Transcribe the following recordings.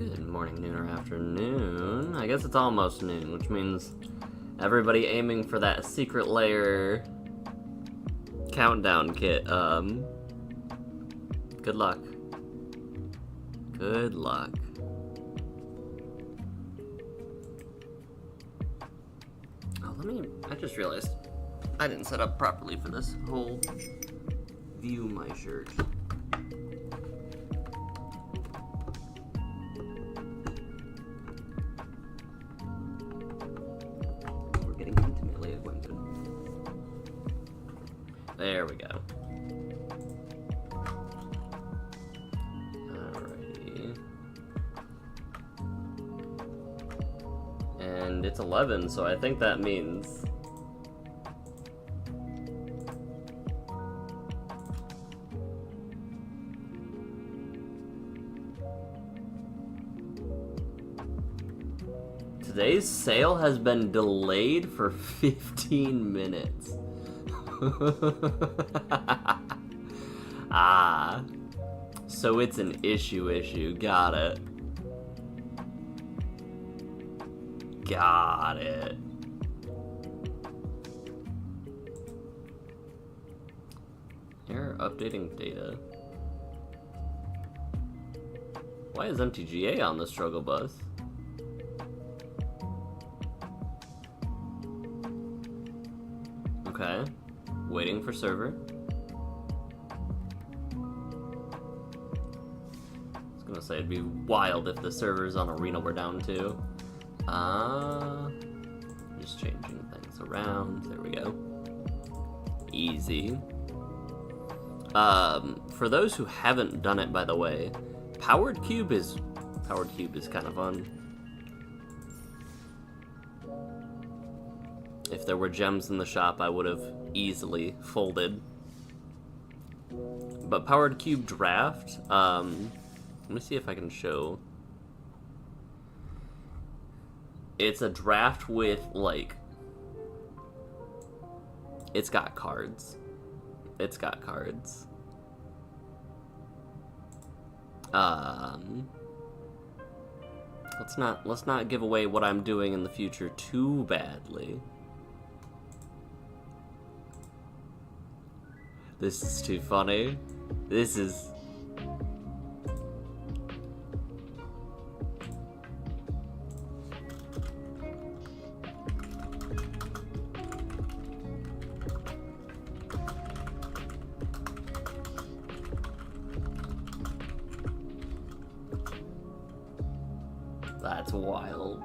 Good morning, noon, or afternoon. I guess it's almost noon, which means everybody aiming for that secret lair countdown kit. Good luck. Good luck. Oh, I just realized I didn't set up properly for this whole view my shirt. We're getting intimately acquainted. There we go. Alrighty. And it's 11, so I think that means today's sale has been delayed for 15 minutes. Ah, so it's an issue. Got it. Got it. Error updating data. Why is MTGA on the struggle bus? Okay. Waiting for server. I was gonna say it'd be wild if the servers on Arena were down too. Just changing things around. There we go. Easy. For those who haven't done it, by the way, Powered Cube is kind of fun. If there were gems in the shop, I would have easily folded. But Powered Cube Draft, let me see if I can show. It's a draft with, like, it's got cards. Let's not give away what I'm doing in the future too badly. This is too funny. This is... That's wild.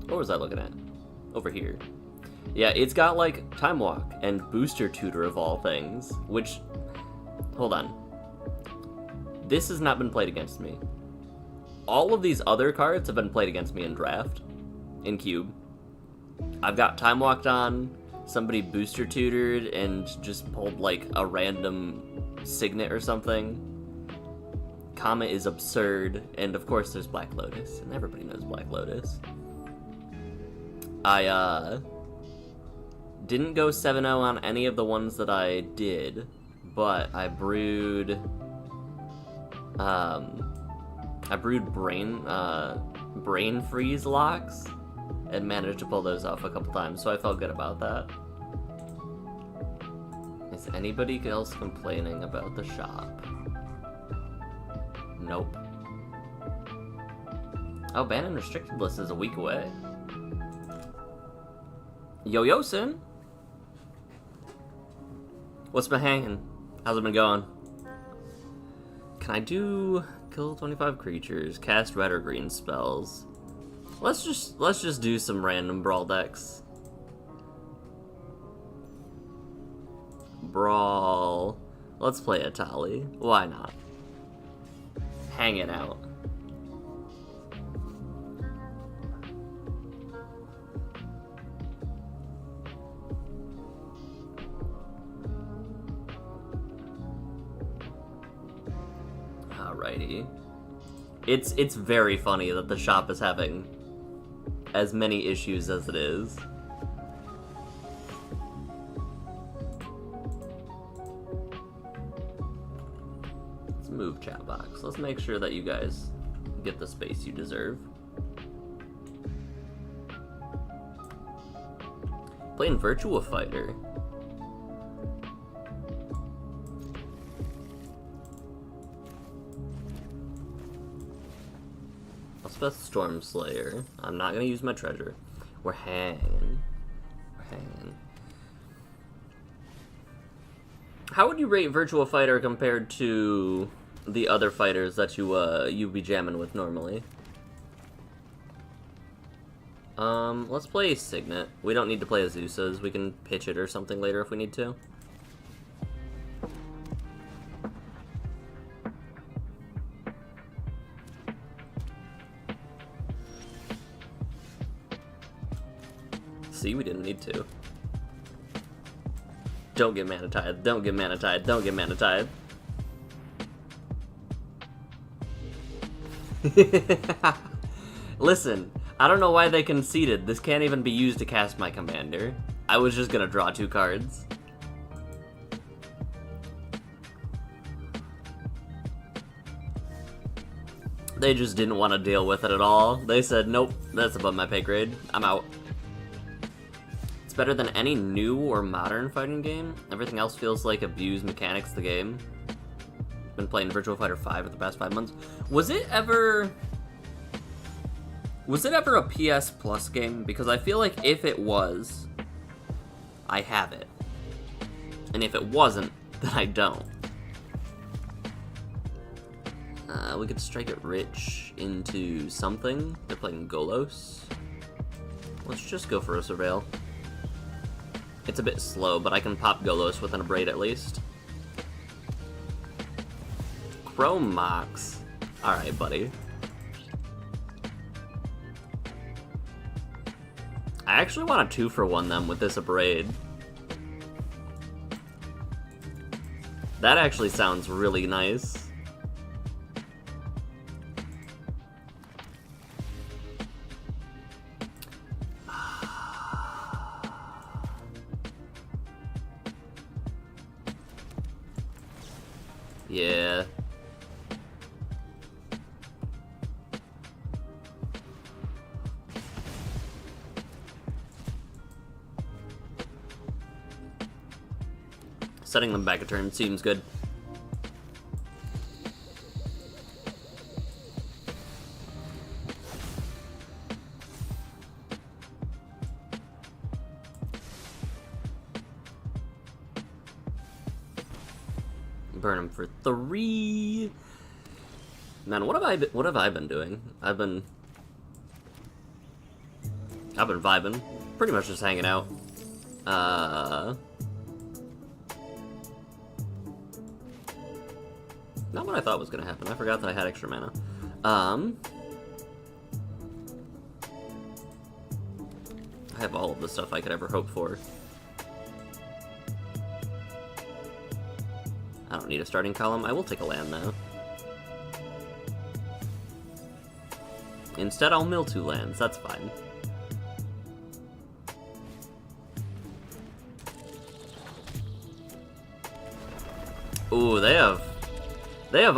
What was I looking at? Over here. Yeah, it's got, like, Time Walk and Booster Tutor of all things, which... Hold on. This has not been played against me. All of these other cards have been played against me in Draft, in Cube. I've got Time Walked on, somebody Booster Tutored and just pulled, like, a random Signet or something. Comet is absurd, and of course there's Black Lotus, and everybody knows Black Lotus. I didn't go 7-0 on any of the ones that I did, but I brewed brain freeze locks and managed to pull those off a couple times, so I felt good about that. Is anybody else complaining about the shop? Nope. Oh, ban and restricted list is a week away. Yo, Sin. What's been hanging? How's it been going? Can I do kill 25 creatures, cast red or green spells? Let's just do some random brawl decks. Brawl. Let's play a Tally. Why not? Hang it out. Alrighty. It's very funny that the shop is having as many issues as it is. move, chat box. Let's make sure that you guys get the space you deserve. Playing Virtua Fighter. Let's bet Storm Slayer. I'm not gonna use my treasure. We're hanging. We're hanging. How would you rate Virtua Fighter compared to the other fighters that you be jamming with normally? Let's play Signet. We don't need to play Azusa's. We can pitch it or something later if we need to. See, we didn't need to. Don't get Mana Tide. Don't get Mana Tide. Don't get Mana Tide. Listen, I don't know why they conceded. This can't even be used to cast my commander. I was just gonna draw 2 cards. They just didn't want to deal with it at all. They said, nope, that's above my pay grade. I'm out. It's better than any new or modern fighting game. Everything else feels like abused mechanics of the game. Been playing Virtua Fighter 5 for the past 5 months. Was it ever a PS Plus game? Because I feel like if it was, I have it. And if it wasn't, then I don't. We could strike it rich into something. They're playing Golos. Let's just go for a Surveil. It's a bit slow, but I can pop Golos within a braid at least. Chrome Mox. Alright, buddy. I actually want a 2-for-1 them with this Abrade. That actually sounds really nice. Yeah. Setting them back a turn seems good. Burn him for 3. Man, what have I been doing? I've been vibing, pretty much just hanging out. Not what I thought was gonna happen. I forgot that I had extra mana. I have all of the stuff I could ever hope for. I don't need a starting column. I will take a land now. Instead, I'll mill 2 lands. That's fine. Ooh, they have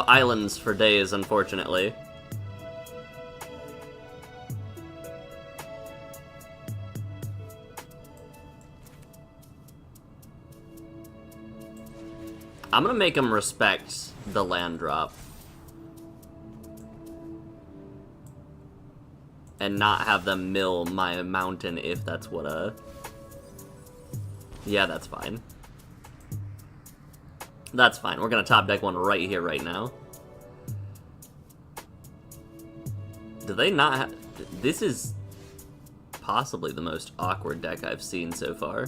islands for days, unfortunately. I'm gonna make them respect the land drop. And not have them mill my mountain if that's what Yeah, that's fine. That's fine. We're gonna top deck one right here, right now. Do they not have... This is possibly the most awkward deck I've seen so far.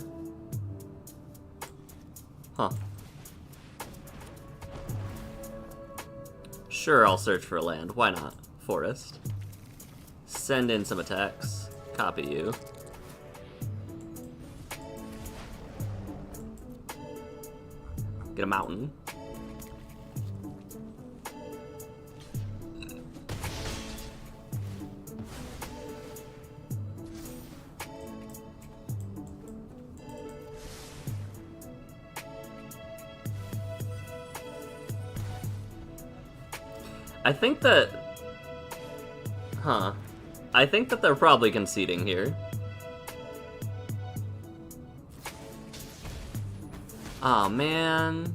Huh. Sure, I'll search for a land. Why not? Forest. Send in some attacks. Copy you. Get a mountain. I think that... Huh. I think that they're probably conceding here. Aw, oh, man.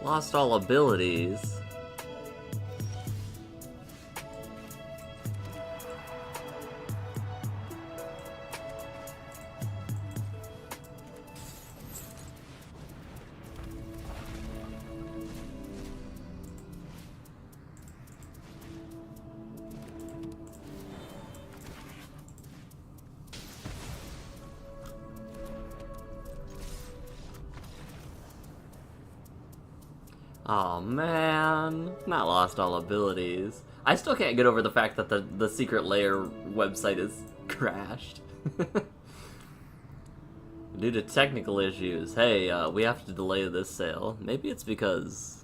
Lost all abilities. Oh man, not lost all abilities. I still can't get over the fact that the secret Lair website is crashed. Due to technical issues, hey, we have to delay this sale. Maybe it's because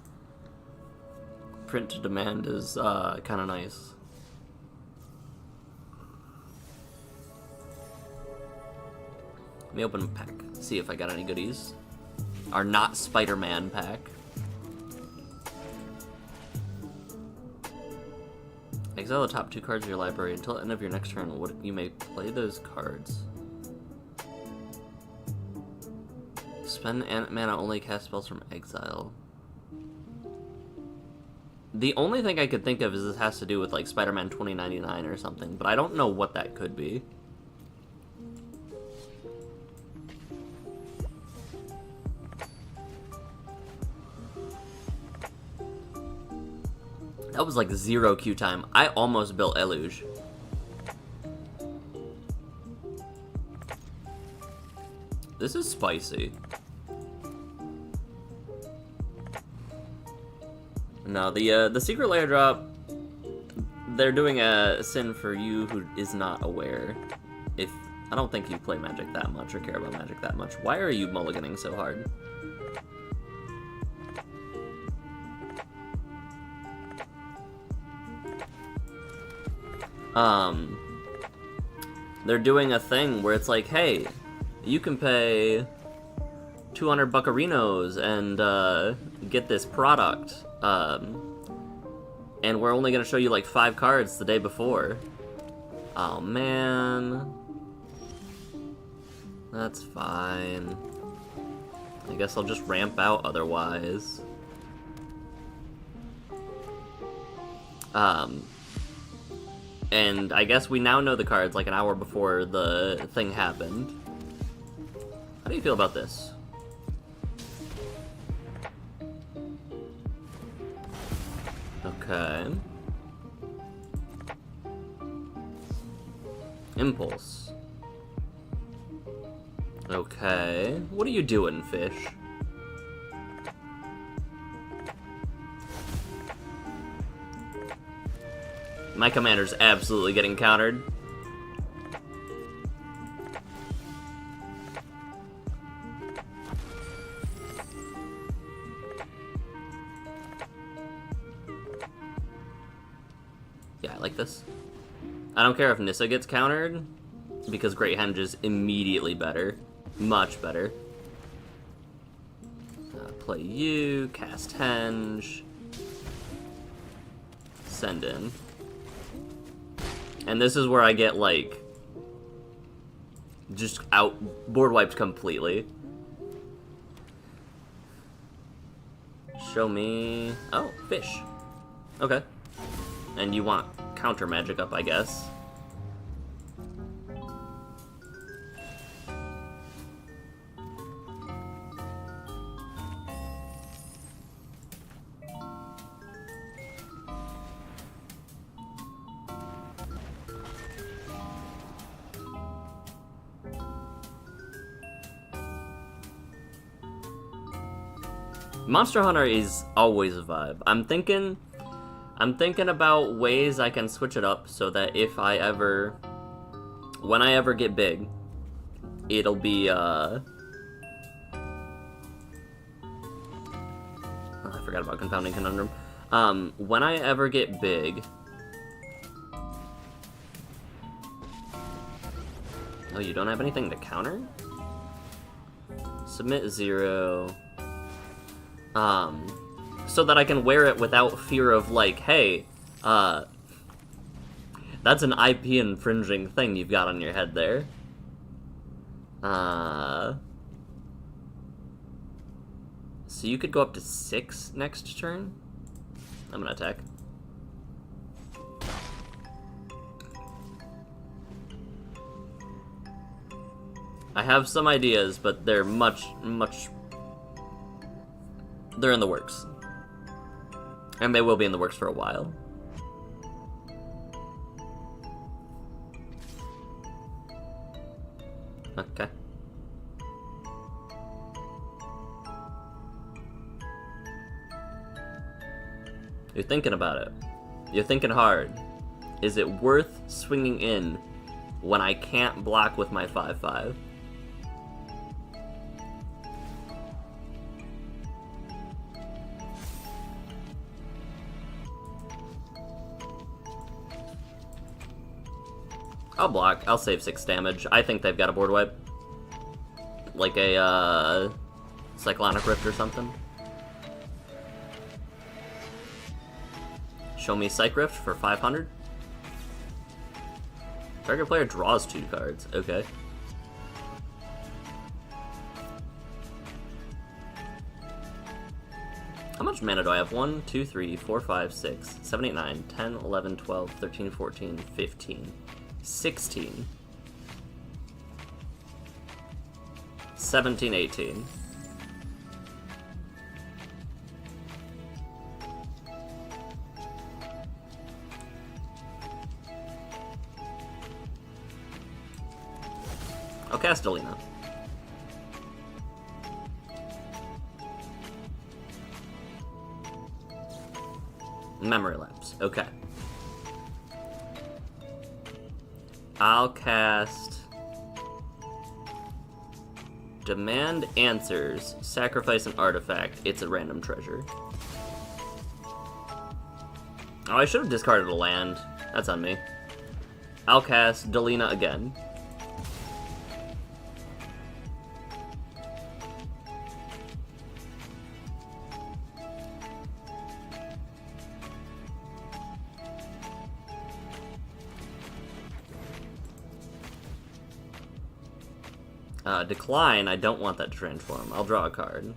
print to demand is kind of nice. Let me open a pack, see if I got any goodies. Our not Spider-Man pack. Exile the top 2 cards of your library until the end of your next turn. You may play those cards. Spend mana only, cast spells from exile. The only thing I could think of is this has to do with like Spider-Man 2099 or something, but I don't know what that could be. That was like 0 queue time. I almost built Eluge. This is spicy. No, the secret layer drop, they're doing a sin for you who is not aware. If I don't think you play Magic that much or care about Magic that much. Why are you mulliganing so hard? They're doing a thing where it's like, hey, you can pay 200 buccarinos and get this product, and we're only gonna show you like 5 cards the day before. Oh man, that's fine. I guess I'll just ramp out otherwise. And I guess we now know the cards like an hour before the thing happened. How do you feel about this? Okay. Impulse. Okay. What are you doing, fish? My commander's absolutely getting countered. Yeah, I like this. I don't care if Nissa gets countered, because Great Henge is immediately better. Much better. Play you, cast Henge. Send in. And this is where I get, like, just board wiped completely. Show me... Oh, fish. Okay. And you want counter magic up, I guess. Monster Hunter is always a vibe. I'm thinking about ways I can switch it up so that when I ever get big, it'll be, oh, I forgot about Confounding Conundrum. When I ever get big, oh, you don't have anything to counter? Submit 0. so that I can wear it without fear of, like, hey, that's an IP infringing thing you've got on your head there. So you could go up to 6 next turn? I'm gonna attack. I have some ideas, but they're they're in the works. And they will be in the works for a while. Okay. You're thinking about it. You're thinking hard. Is it worth swinging in when I can't block with my 5/5? I'll block. I'll save 6 damage. I think they've got a board wipe. Like a, Cyclonic Rift or something. Show me Psych Rift for 500. Target player draws 2 cards. Okay. How much mana do I have? 1, 2, 3, 4, 5, 6, 7, 8, 9, 10, 11, 12, 13, 14, 15, 16, 17, 18. I'll cast Delina. Memory lapse. Okay. I'll cast Demand Answers, sacrifice an artifact. It's a random treasure. Oh, I should have discarded a land. That's on me. I'll cast Delina again. Decline, I don't want that to transform. I'll draw a card.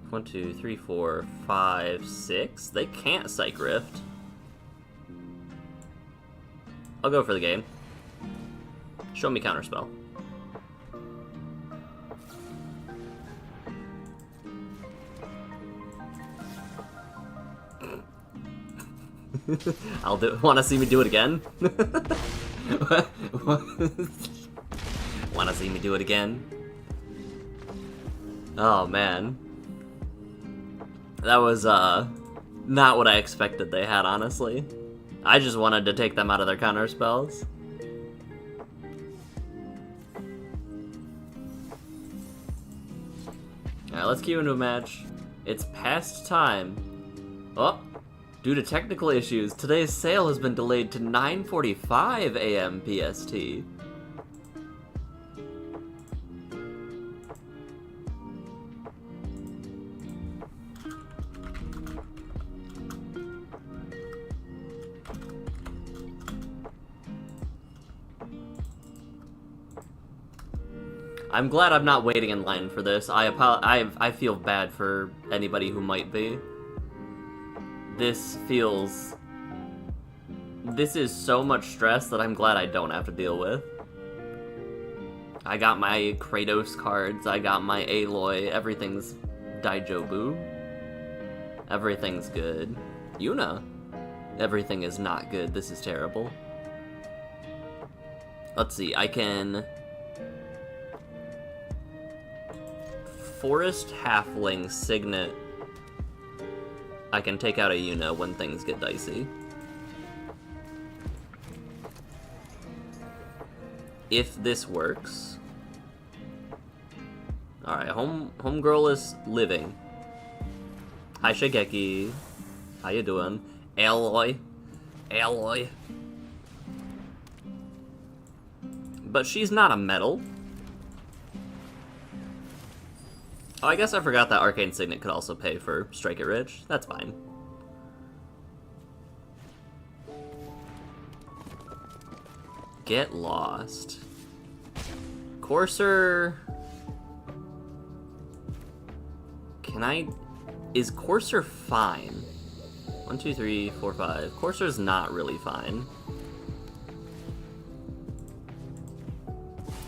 One, two, three, 4, 5, 6. They can't Psych Rift. I'll go for the game. Show me Counterspell. I'll do. Want to see me do it again? Want to see me do it again? Oh man, that was not what I expected they had. Honestly, I just wanted to take them out of their counter spells. Alright, let's queue into a match. It's past time. Oh. Due to technical issues, today's sale has been delayed to 9:45 a.m. PST. I'm glad I'm not waiting in line for this. I feel bad for anybody who might be. This is so much stress that I'm glad I don't have to deal with. I got my Kratos cards, I got my Aloy, everything's Daijobu. Everything's good. Yuna. Everything is not good, this is terrible. Let's see, I can... Forest Halfling Signet. I can take out a Yuna when things get dicey. If this works. Alright, homegirl is living. Hi, Shigeki. How you doing? Aloy. Aloy. But she's not a metal. Oh, I guess I forgot that Arcane Signet could also pay for Strike It Rich. That's fine. Get lost. Courser... Can I... Is Courser fine? 1, 2, 3, 4, 5. Courser's not really fine.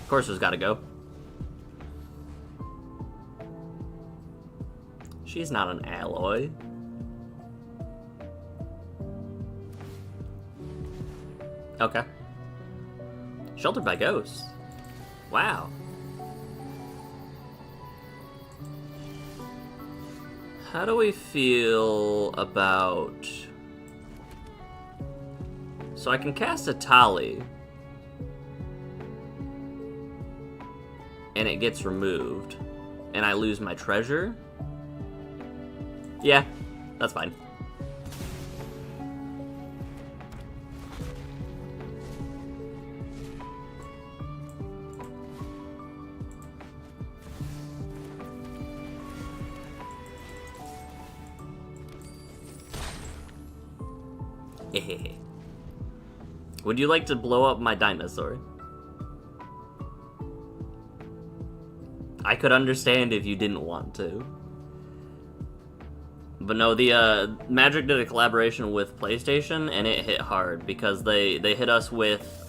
Courser's gotta go. She's not an alloy. Okay. Sheltered by Ghosts. Wow. How do we feel about... So I can cast a Tali. And it gets removed. And I lose my treasure? Yeah, that's fine. Would you like to blow up my dinosaur? I could understand if you didn't want to. But no, the Magic did a collaboration with PlayStation, and it hit hard because they hit us with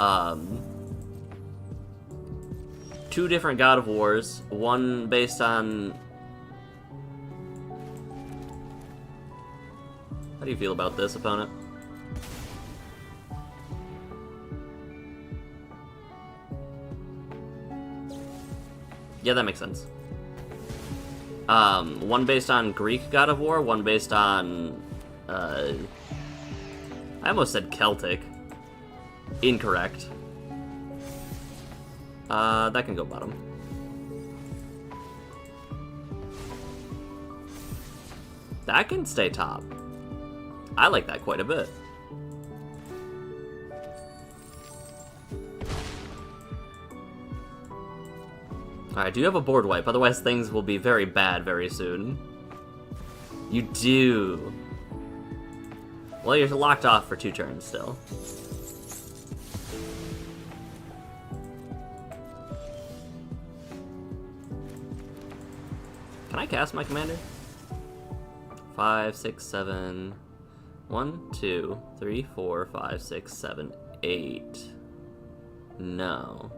2 different God of Wars, one based on... How do you feel about this, opponent? Yeah, that makes sense. One based on Greek God of War, one based on, I almost said Celtic. Incorrect. That can go bottom. That can stay top. I like that quite a bit. Alright, do you have a board wipe? Otherwise things will be very bad very soon. You do. Well, you're locked off for 2 turns still. Can I cast my commander? 5, 6, 7... 1, 2, 3, 4, 5, 6, 7, 8... No.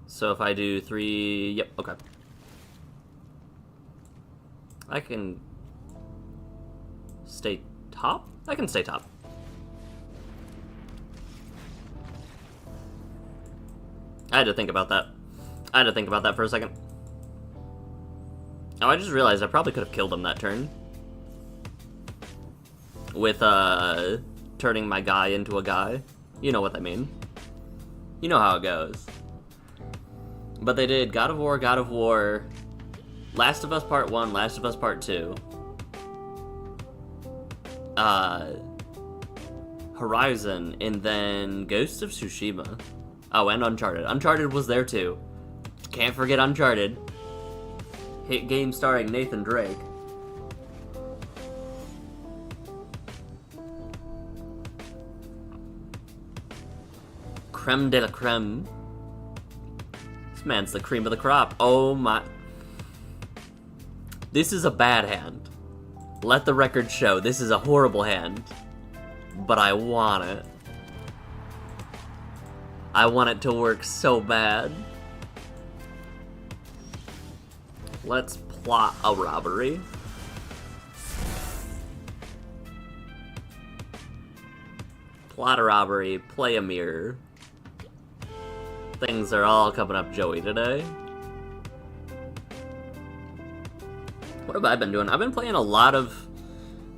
So if I do 3... Yep, okay. I can... stay top? I can stay top. I had to think about that. I had to think about that for a second. Oh, I just realized I probably could have killed him that turn. With, turning my guy into a guy. You know what I mean. You know how it goes. But they did God of War, Last of Us Part 1, Last of Us Part 2. Horizon, and then Ghost of Tsushima. Oh, and Uncharted. Uncharted was there too. Can't forget Uncharted. Hit game starring Nathan Drake. Creme de la creme. This man's the cream of the crop. Oh my... This is a bad hand. Let the record show, this is a horrible hand. But I want it. I want it to work so bad. Let's plot a robbery. Plot a robbery, play a mirror. Things are all coming up Joey today. What have I been doing? I've been playing a lot of...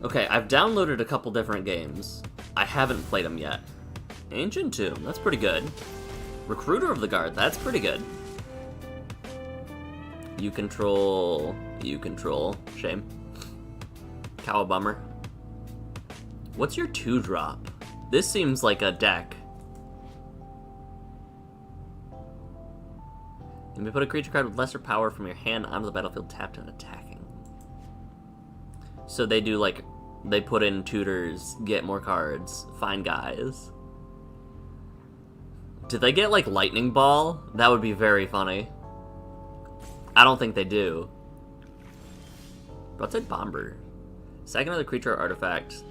Okay, I've downloaded a couple different games. I haven't played them yet. Ancient Tomb, that's pretty good. Recruiter of the Guard, that's pretty good. You control. You control. Shame. Cowabummer. What's your 2-drop? This seems like a deck. You may put a creature card with lesser power from your hand onto the battlefield tapped and attacking. So they do like, they put in tutors, get more cards, find guys. Did they get like Lightning Ball? That would be very funny. I don't think they do. But I'd say Bomber. Second other creature or artifact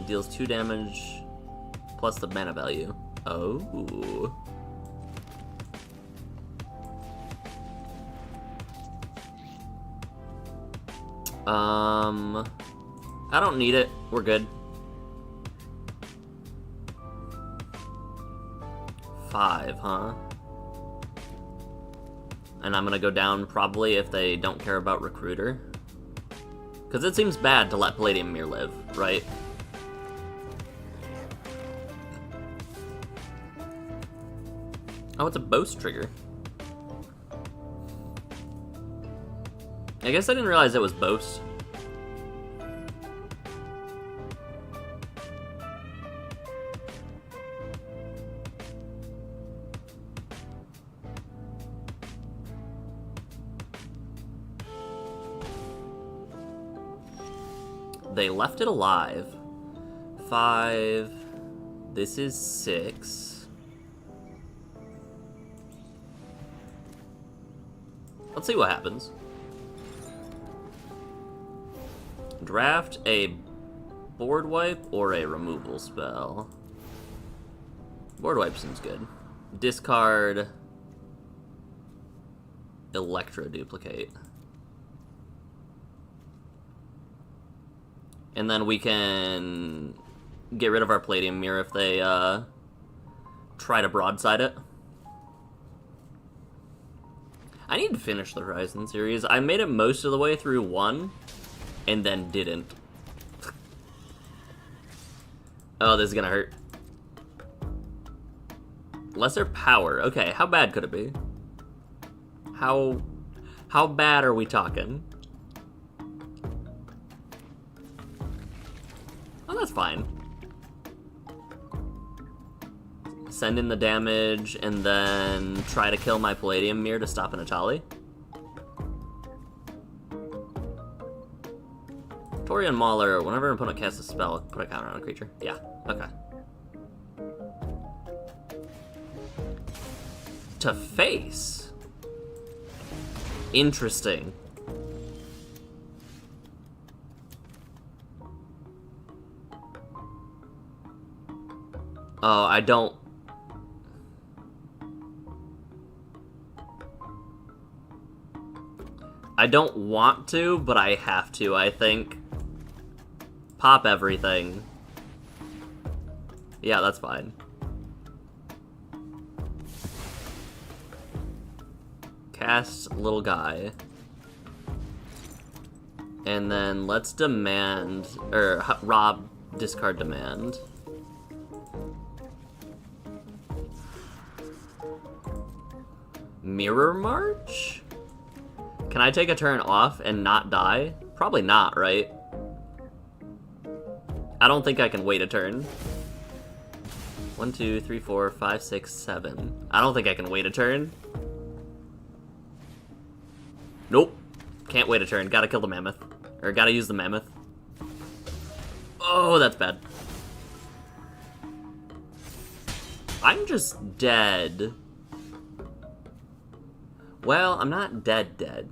deals 2 damage plus the mana value. Oh. I don't need it. We're good. 5, huh? And I'm gonna go down probably if they don't care about Recruiter. Because it seems bad to let Palladium Mirror live, right? Oh, it's a Boast trigger. I guess I didn't realize it was Boast. They left it alive. 5. This is 6. Let's see what happens. Draft a board wipe or a removal spell. Board wipe seems good. Discard Electro Duplicate. And then we can get rid of our Palladium Mirror if they try to broadside it. I need to finish the Horizon series. I made it most of the way through 1, and then didn't. Oh, this is gonna hurt. Lesser power. Okay, how bad could it be? How bad are we talking? Oh, that's fine. Send in the damage, and then try to kill my Palladium Mirror to stop an Atali. Torian Mauler, whenever an opponent casts a spell, put a counter on a creature. Yeah, okay. To face? Interesting. Oh, I don't want to, but I have to, I think. Pop everything. Yeah, that's fine. Cast little guy. And then let's demand, or Rob, discard demand. Mirror March? Can I take a turn off and not die? Probably not, right? I don't think I can wait a turn. 1, 2, 3, 4, 5, 6, 7. I don't think I can wait a turn. Nope. Can't wait a turn. Gotta kill the mammoth. Or gotta use the mammoth. Oh, that's bad. I'm just dead. Well, I'm not dead.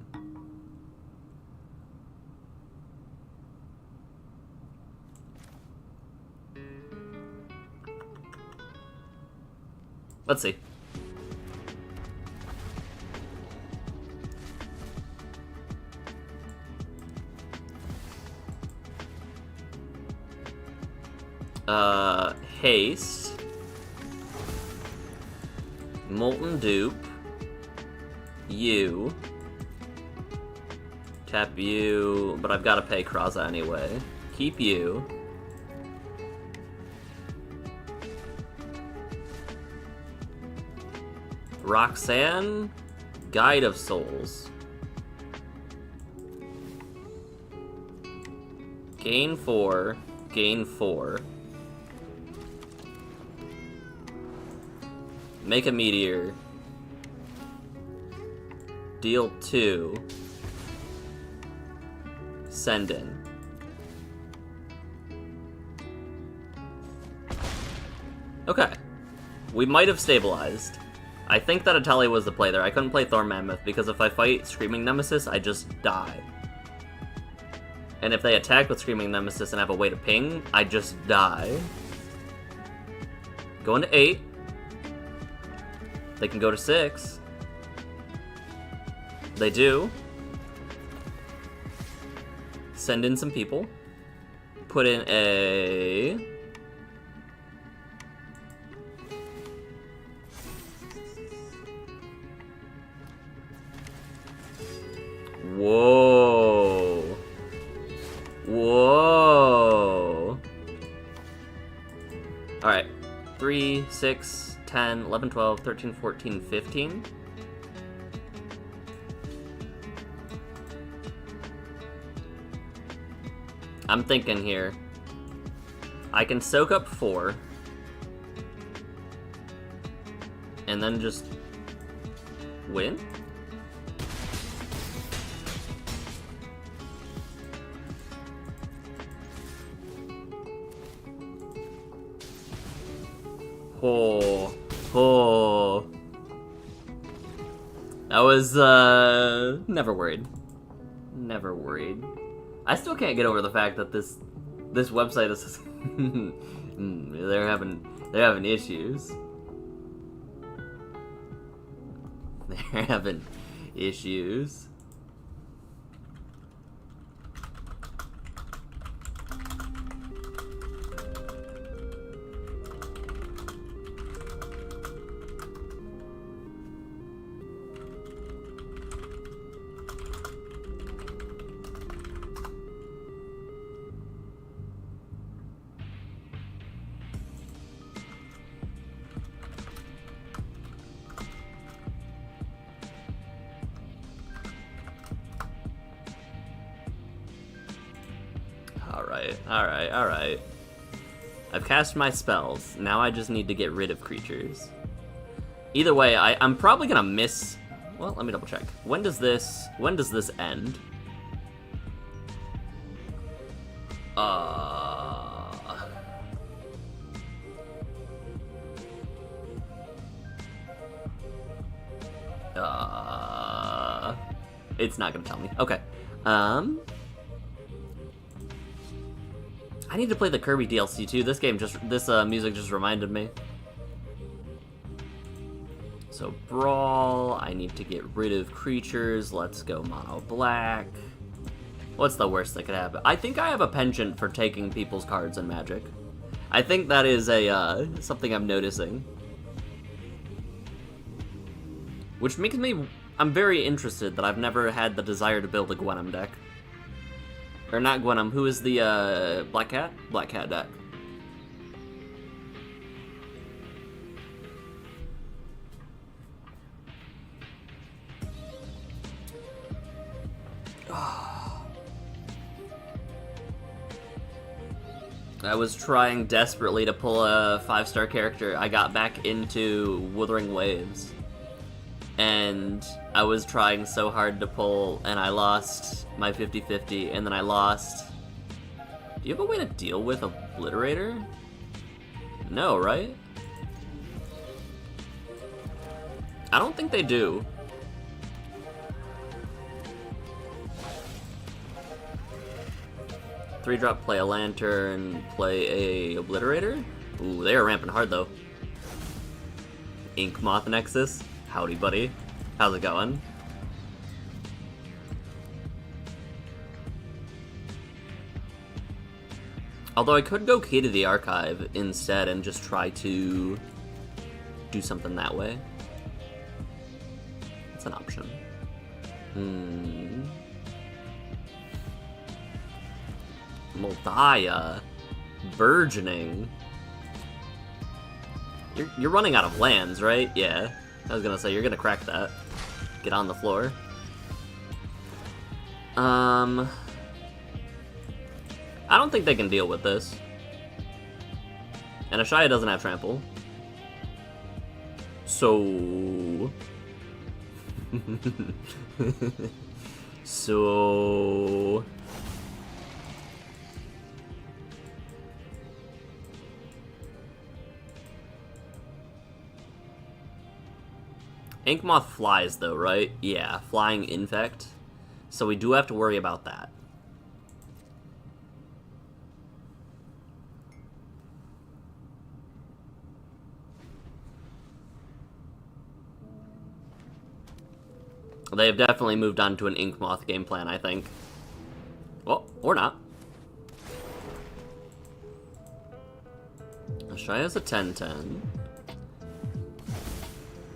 Let's see. Haste. Molten Dupe. You. Tap you, but I've got to pay Kraza anyway. Keep you. Roxanne, Guide of Souls. Gain 4. Gain 4. Make a meteor. Deal 2. Send in. Okay. We might have stabilized. I think that Atalia was the play there. I couldn't play Thorn Mammoth because if I fight Screaming Nemesis, I just die. And if they attack with Screaming Nemesis and have a way to ping, I just die. Going to 8. They can go to 6. They do. Send in some people. Put in a... Whoa. Whoa. Alright. 3, 6, 10, 11, 12, 13, 14, 15. I'm thinking here. I can soak up 4. And then just win? Oh, oh. I was, never worried. Never worried. I still can't get over the fact that this website is they're having issues. They're having issues. Alright. I've cast my spells. Now I just need to get rid of creatures. Either way, I'm probably gonna miss... Well, let me double check. When does this end? It's not gonna tell me. Okay. I need to play the Kirby DLC too. This music just reminded me. So Brawl, I need to get rid of creatures. Let's go mono black. What's the worst that could happen? I think I have a penchant for taking people's cards in Magic. I think that is a something I'm noticing. Which makes me... I'm very interested that I've never had the desire to build a Gwenum deck. Or not Gwenum, who is the, Black Cat? Black Cat deck. I was trying desperately to pull a 5-star character. I got back into Wuthering Waves. And I was trying so hard to pull, and I lost my 50-50, and then I lost... Do you have a way to deal with Obliterator? No, right? I don't think they do. Three-drop, play a Lantern, play a Obliterator? Ooh, they are ramping hard, though. Ink Moth Nexus? Howdy, buddy. How's it going? Although I could go key to the archive instead and just try to do something that way. That's an option. Moldaya. Burgeoning. You're running out of lands, right? Yeah. I was gonna say, you're gonna crack that. Get on the floor. I don't think they can deal with this. And Ashaya doesn't have trample. So... so... Inkmoth flies though, right? Yeah, flying infect. So we do have to worry about that. They have definitely moved on to an Inkmoth game plan, I think. Well, or not. Ashaya's a 10-10.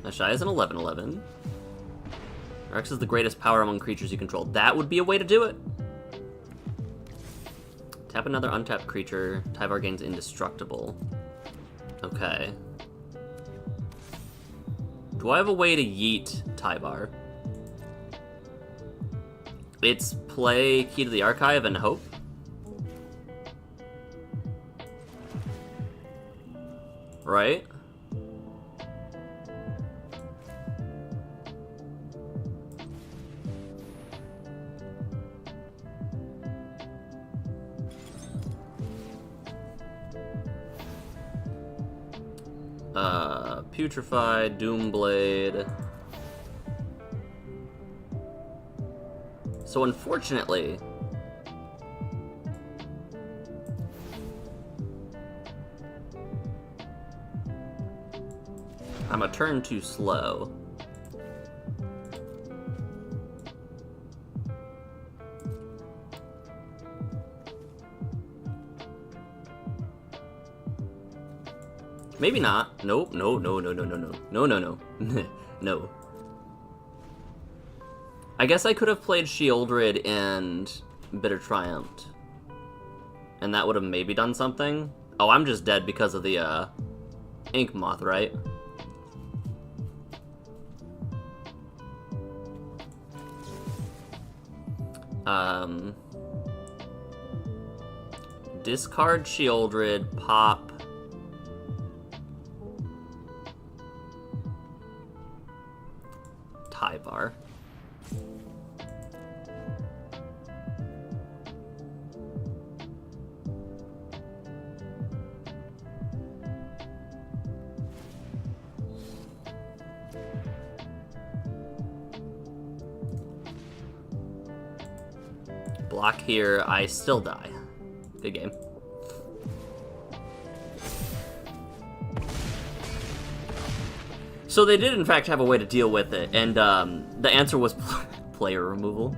Ashaya's an 11-11. Rex is the greatest power among creatures you control. That would be a way to do it. Tap another untapped creature. Tyvar gains indestructible. Okay. Do I have a way to yeet Tyvar? It's play Key to the Archive and hope. Right? Putrefy, Doomblade. So unfortunately, I'm a turn too slow. Maybe not. Nope. No. No. I guess I could have played Shieldred and Bitter Triumph. And that would have maybe done something. Oh, I'm just dead because of the, Inkmoth, right? Discard Shieldred, pop... Tyvar. Block here, I still die. Good game. So they did in fact have a way to deal with it, and the answer was player removal.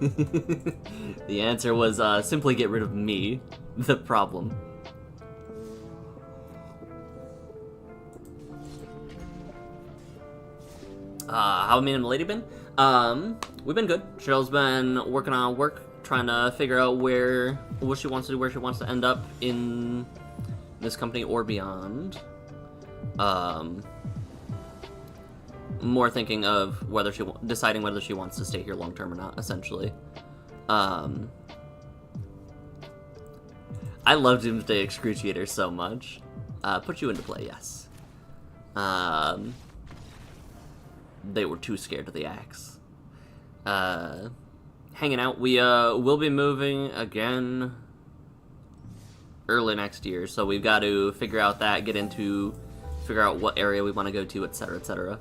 The answer was simply get rid of me, the problem. How have me and the lady been? We've been good. Cheryl's been working on work, trying to figure out what she wants to do, where she wants to end up in this company or beyond. More thinking of whether deciding whether she wants to stay here long term or not, essentially. I love Doomsday Excruciator so much. Put you into play, yes. They were too scared of the axe. Hanging out. We will be moving again early next year, so we've got to figure out that, figure out what area we want to go to, etc., etc.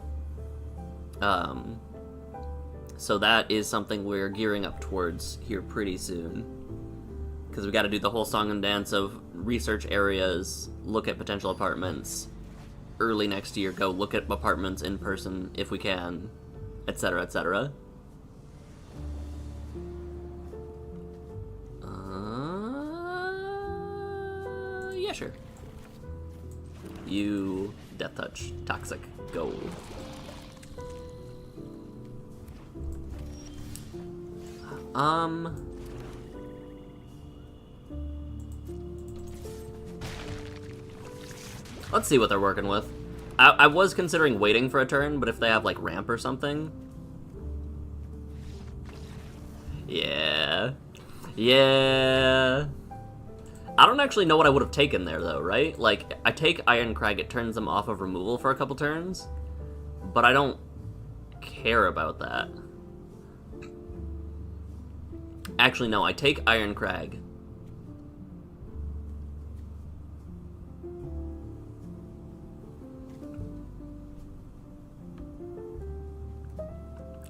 So that is something we're gearing up towards here pretty soon. Because we got to do the whole song and dance of research areas, look at potential apartments, early next year go look at apartments in person if we can, etc., etc. Yeah, sure. You, Death Touch, Toxic, go. Let's see what they're working with. I was considering waiting for a turn, but if they have, like, ramp or something... Yeah. Yeah. I don't actually know what I would have taken there, though, right? Like, I take Iron Crag, it turns them off of removal for a couple turns, but I don't care about that. Actually, no, I take Iron Crag.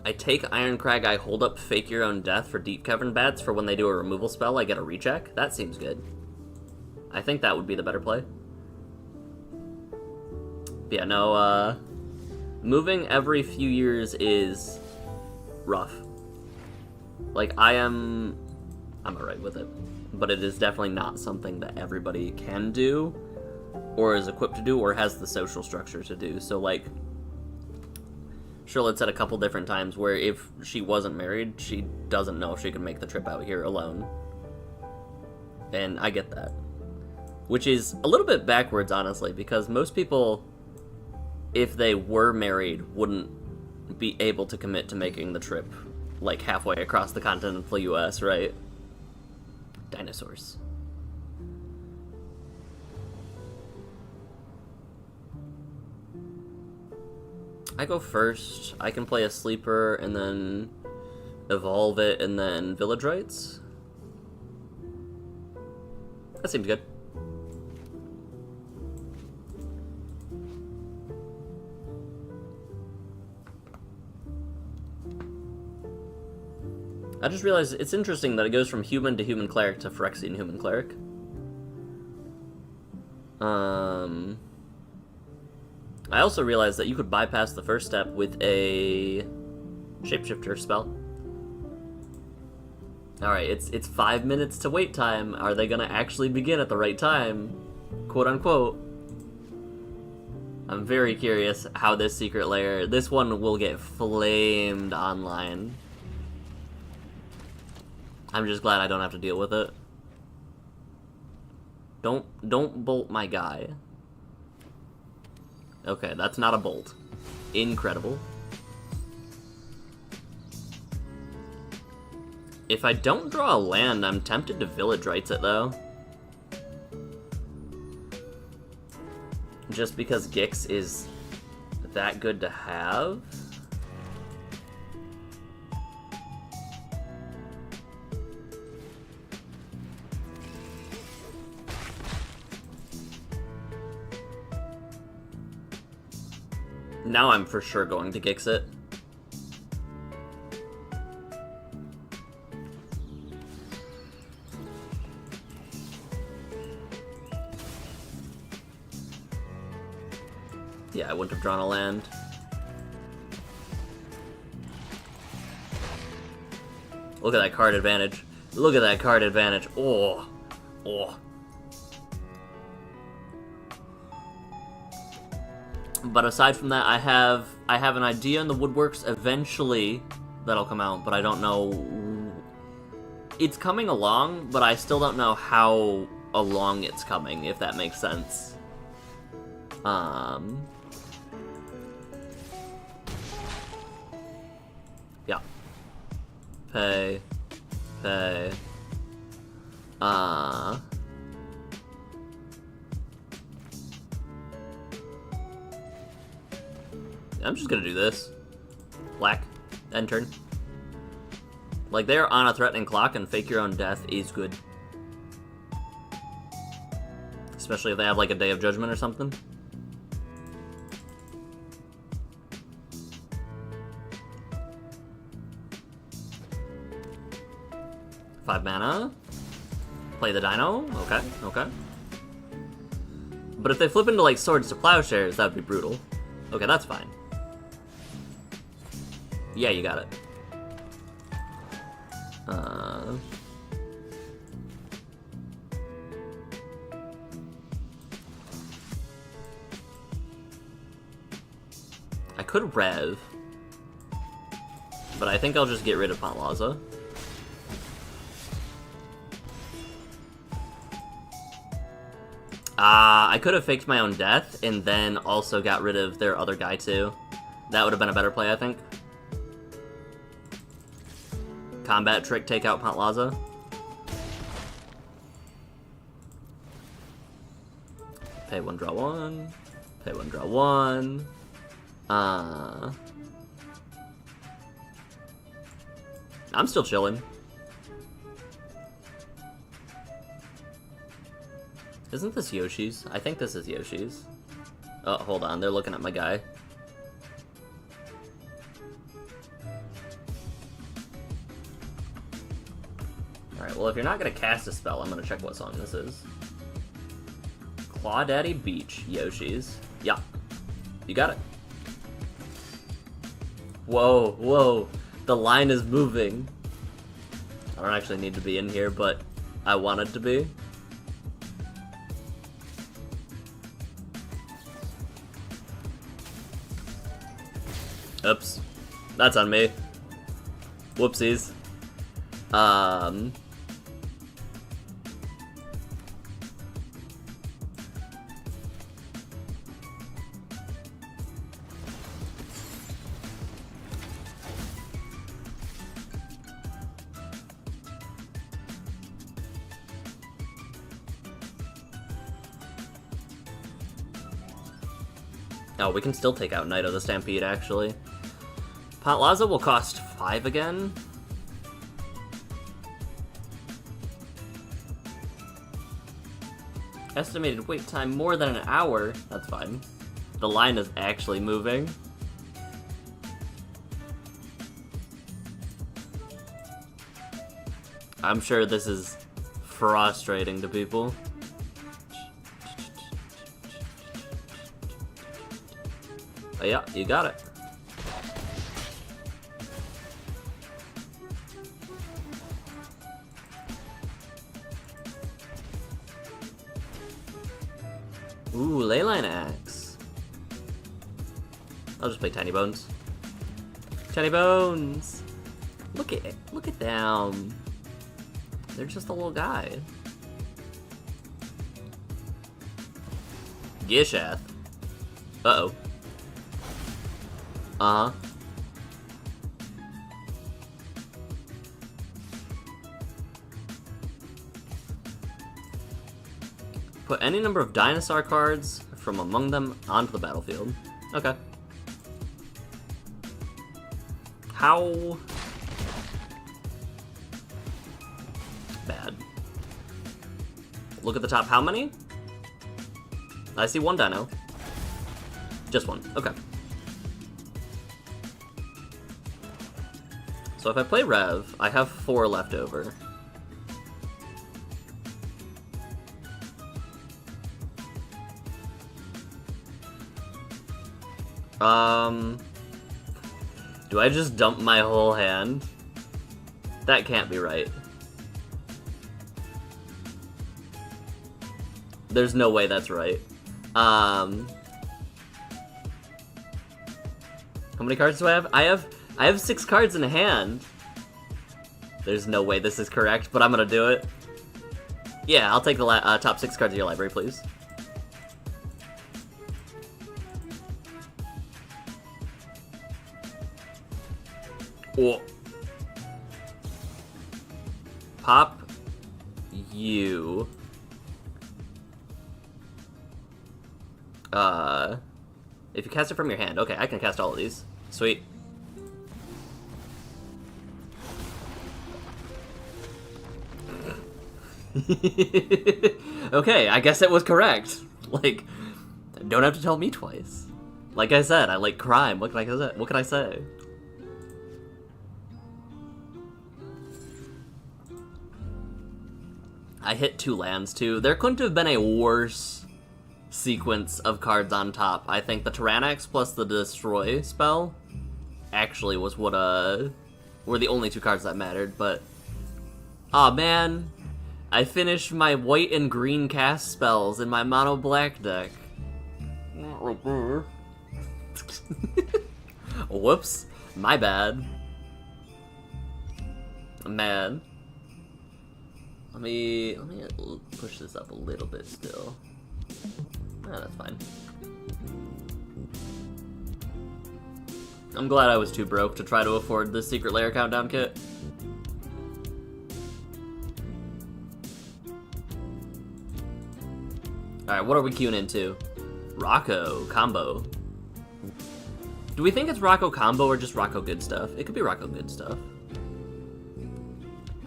I take Iron Crag, I hold up Fake Your Own Death for Deep Cavern Bats for when they do a removal spell, I get a recheck. That seems good. I think that would be the better play. But yeah, no, moving every few years is rough. Like, I'm alright with it. But it is definitely not something that everybody can do, or is equipped to do, or has the social structure to do. So, like, Charlotte said a couple different times where if she wasn't married, she doesn't know if she could make the trip out here alone. And I get that. Which is a little bit backwards, honestly, because most people, if they were married, wouldn't be able to commit to making the trip, like, halfway across the continental US, right? Dinosaurs. I go first. I can play a sleeper and then evolve it and then village rights. That seems good. I just realized it's interesting that it goes from human to human cleric to Phyrexian human cleric. I also realized that you could bypass the first step with a shapeshifter spell. Alright, it's 5 minutes to wait time. Are they gonna actually begin at the right time? Quote unquote. I'm very curious how this secret lair, this one will get flamed online. I'm just glad I don't have to deal with it. Don't bolt my guy. Okay, that's not a bolt. Incredible. If I don't draw a land, I'm tempted to village rights it, though. Just because Gix is that good to have. Now I'm for sure going to Gix it. Yeah, I wouldn't have drawn a land. Look at that card advantage. Look at that card advantage. Oh. Oh. But aside from that, I have an idea in the woodworks eventually that'll come out, but I don't know. It's coming along, but I still don't know how along it's coming, if that makes sense. Yeah. Pay. I'm just gonna do this. Black. End turn. Like, they're on a threatening clock, and Fake Your Own Death is good. Especially if they have, like, a Day of Judgment or something. Five mana. Play the Dino. Okay, okay. But if they flip into, like, Swords to Plowshares, that would be brutal. Okay, that's fine. Yeah, you got it. I could Rev, but I think I'll just get rid of Pantlaza. I could have faked my own death and then also got rid of their other guy too. That would have been a better play, I think. Combat trick, take out Pantlaza. Pay one, draw one. Pay one, draw one. I'm still chilling. Isn't this Yoshi's? I think this is Yoshi's. Oh, hold on, they're looking at my guy. Alright, well if you're not gonna cast a spell, I'm gonna check what song this is. Clawdaddy Beach, Yoshi's. Yeah, you got it. Whoa, whoa, the line is moving. I don't actually need to be in here, but I wanted to be. Oops. That's on me. Whoopsies. Oh, we can still take out Knight of the Stampede, actually. Potlaza will cost 5 again. Estimated wait time more than an hour. That's fine. The line is actually moving. I'm sure this is frustrating to people. Oh yeah, you got it. Ooh, Leyline Axe. I'll just play Tiny Bones. Tiny Bones! Look at them. They're just a little guy. Gishath. Uh-oh. Uh-huh. Put any number of dinosaur cards from among them onto the battlefield. Okay. How bad? Look at the top. How many? I see one dino. Just one. Okay. So if I play Rev, I have 4 left over. Do I just dump my whole hand? That can't be right. There's no way that's right. How many cards do I have? I have 6 cards in hand. There's no way this is correct, but I'm gonna do it. Yeah, I'll take the top 6 cards of your library, please. Oh. Pop you. If you cast it from your hand. Okay, I can cast all of these. Sweet. Okay, I guess it was correct. Like, don't have to tell me twice. Like I said, I like crime. What can I say? I hit 2 lands too. There couldn't have been a worse sequence of cards on top. I think the Tyrannax plus the Destroy spell actually was what were the only 2 cards that mattered, but aw man, I finished my white and green cast spells in my mono black deck. Whoops, my bad. I'm mad. Let me push this up a little bit still. Ah, that's fine. I'm glad I was too broke to try to afford the Secret Lair countdown kit. Alright, what are we queuing into? Rocco combo. Do we think it's Rocco combo or just Rocco good stuff? It could be Rocco good stuff.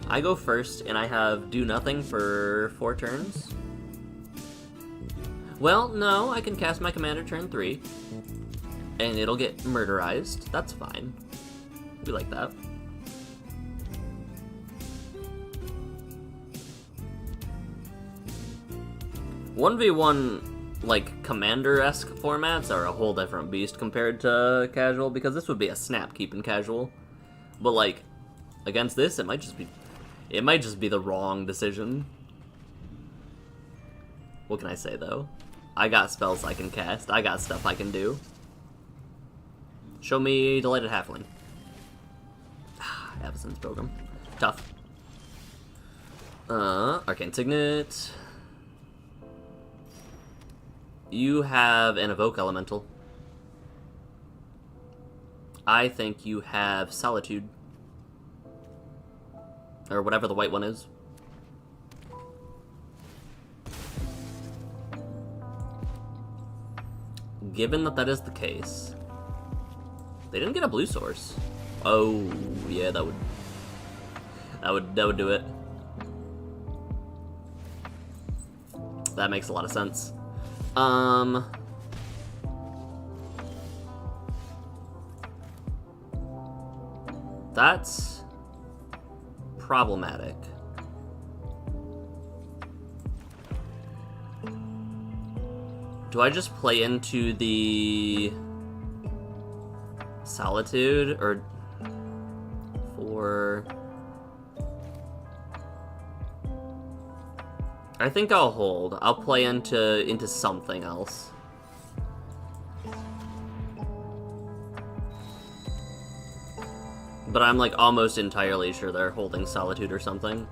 I go first, and I have do nothing for 4 turns. Well, no, I can cast my commander turn 3, and it'll get murderized. That's fine. We like that. One v one, like, commander-esque formats are a whole different beast compared to casual, because this would be a snap keep in casual. But, like, against this, it might just be the wrong decision. What can I say, though? I got spells I can cast. I got stuff I can do. Show me Delighted Halfling. Avacyn's Program. Tough. Arcane Signet. You have an Evoke Elemental. I think you have Solitude. Or whatever the white one is. Given that that is the case, they didn't get a blue source. Oh, yeah, that would do it. That makes a lot of sense. That's problematic. Do I just play into the Solitude, or for... I think I'll hold. I'll play into something else. But I'm like almost entirely sure they're holding Solitude or something.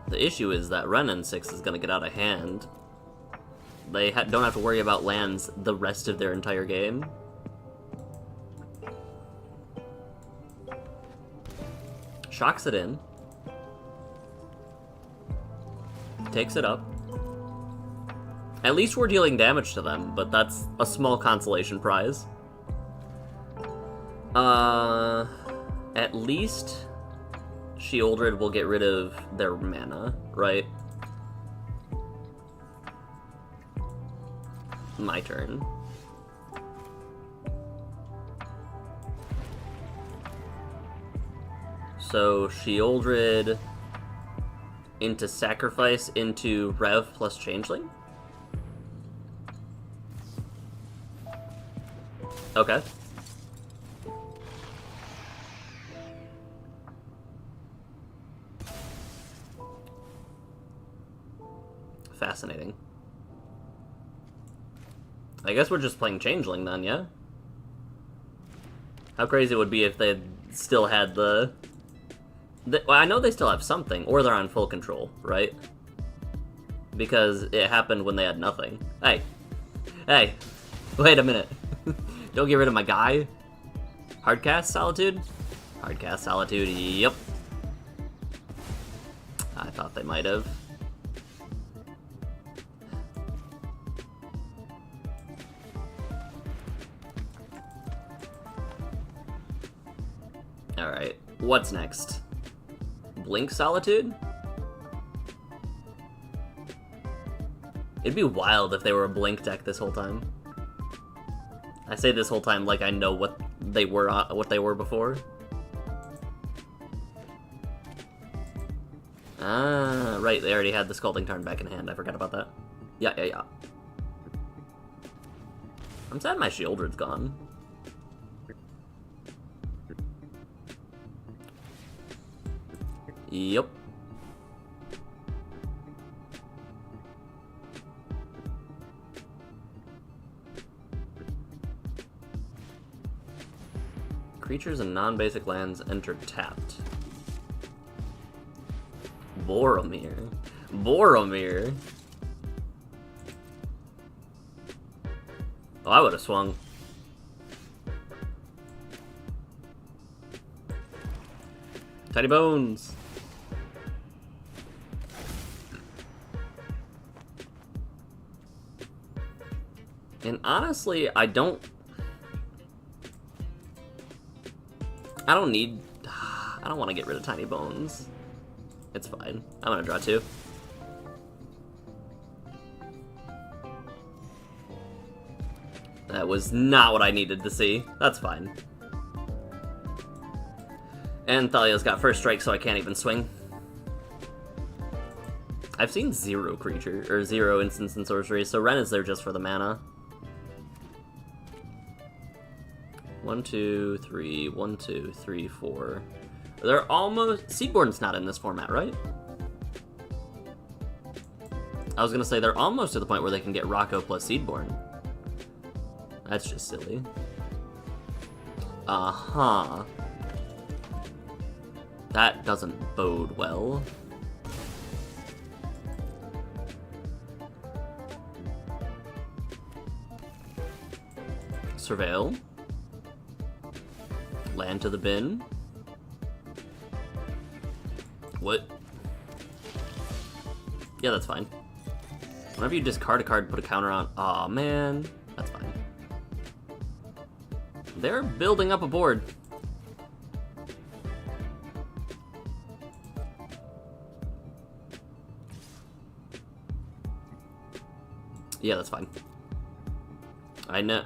The issue is that Renin 6 is gonna get out of hand. They don't have to worry about lands the rest of their entire game. Shocks it in. Takes it up. At least we're dealing damage to them, but that's a small consolation prize. At least Sheoldred will get rid of their mana, right? My turn. So Sheoldred into Sacrifice into Rev plus Changeling? Okay. Fascinating. I guess we're just playing Changeling then, yeah? How crazy it would be if they still had the... Well, I know they still have something, or they're on full control, right? Because it happened when they had nothing. Hey. Hey. Wait a minute. Don't get rid of my guy. Hardcast Solitude? Hardcast Solitude, yep. I thought they might have. Alright, what's next? Blink Solitude? It'd be wild if they were a Blink deck this whole time. I say this whole time like I know what they were before. Ah, right, they already had the Scalding Tarn back in hand. I forgot about that. Yeah. I'm sad my Sheoldred's gone. Yep. Creatures and non-basic lands enter tapped. Boromir. Oh, I would have swung. Tiny Bones. And honestly, I don't need... I don't want to get rid of Tiny Bones. It's fine. I'm gonna draw 2. That was not what I needed to see. That's fine. And Thalia's got first strike, so I can't even swing. I've seen 0 creature, or 0 instants and sorcery, so Ren is there just for the mana. 1, 2, 3, 1, 2, 3, 4. They're almost... Seedborn's not in this format, right? I was gonna say they're almost to the point where they can get Rocco plus Seedborn. That's just silly. Uh-huh. That doesn't bode well. Surveil. Land to the bin. What? Yeah, that's fine. Whenever you discard a card, put a counter on... Aw, man. That's fine. They're building up a board. Yeah, that's fine. I know.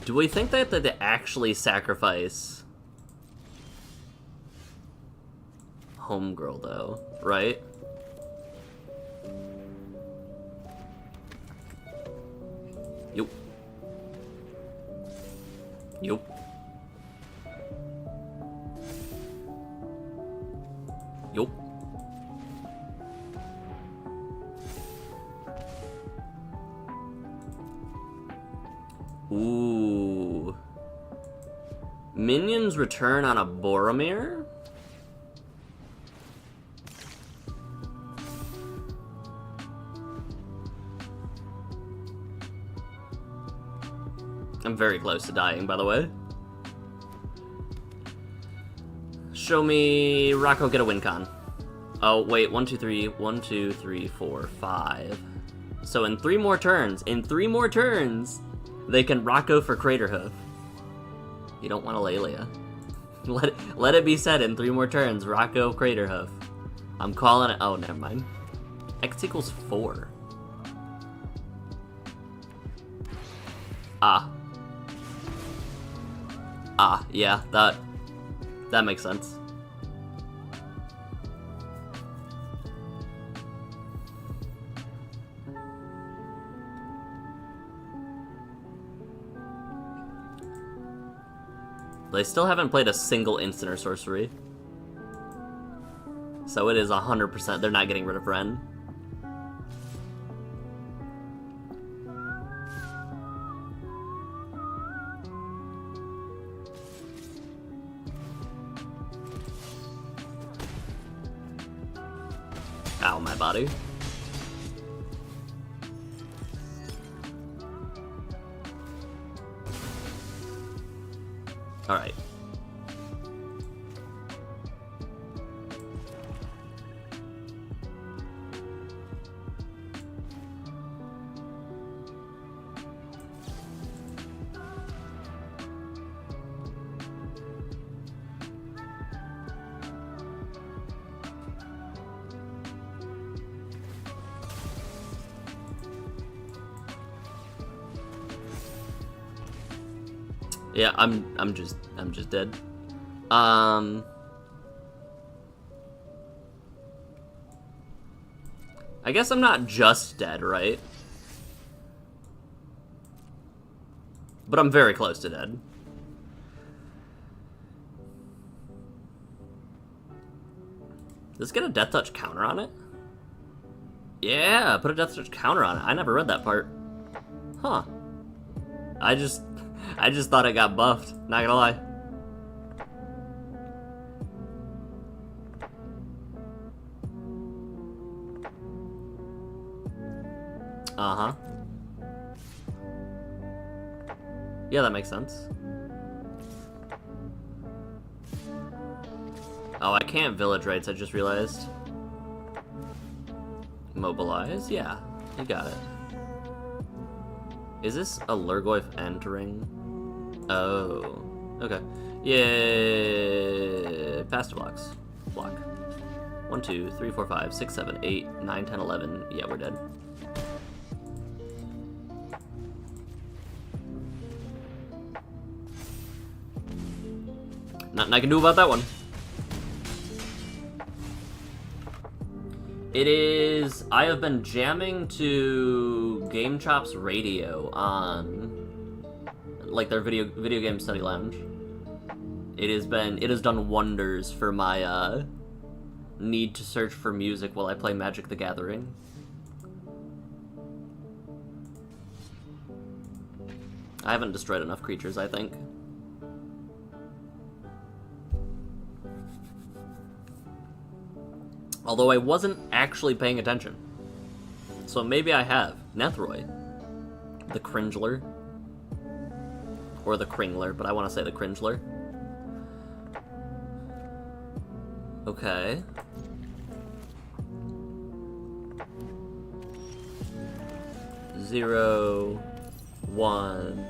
Do we think that they actually sacrifice Homegirl, though? Right? Yup. Yup. Yup. Ooh. Minions return on a Boromir? I'm very close to dying, by the way. Show me Rocco get a win con. Oh, wait, 1, 2, 3, 1, 2, 3, 4, 5. So in 3 more turns, they can Rocco for Craterhoof. You don't want a Lelia. Let it be said in 3 more turns, Rocco Craterhoof. I'm calling it. Oh, never mind. X equals 4. Yeah, that makes sense. They still haven't played a single instant or sorcery. So it is 100% they're not getting rid of Ren. Ow, my body. Alright. Yeah, I'm just dead. I guess I'm not just dead, right? But I'm very close to dead. Does this get a Death Touch counter on it? Yeah, put a Death Touch counter on it. I never read that part. Huh. I just thought it got buffed, not gonna lie. Uh-huh. Yeah, that makes sense. Oh, I can't Village Rights, I just realized. Mobilize? Yeah, you got it. Is this a Lurgoyf entering? Oh. Okay. Yeah. Pass to blocks. Block. 1, 2, 3, 4, 5, 6, 7, 8, 9, 10, 11. Yeah, we're dead. Nothing I can do about that one. It is... I have been jamming to Game Chop's radio on... like their video game study lounge. It has done wonders for my need to search for music while I play Magic the Gathering. I haven't destroyed enough creatures, I think. Although I wasn't actually paying attention. So maybe I have. Nethroi. The Cringler. Or the Kringler, but I want to say the Cringler. Okay. Zero, 1.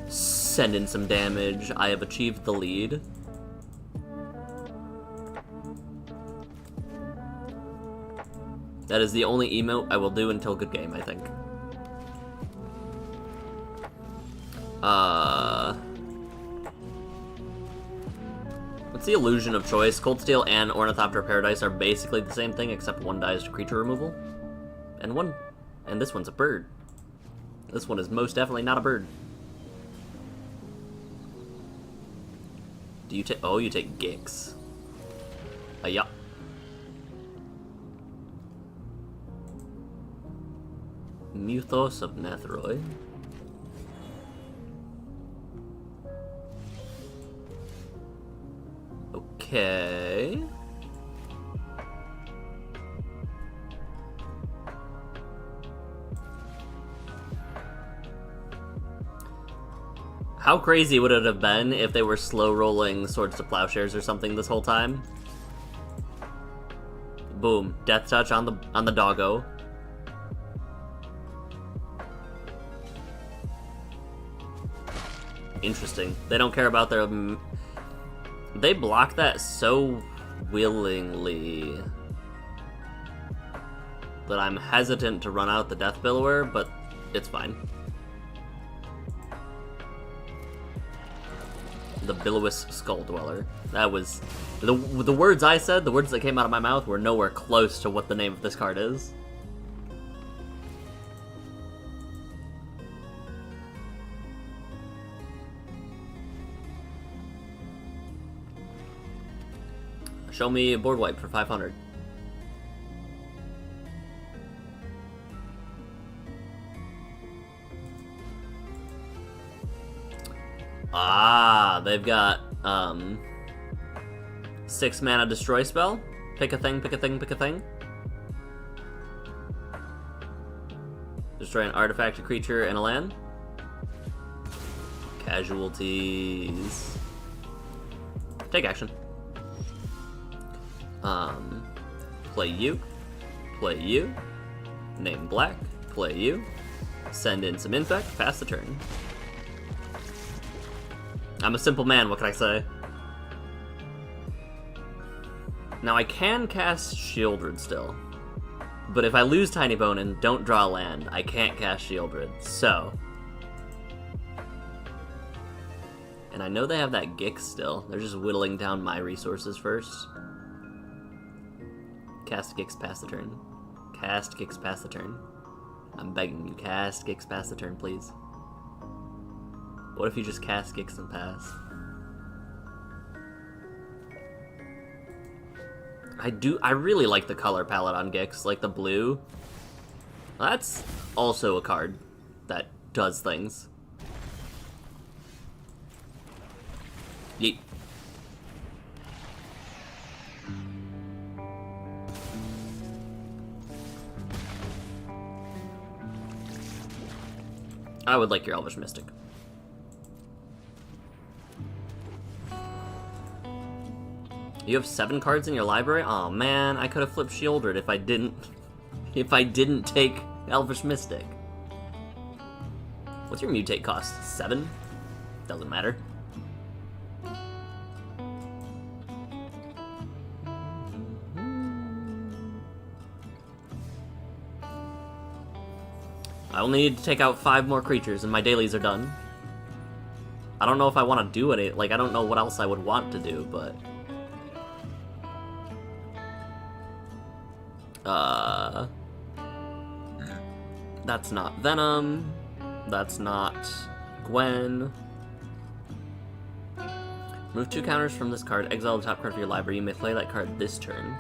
Send in some damage. I have achieved the lead. That is the only emote I will do until good game, I think. What's the illusion of choice? Cold Steel and Ornithopter Paradise are basically the same thing, except one dies to creature removal. And this one's a bird. This one is most definitely not a bird. Do you take... oh, you take Gix. Yeah. Mythos of Nethroi. Okay. How crazy would it have been if they were slow rolling Swords to Plowshares or something this whole time? Boom, Death Touch on the doggo. Interesting. They don't care about their... they block that so willingly that I'm hesitant to run out the Death Billower, but it's fine. The Billowous Skull Dweller. That was... the words I said, the words that came out of my mouth were nowhere close to what the name of this card is. Show me a board wipe for 500. Ah, they've got 6 mana destroy spell. Pick a thing, pick a thing, pick a thing. Destroy an artifact, a creature, and a land. Casualties. Take action. Play you, name black, play you, send in some infect, pass the turn. I'm a simple man, what can I say? Now I can cast Shieldred still, but if I lose Tiny Bone and don't draw land, I can't cast Shieldred, so... and I know they have that Gix still, they're just whittling down my resources first. Cast Gix, pass the turn. Cast Gix, pass the turn. I'm begging you, cast Gix, pass the turn, please. What if you just cast Gix and pass? I really like the color palette on Gix, like the blue. That's also a card that does things. Yeet. I would like your Elvish Mystic. You have 7 cards in your library? Aw, oh, man, I could have flipped Shieldred if I didn't take Elvish Mystic. What's your mutate cost? 7? Doesn't matter. I only need to take out 5 more creatures and my dailies are done. I don't know if I want to do it, like, I don't know what else I would want to do, but... That's not Venom. That's not Gwen. Move 2 counters from this card, exile the top card of your library. You may play that card this turn.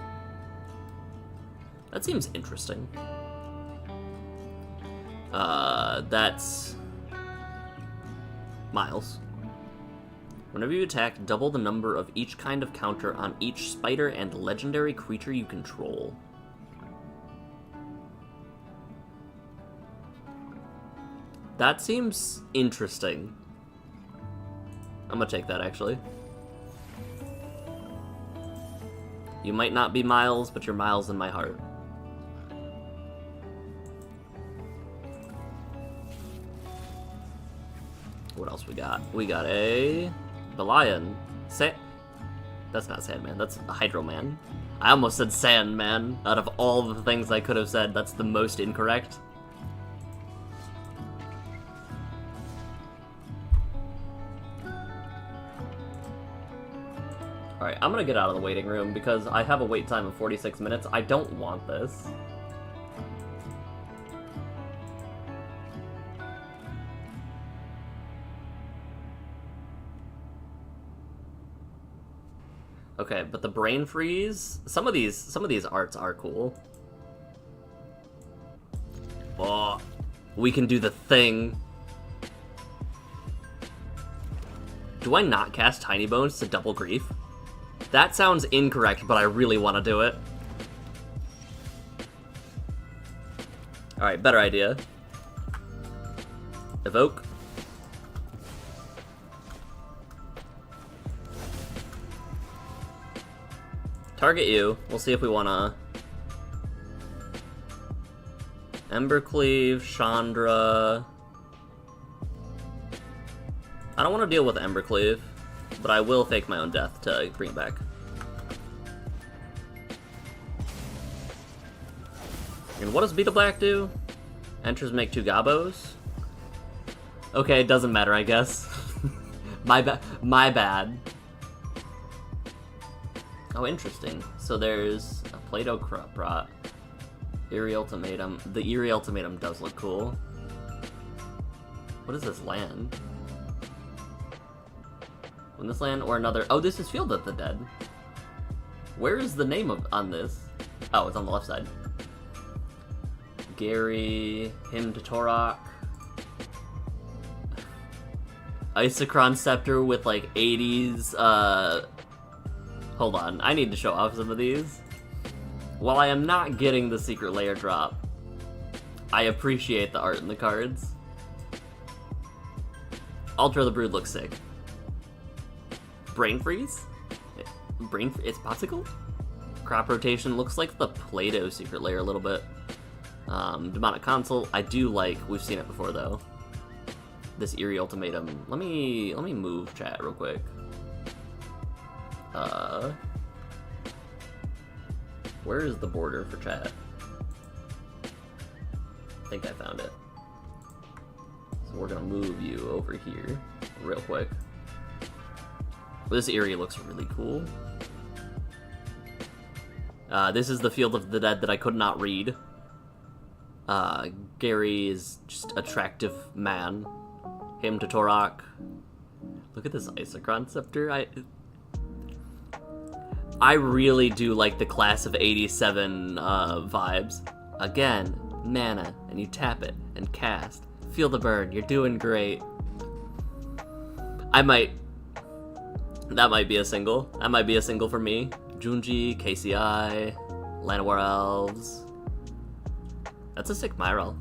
That seems interesting. That's... Miles. Whenever you attack, double the number of each kind of counter on each spider and legendary creature you control. That seems interesting. I'm gonna take that, actually. You might not be Miles, but you're Miles in my heart. What else we got? We got a... Belian. That's not Sandman, that's a Hydro-Man. I almost said Sandman. Out of all the things I could have said, that's the most incorrect. Alright, I'm gonna get out of the waiting room because I have a wait time of 46 minutes. I don't want this. Okay, but the brain freeze, some of these arts are cool. Oh, we can do the thing. Do I not cast Tiny Bones to double grief? That sounds incorrect, but I really want to do it. Alright, better idea. Evoke. Target you. We'll see if we want to... Embercleave, Chandra... I don't want to deal with Embercleave, but I will fake my own death to bring it back. And what does Beetle Black do? Enters make 2 Gabos? Okay, it doesn't matter, I guess. My bad. Oh, interesting. So there's a Play-Doh Crop, Eerie Ultimatum. The Eerie Ultimatum does look cool. What is this land? When this land or another... Oh, this is Field of the Dead. Where is the name on this? Oh, it's on the left side. Gary, Hymn to Torok. Isochron Scepter with like 80s, Hold on, I need to show off some of these. While I am not getting the secret layer drop, I appreciate the art in the cards. Ultra the Brood looks sick. Brain Freeze? It's Popsicle? Crop Rotation looks like the Play-Doh secret layer a little bit. Demonic Console, I do like, we've seen it before though. This Eerie Ultimatum. Let me move chat real quick. Where is the border for chat? I think I found it. So we're gonna move you over here real quick. This Eerie looks really cool. This is the Field of the Dead that I could not read. Gary is just attractive man. Hymn to Torok. Look at this Isochron Scepter. I really do like the Class of 87 vibes. Again, mana, and you tap it, and cast. Feel the burn, you're doing great. That might be a single. That might be a single for me. Junji, KCI, Llanowar Elves. That's a sick Myrel.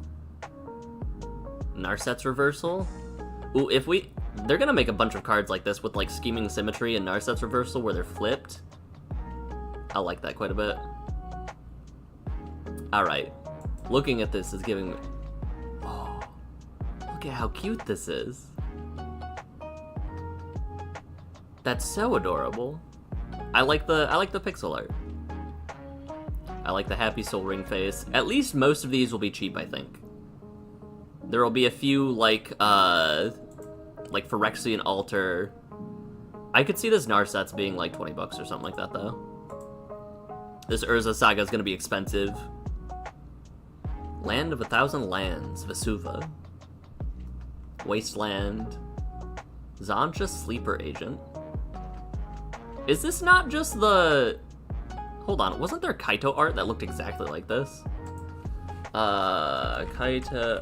Narset's Reversal. Ooh, they're gonna make a bunch of cards like this with like Scheming Symmetry and Narset's Reversal where they're flipped. I like that quite a bit. Alright. Looking at this is giving me... Oh, Look at how cute this is. That's so adorable. I like the pixel art. I like the Happy Soul Ring face. At least most of these will be cheap, I think. There will be a few like Phyrexian Altar. I could see this Narsets being like 20 bucks or something like that though. This Urza Saga is gonna be expensive. Land of 1,000 Lands, Vesuva. Wasteland. Zanja Sleeper Agent. Is this not just the... Hold on, wasn't there Kaito art that looked exactly like this? Kaito,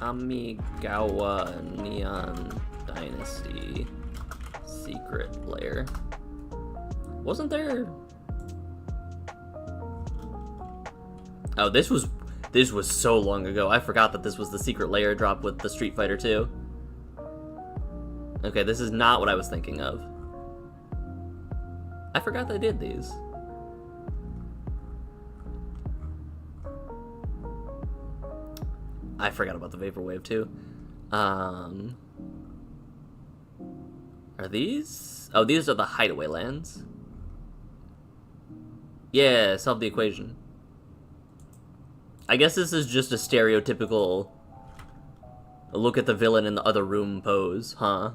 Kamigawa Neon Dynasty Secret Lair. Wasn't there... Oh, this was so long ago. I forgot that this was the secret layer drop with the Street Fighter 2. Okay, this is not what I was thinking of. I forgot they did these. I forgot about the Vaporwave too. Are these? Oh, these are the hideaway lands. Yeah, solve the equation. I guess this is just a stereotypical look at the villain in the other room pose, huh?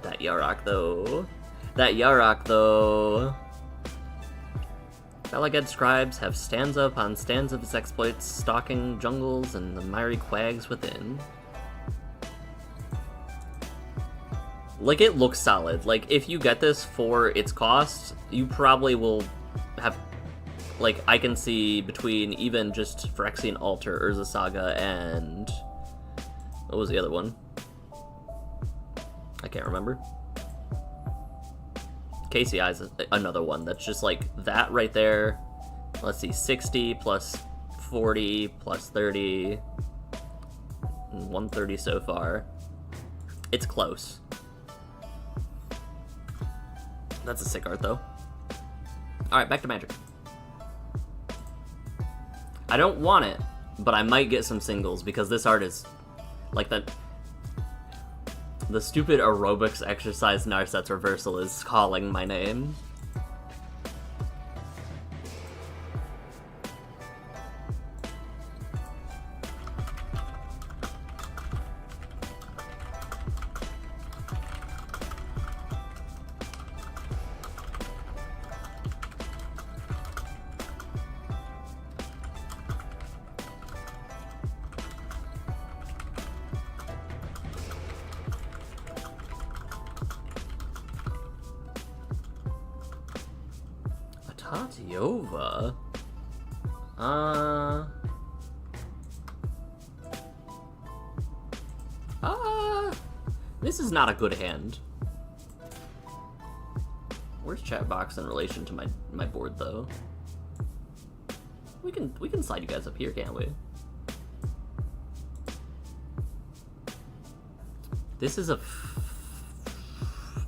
That Yarok though. Balagad scribes have stanza upon stanza of his exploits, stalking jungles and the miry quags within. Like, it looks solid. Like, if you get this for its cost, you probably will have... Like, I can see between even just Phyrexian Altar, Urza Saga, and... What was the other one? I can't remember. KCI is another one that's just like that right there. Let's see, 60 plus 40 plus 30. 130 so far. It's close. That's a sick art, though. Alright, back to Magic. I don't want it, but I might get some singles, because this art is... Like, the stupid aerobics exercise Narset's reversal is calling my name. Tatiova? This is not a good hand. Where's chat box in relation to my board, though? We can slide you guys up here, can't we? This is a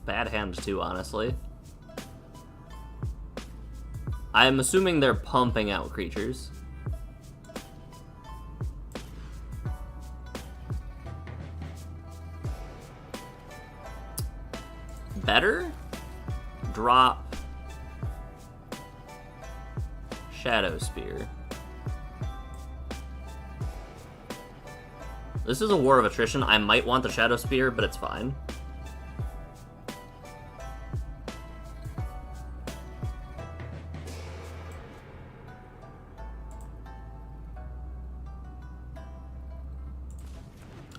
bad hand, too, honestly. I'm assuming they're pumping out creatures. Better? Drop Shadow Spear. This is a War of Attrition. I might want the Shadow Spear, but it's fine.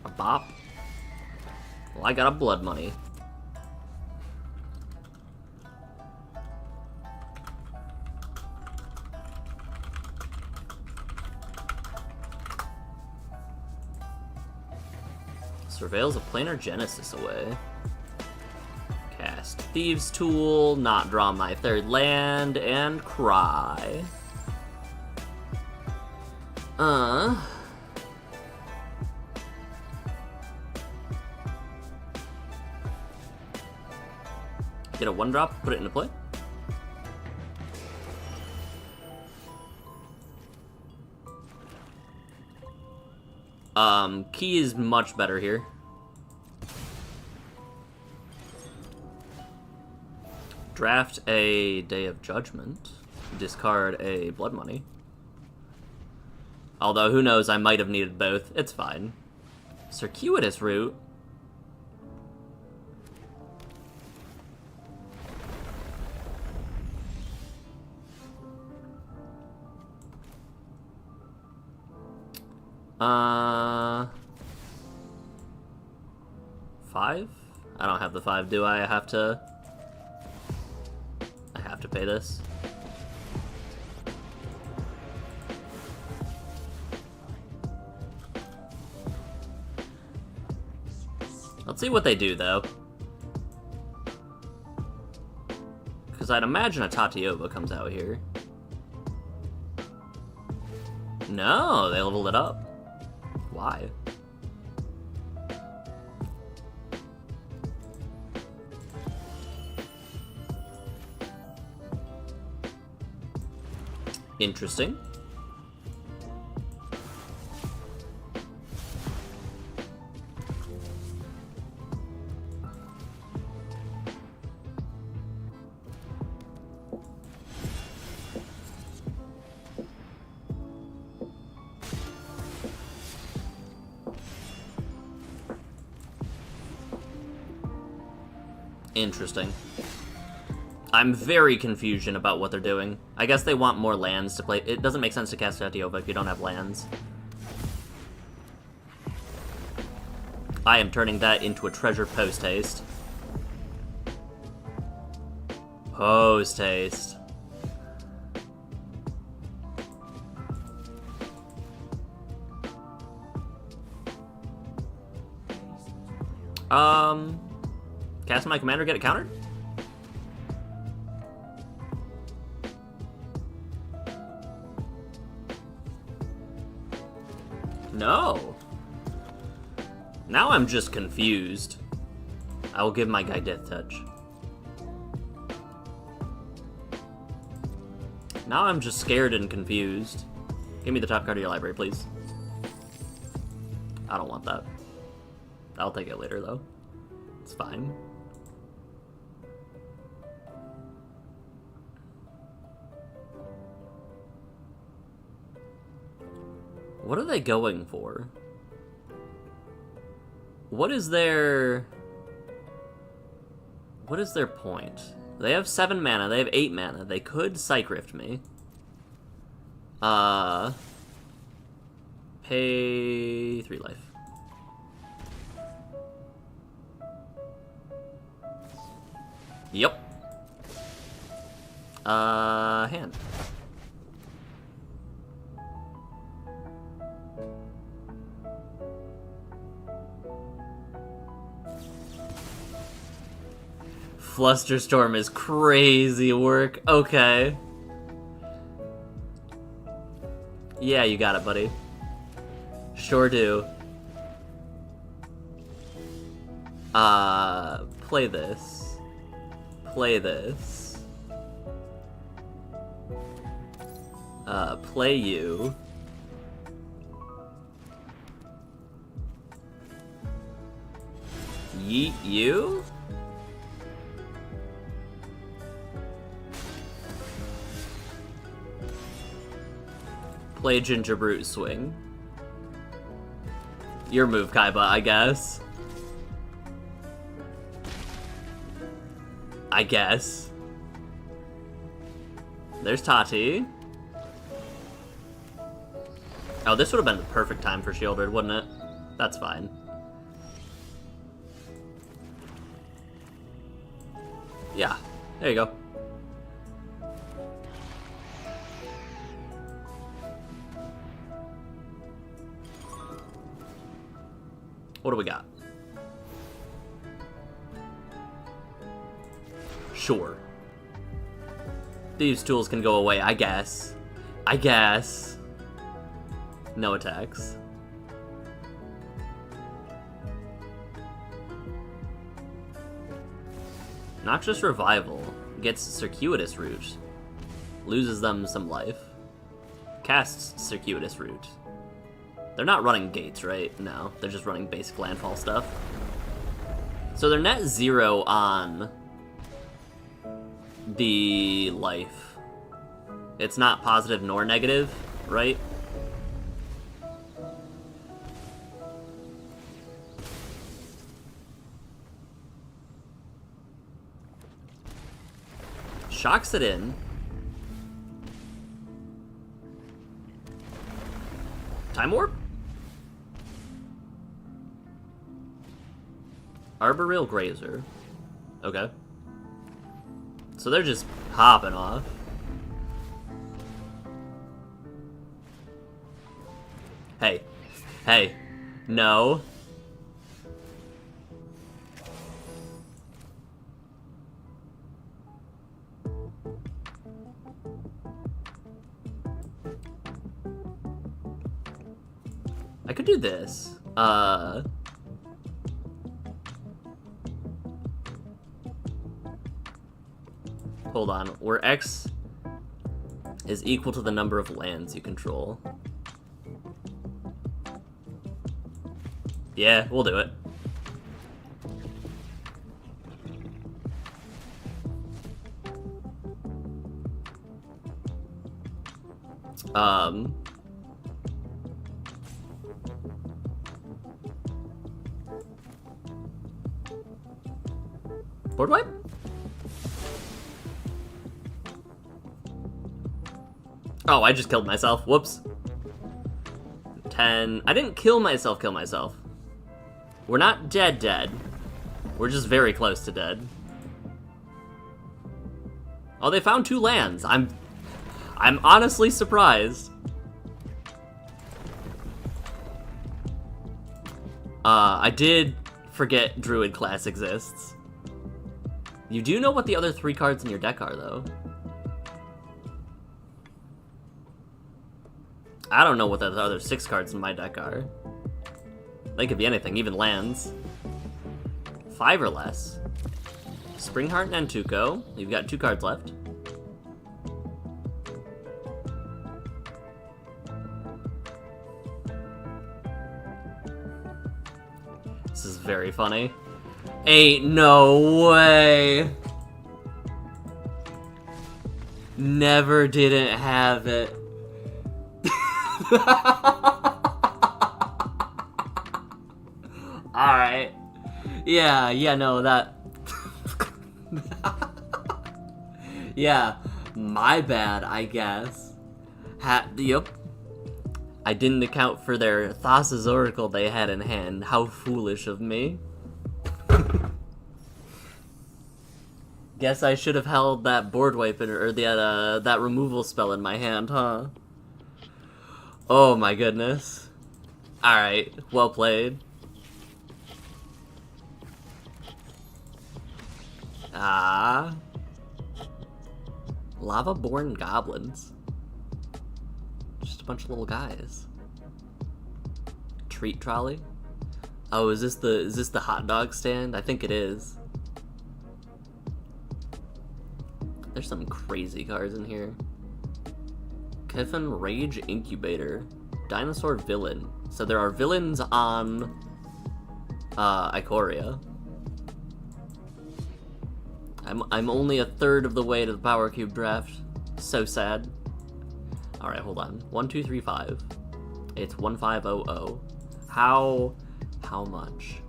A bop? Well, I got a blood money. Surveils a Planar Genesis away. Cast Thieves' Tool, not draw my third land, and cry. Get a 1-drop, put it into play. Key is much better here. Draft a Day of Judgment. Discard a Blood Money. Although, who knows, I might have needed both. It's fine. Circuitous Route. Five? I don't have the 5, do I? I have to pay this. Let's see what they do, though. Because I'd imagine a Tatiova comes out here. No, they leveled it up. Why? Interesting. Interesting. I'm very confused about what they're doing. I guess they want more lands to play. It doesn't make sense to cast Tatiova if you don't have lands. I am turning that into a treasure post-haste. Post-haste. Cast my commander, get it countered? No. Now I'm just confused. I will give my guy Death Touch. Now I'm just scared and confused. Give me the top card of your library, please. I don't want that. I'll take it later, though. It's fine. What are they going for? What is their point? They have 7 mana, they have 8 mana. They could Psych Rift me. Pay 3 life. Yep. Hand. Flusterstorm is crazy work. Okay. Yeah, you got it, buddy. Sure do. Play this. Play this. Play you. Yeet you? Play Gingerbrute Swing. Your move, Kaiba, I guess. I guess. There's Tati. Oh, this would have been the perfect time for Shieldred, wouldn't it? That's fine. Yeah, there you go. What do we got? Sure. These tools can go away, I guess. I guess. No attacks. Noxious Revival gets Circuitous Route. Loses them some life. Casts Circuitous Route. They're not running gates, right? No, they're just running basic landfall stuff. So they're net 0 on the life. It's not positive nor negative, right? Shocks it in. Time Warp? Arboreal Grazer. Okay. So they're just hopping off. Hey. Hey. No. I could do this. Hold on. Where X is equal to the number of lands you control. Yeah, we'll do it. Board wipe? Oh, I just killed myself. Whoops. 10. I didn't kill myself. We're not dead. We're just very close to dead. Oh, they found 2 lands. I'm honestly surprised. I did forget Druid class exists. You do know what the other 3 cards in your deck are, though. I don't know what the other 6 cards in my deck are. They could be anything, even lands. 5 or less. Springheart and Nantuko. You've got 2 cards left. This is very funny. Ain't no way. Never didn't have it. Alright. Yeah, no, that... yeah, my bad, I guess. Yep. I didn't account for their Thassa's Oracle they had in hand. How foolish of me. Guess I should have held that board wipe or that removal spell in my hand, huh? Oh my goodness. Alright, well played. Lava-born goblins. Just a bunch of little guys. Treat trolley? Oh, is this the hot dog stand? I think it is. There's some crazy cards in here. Kiffin Rage Incubator. Dinosaur Villain. So there are villains on Ikoria. I'm only a third of the way to the Power Cube draft. So sad. Alright, hold on. 1, 2, 3, 5. It's 1500. How much?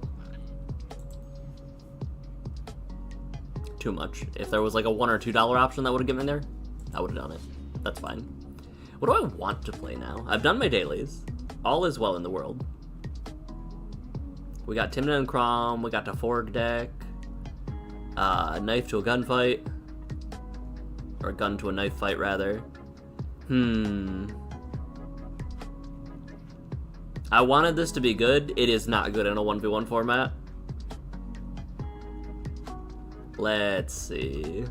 Too much. If there was like a $1 or $2 option that would have given there, I would have done it. That's fine. What do I want to play now? I've done my dailies. All is well in the world. We got Timna and Crom, we got the Forg deck, knife to a gunfight, or a gun to a knife fight rather. I wanted this to be good. It is not good in a 1v1 format. Let's see.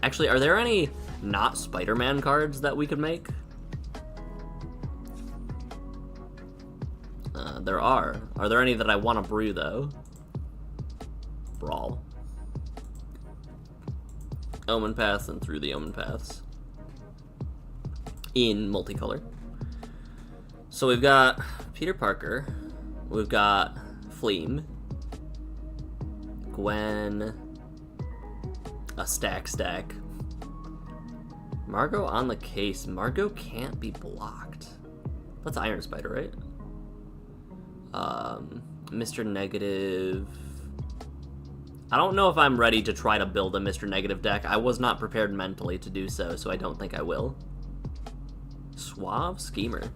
Actually, are there any not Spider-Man cards that we could make? There are. Are there any that I want to brew, though? Brawl. Omen Paths and through the Omen Paths. In multicolor. So we've got Peter Parker, we've got Fleam, Gwen, a stack. Margot on the case. Margot can't be blocked. That's Iron Spider, right? Mr. Negative. I don't know if I'm ready to try to build a Mr. Negative deck. I was not prepared mentally to do so, so I don't think I will. Suave Schemer.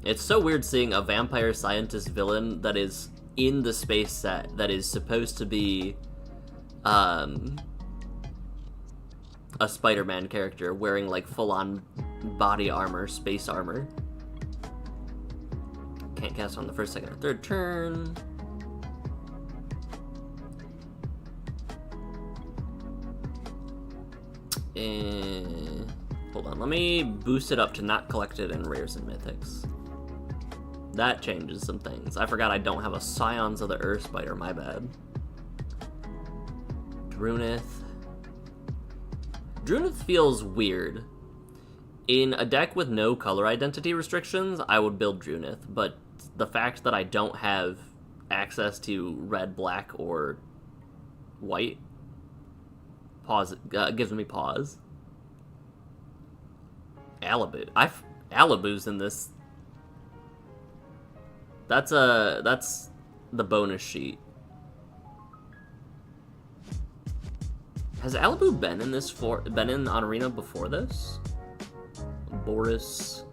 It's so weird seeing a vampire scientist villain that is in the space set that is supposed to be a Spider-Man character wearing like full-on body armor, space armor. Can't cast on the first, second, or third turn. Hold on, let me boost it up to not collected in rares and mythics. That changes some things. I forgot I don't have a Scions of the Earth Spider, my bad. Drunith. Drunith feels weird. In a deck with no color identity restrictions, I would build Drunith, but the fact that I don't have access to red, black, or white gives me pause. Alibu. Alibu's in this. That's the bonus sheet. Has Alibu been in on Arena before this? Boris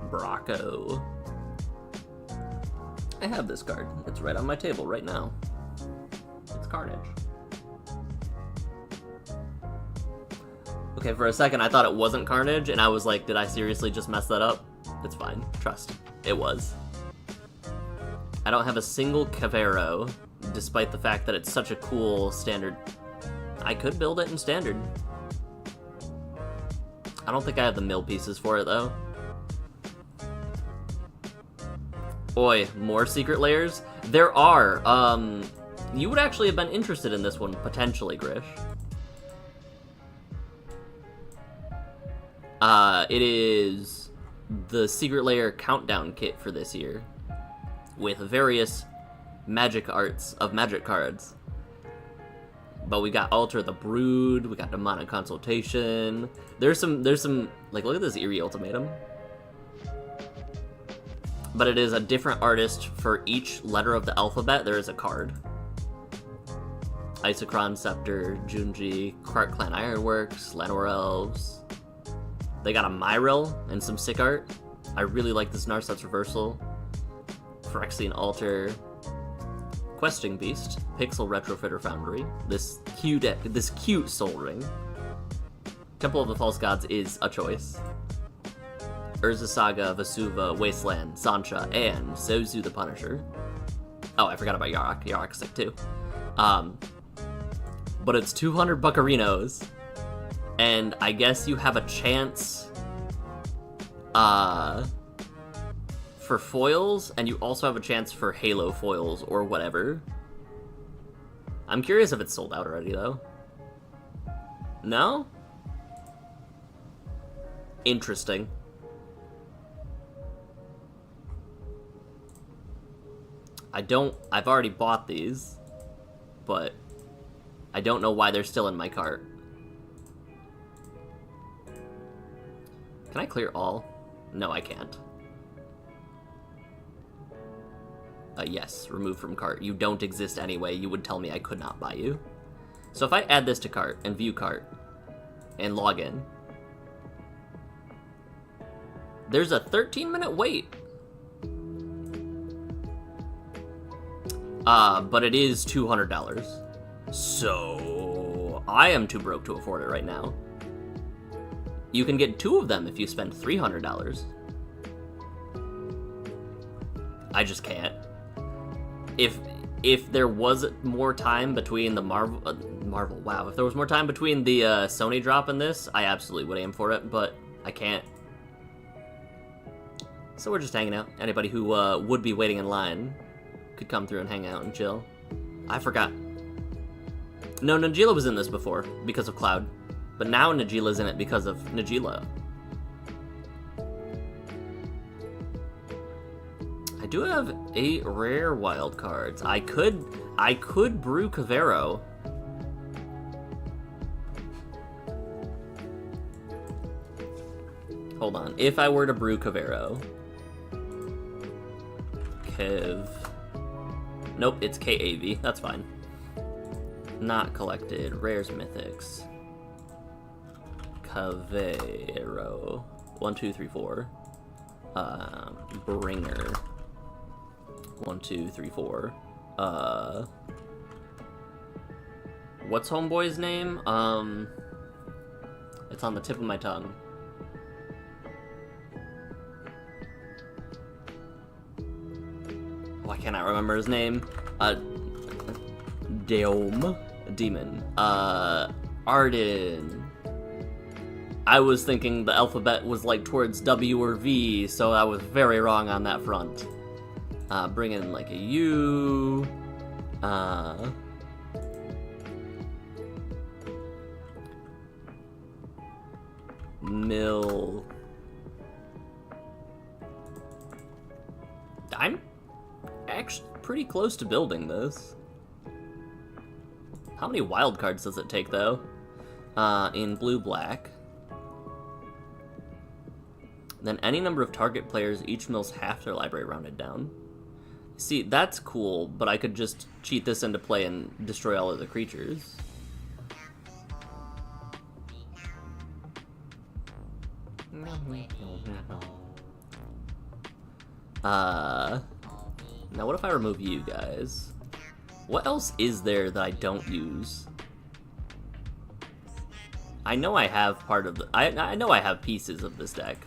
Bracco. I have this card. It's right on my table right now. It's Carnage. Okay, for a second I thought it wasn't Carnage, and I was like, did I seriously just mess that up? It's fine. Trust. It was. I don't have a single Cavero, despite the fact that it's such a cool standard. I could build it in standard. I don't think I have the mill pieces for it, though. Oi, more secret layers? There are. You would actually have been interested in this one, potentially, Grish. It is the Secret Layer Countdown Kit for this year, with various magic arts of magic cards. But we got Alter the Brood, we got Demonic Consultation. There's some, like, look at this Eerie Ultimatum. But it is a different artist for each letter of the alphabet. There is a card. Isochron Scepter, Junji, Clark Clan Ironworks, Llanowar Elves. They got a Myril and some sick art. I really like this Narset's Reversal. Phyrexian Altar. Questing Beast, Pixel Retrofitter Foundry. This cute Soul Ring. Temple of the False Gods is a choice. Urza Saga, Vesuva, Wasteland, Sancha, and Sozu the Punisher. Oh, I forgot about Yarok. Yarok's sick too. But it's 200 Buccarinos, and I guess you have a chance for foils, and you also have a chance for Halo foils or whatever. I'm curious if it's sold out already, though. No? Interesting. I've already bought these, but I don't know why they're still in my cart. Can I clear all? No, I can't. Yes, remove from cart. You don't exist anyway. You would tell me I could not buy you. So if I add this to cart and view cart and log in, there's a 13-minute wait. But it is $200. So I am too broke to afford it right now. You can get 2 of them if you spend $300. I just can't. If there was more time between the wow, if there was more time between the Sony drop and this, I absolutely would aim for it, but I can't. So we're just hanging out. Anybody who would be waiting in line could come through and hang out and chill. I forgot. No, Najila was in this before because of Cloud. But now Nagila's in it because of Nagila. I do have 8 rare wild cards. I could brew Cavero. Hold on. If I were to brew Cavero. Kev. Nope, it's KAV. That's fine. Not collected. Rares, mythics. Cavero. 1, 2, 3, 4. Bringer. 1, 2, 3, 4. What's Homeboy's name? It's on the tip of my tongue. Why can't I remember his name? Demon. Arden. I was thinking the alphabet was like towards W or V, so I was very wrong on that front. Bring in like a U. Mill. I'm actually pretty close to building this. How many wild cards does it take, though? In blue-black. Then any number of target players, each mills half their library rounded down. See, that's cool, but I could just cheat this into play and destroy all of the creatures. Now what if I remove you guys? What else is there that I don't use? I know I have part of the... I know I have pieces of this deck.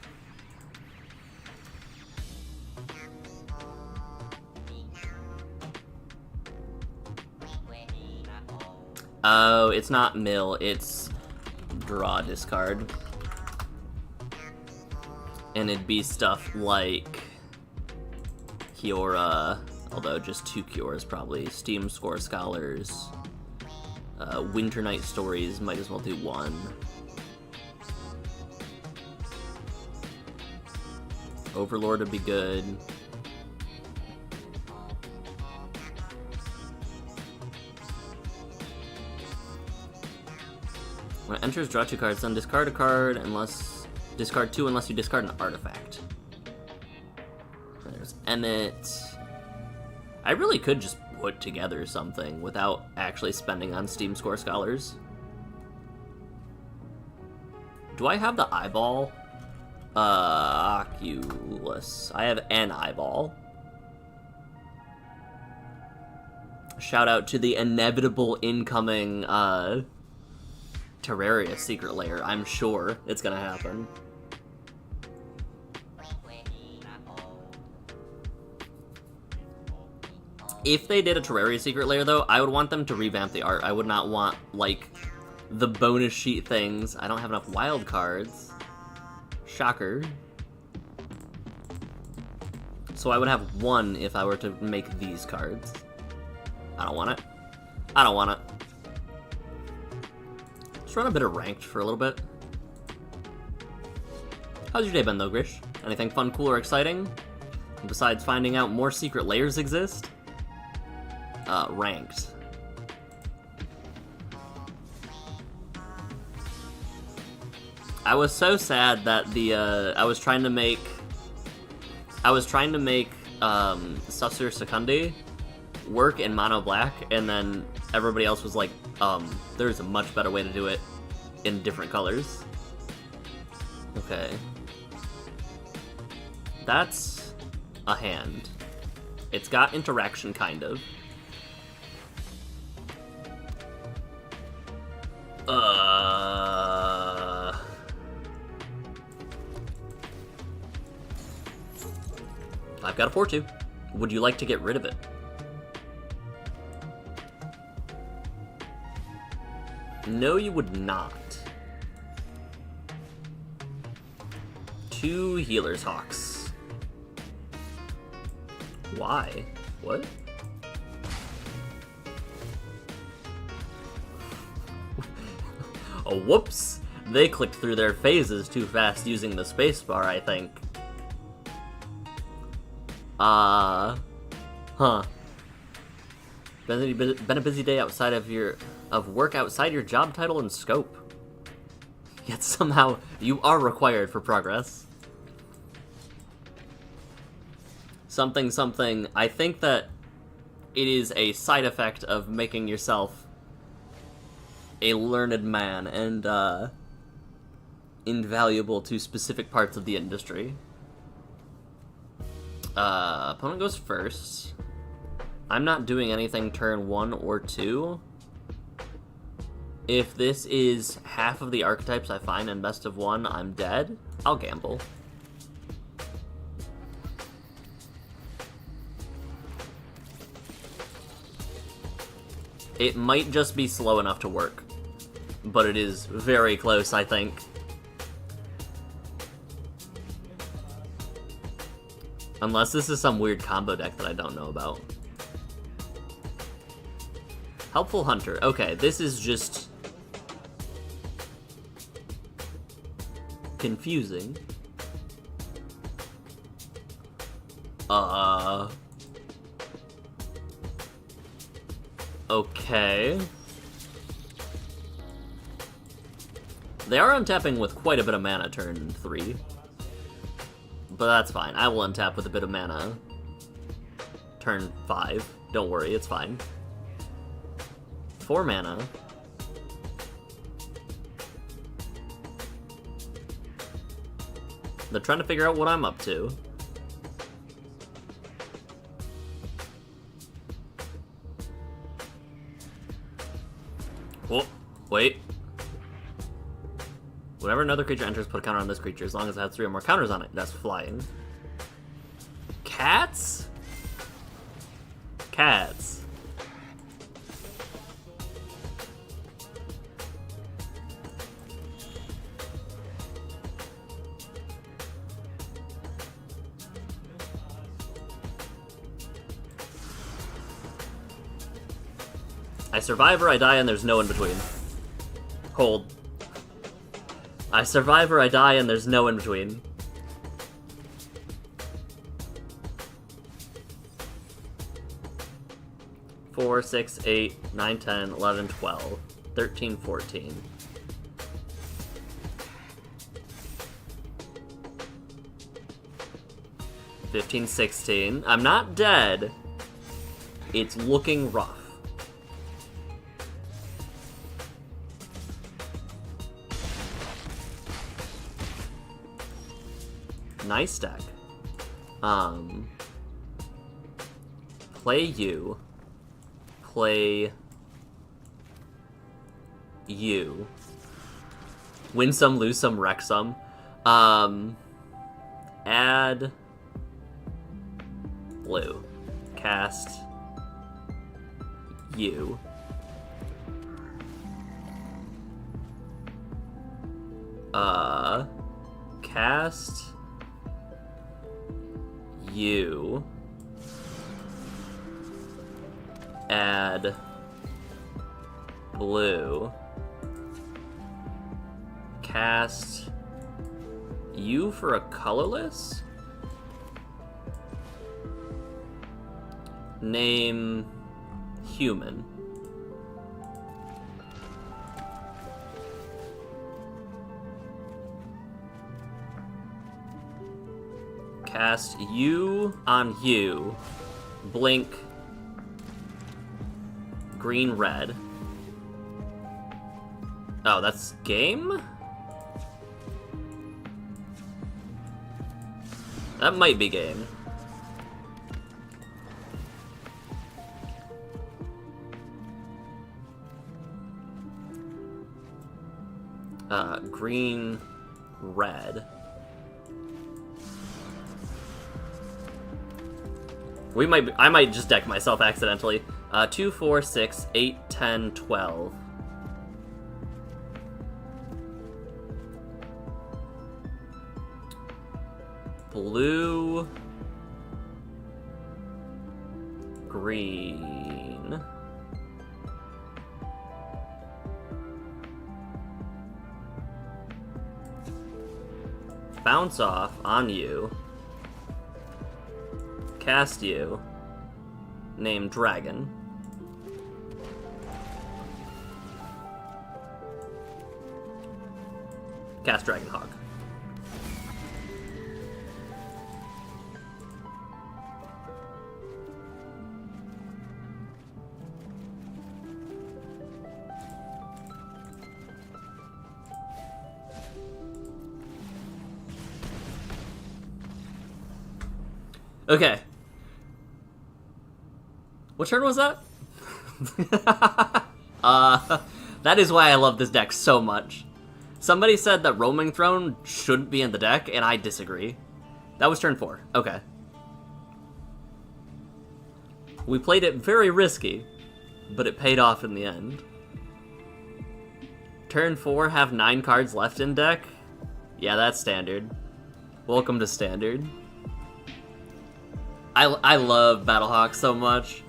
Oh, it's not mill, it's draw discard. And it'd be stuff like Kiora, although just 2 Kioras probably, Steam Score Scholars, Winter Night Stories, might as well do 1. Overlord would be good. When it enters, draw 2 cards, then discard a card unless... Discard 2 unless you discard an artifact. There's Emmett. I really could just put together something without actually spending on Steam Score Scholars. Do I have the eyeball? Oculus. I have an eyeball. Shout out to the inevitable incoming, Terraria Secret Lair. I'm sure it's gonna happen. If they did a Terraria Secret Lair, though, I would want them to revamp the art. I would not want, like, the bonus sheet things. I don't have enough wild cards. Shocker. So I would have 1 if I were to make these cards. I don't want it. I don't want it. Let's run a bit of ranked for a little bit. How's your day been, though, Grish? Anything fun, cool, or exciting? Besides finding out more secret layers exist? Ranked. I was so sad that the, I was trying to make Susser Secundi work in mono black, and then everybody else was like, there's a much better way to do it in different colors. Okay. That's a hand. It's got interaction, kind of. I've got a 4-2. Would you like to get rid of it? No, you would not. 2 Healer's Hawks. Why? What? Oh, whoops! They clicked through their phases too fast using the spacebar, I think. Huh. Been a busy day outside of work outside your job title and scope. Yet somehow you are required for progress. Something, something. I think that it is a side effect of making yourself a learned man and, invaluable to specific parts of the industry. Opponent goes first. I'm not doing anything turn 1 or 2. If this is half of the archetypes I find in best of 1, I'm dead. I'll gamble. It might just be slow enough to work, but it is very close, I think. Unless this is some weird combo deck that I don't know about. Helpful Hunter. Okay, this is just confusing. Okay. They are untapping with quite a bit of mana turn 3. But that's fine. I will untap with a bit of mana turn 5. Don't worry, it's fine. 4 mana. They're trying to figure out what I'm up to. Oh, wait. Whenever another creature enters, put a counter on this creature, as long as it has 3 or more counters on it. That's flying. Cats? Cats. I survive or I die and there's no in between. Hold. I survive or I die and there's no in between. Four, 6, 8, 9, 10, 11, 12, 13, 14. $15, $16. I'm not dead. It's looking rough. Nice deck. Play you. Play you. Win some, lose some, wreck some. Add blue. Cast you. Cast you. Add blue. Cast you for a colorless? Name human. Cast you on you. Blink. Green, red. Oh, that's game? That might be game. Green, red. I might just deck myself accidentally. 2, 4, 6, 8, 10, 12. Blue. Green. bounce off on you, cast you, name Dragon. Cast Dragon Hawk. Okay. What turn was that? That is why I love this deck so much. Somebody said that Roaming Throne shouldn't be in the deck, and I disagree. That was turn 4. Okay. We played it very risky, but it paid off in the end. Turn 4, have 9 cards left in deck? Yeah, that's standard. Welcome to standard. I love Battlehawk so much.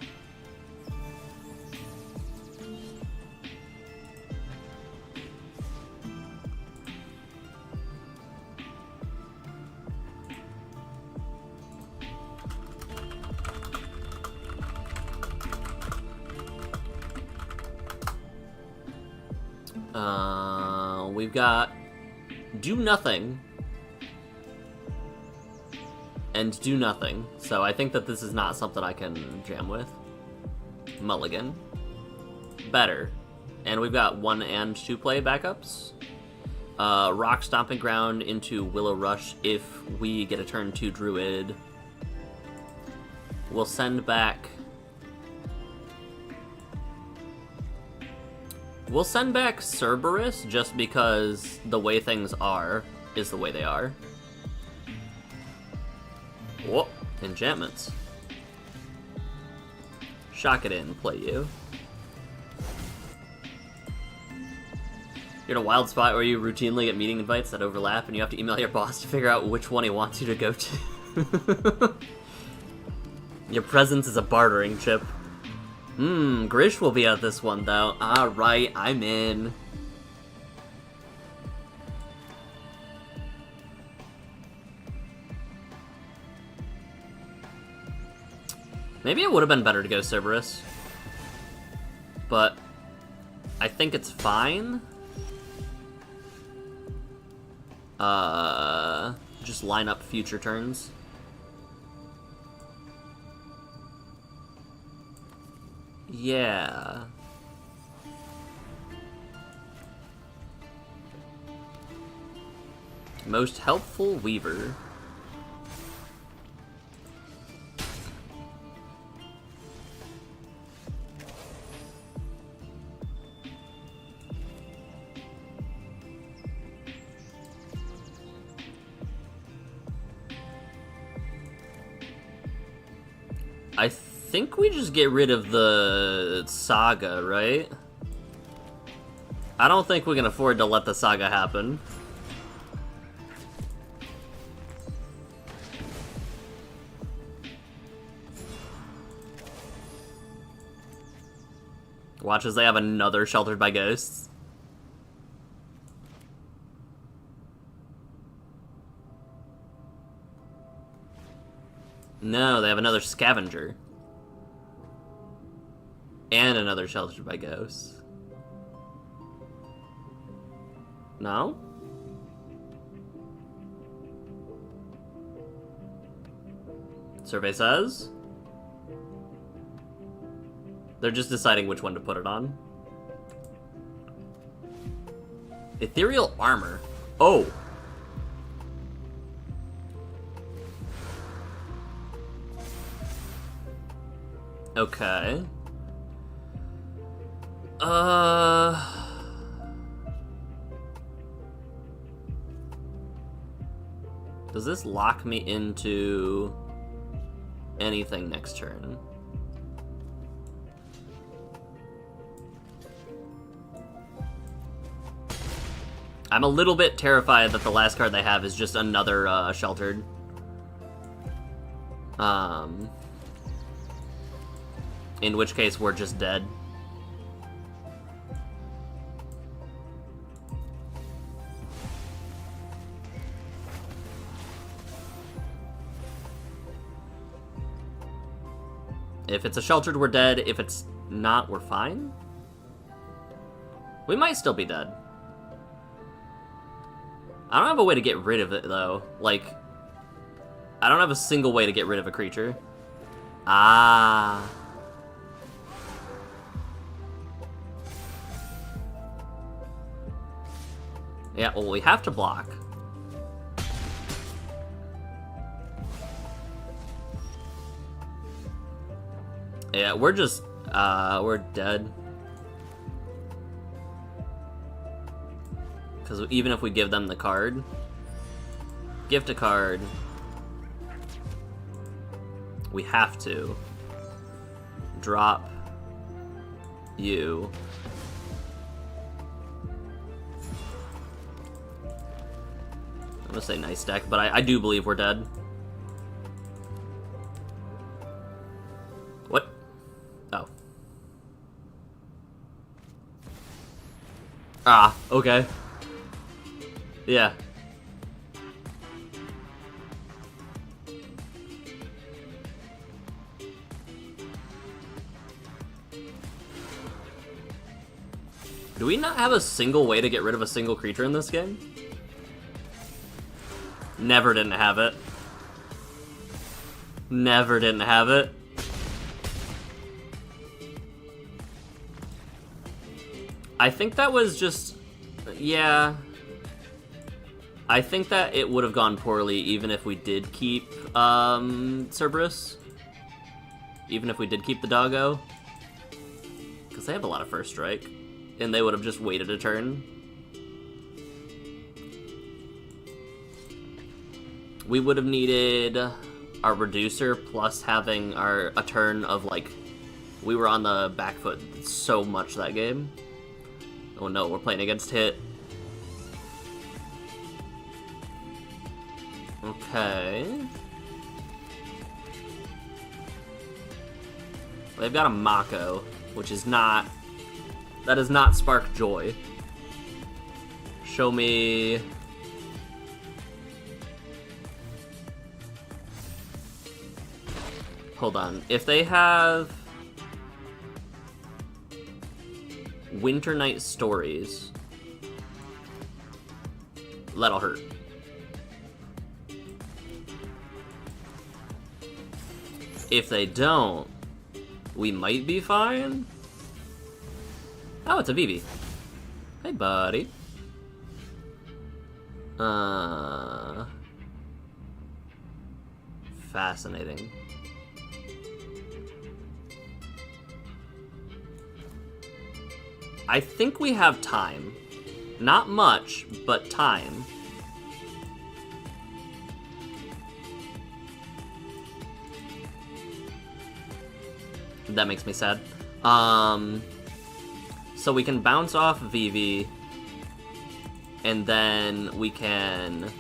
We've got do nothing and do nothing, so I think that this is not something I can jam with. Mulligan. Better. And we've got 1 and 2 play backups. Rock Stomping Ground into Willow Rush if we get a turn 2 Druid. We'll send back... We'll send back Cerberus just because the way things are is the way they are. Whoa, enchantments. Shock it in, play you. You're in a wild spot where you routinely get meeting invites that overlap and you have to email your boss to figure out which one he wants you to go to. Your presence is a bartering chip. Grish will be at this one, though. Alright, I'm in. Maybe it would have been better to go Cerberus. But I think it's fine. Just line up future turns. Yeah. Most helpful Weaver. I think we just get rid of the Saga, right? I don't think we can afford to let the Saga happen. Watch as they have another Sheltered by Ghosts. No, they have another Scavenger. And another Sheltered by Ghosts. No? Survey says? They're just deciding which one to put it on. Ethereal Armor. Oh! Okay. Does this lock me into anything next turn? I'm a little bit terrified that the last card they have is just another Sheltered. In which case we're just dead. If it's a sheltered, we're dead. If it's not, we're fine. We might still be dead. I don't have a way to get rid of it, though. Like, I don't have a single way to get rid of a creature. Ah. Yeah, well, we have to block. Yeah, we're just, we're dead. Because even if we give them the card, gift a card, we have to drop you. I'm gonna say nice deck, but I do believe we're dead. What? Oh. Ah, okay. Yeah. Do we not have a single way to get rid of a single creature in this game? Never didn't have it. Never didn't have it. I think that was just... yeah. I think that it would have gone poorly even if we did keep Cerberus. Even if we did keep the doggo. Because they have a lot of first strike. And they would have just waited a turn. We would have needed our reducer plus having a turn of, like, we were on the back foot so much that game. Oh no, we're playing against hit. Okay. They've got a Mako, which is not... that does not spark joy. Show me... hold on. If they have... Winter Night Stories, that'll hurt. If they don't, we might be fine. Oh, it's a Vivi. Hey, buddy. Fascinating. I think we have time. Not much, but time. That makes me sad. So we can bounce off Vivi, and then we can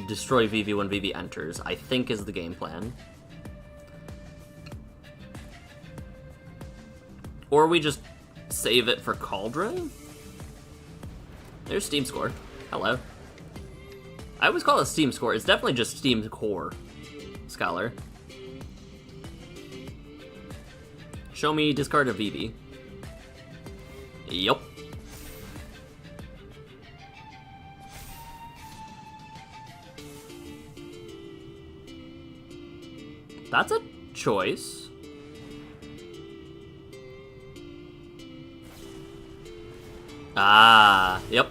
destroy Vivi when Vivi enters, I think is the game plan. Or we just save it for Cauldron? There's Steam Score. Hello. I always call it Steam Score. It's definitely just Steam Core. Scholar. Show me discard a Vivi. Yup. That's a choice. Ah, yep.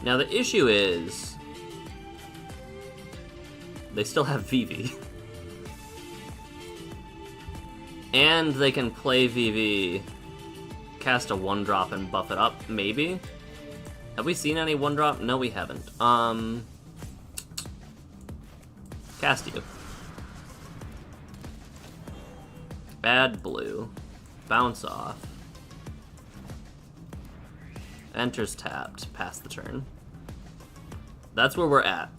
Now the issue is, they still have Vivi. And they can play Vivi, cast a 1-drop and buff it up, maybe? Have we seen any 1-drop? No, we haven't. Cast you. Bad blue. Bounce off. Enters tapped. Pass the turn. That's where we're at.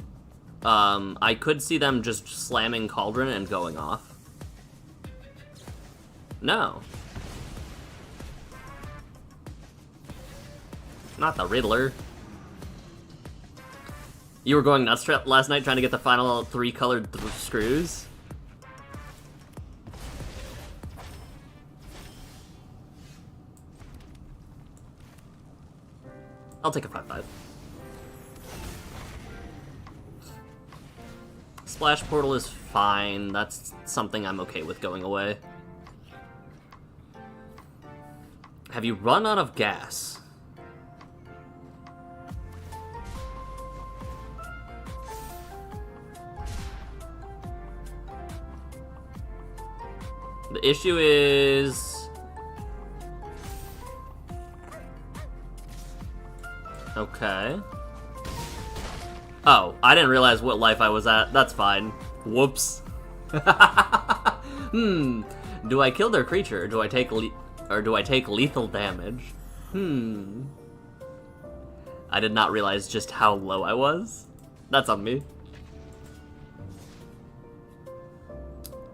I could see them just slamming Cauldron and going off. No. Not the Riddler. You were going nuts last night trying to get the final 3 colored screws? I'll take a 5/5. Splash Portal is fine. That's something I'm okay with going away. Have you run out of gas? The issue is... Okay. Oh, I didn't realize what life I was at. That's fine. Whoops. Do I kill their creature, or do I take lethal damage? I did not realize just how low I was. That's on me.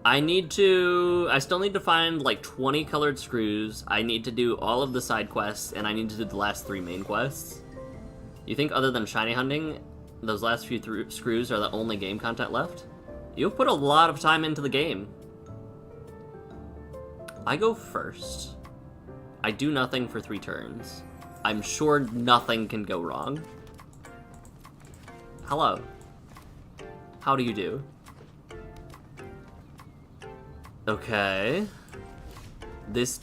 I still need to find like 20 colored screws. I need to do all of the side quests, and I need to do the last 3 main quests. You think other than shiny hunting, those last few screws are the only game content left? You've put a lot of time into the game. I go first. I do nothing for 3 turns. I'm sure nothing can go wrong. Hello. How do you do? Okay. This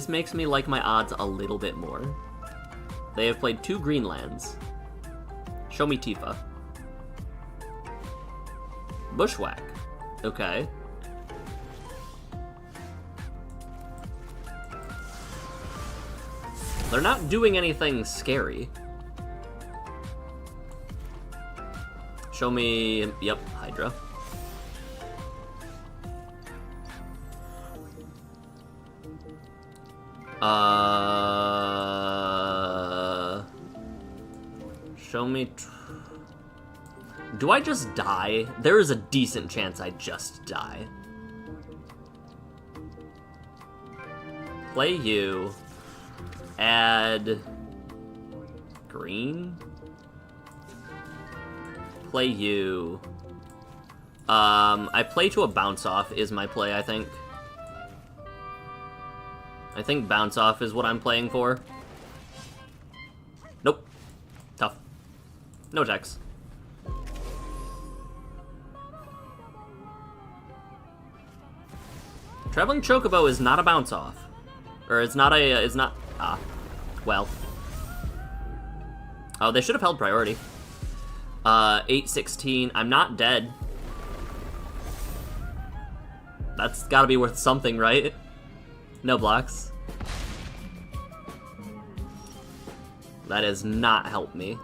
makes me like my odds a little bit more. They have played 2 green lands. Show me Tifa. Bushwhack. Okay. They're not doing anything scary. Show me... Yep, Hydra. Show me... Do I just die? There is a decent chance I just die. Play you. Add... green? Play you. I play to a bounce off is my play, I think. I think bounce off is what I'm playing for. Nope. Tough. No attacks. Traveling Chocobo is not a bounce off. Or it's not a, it's not, well. Oh, they should have held priority. 8-16, I'm not dead. That's gotta be worth something, right? No blocks. That has not helped me.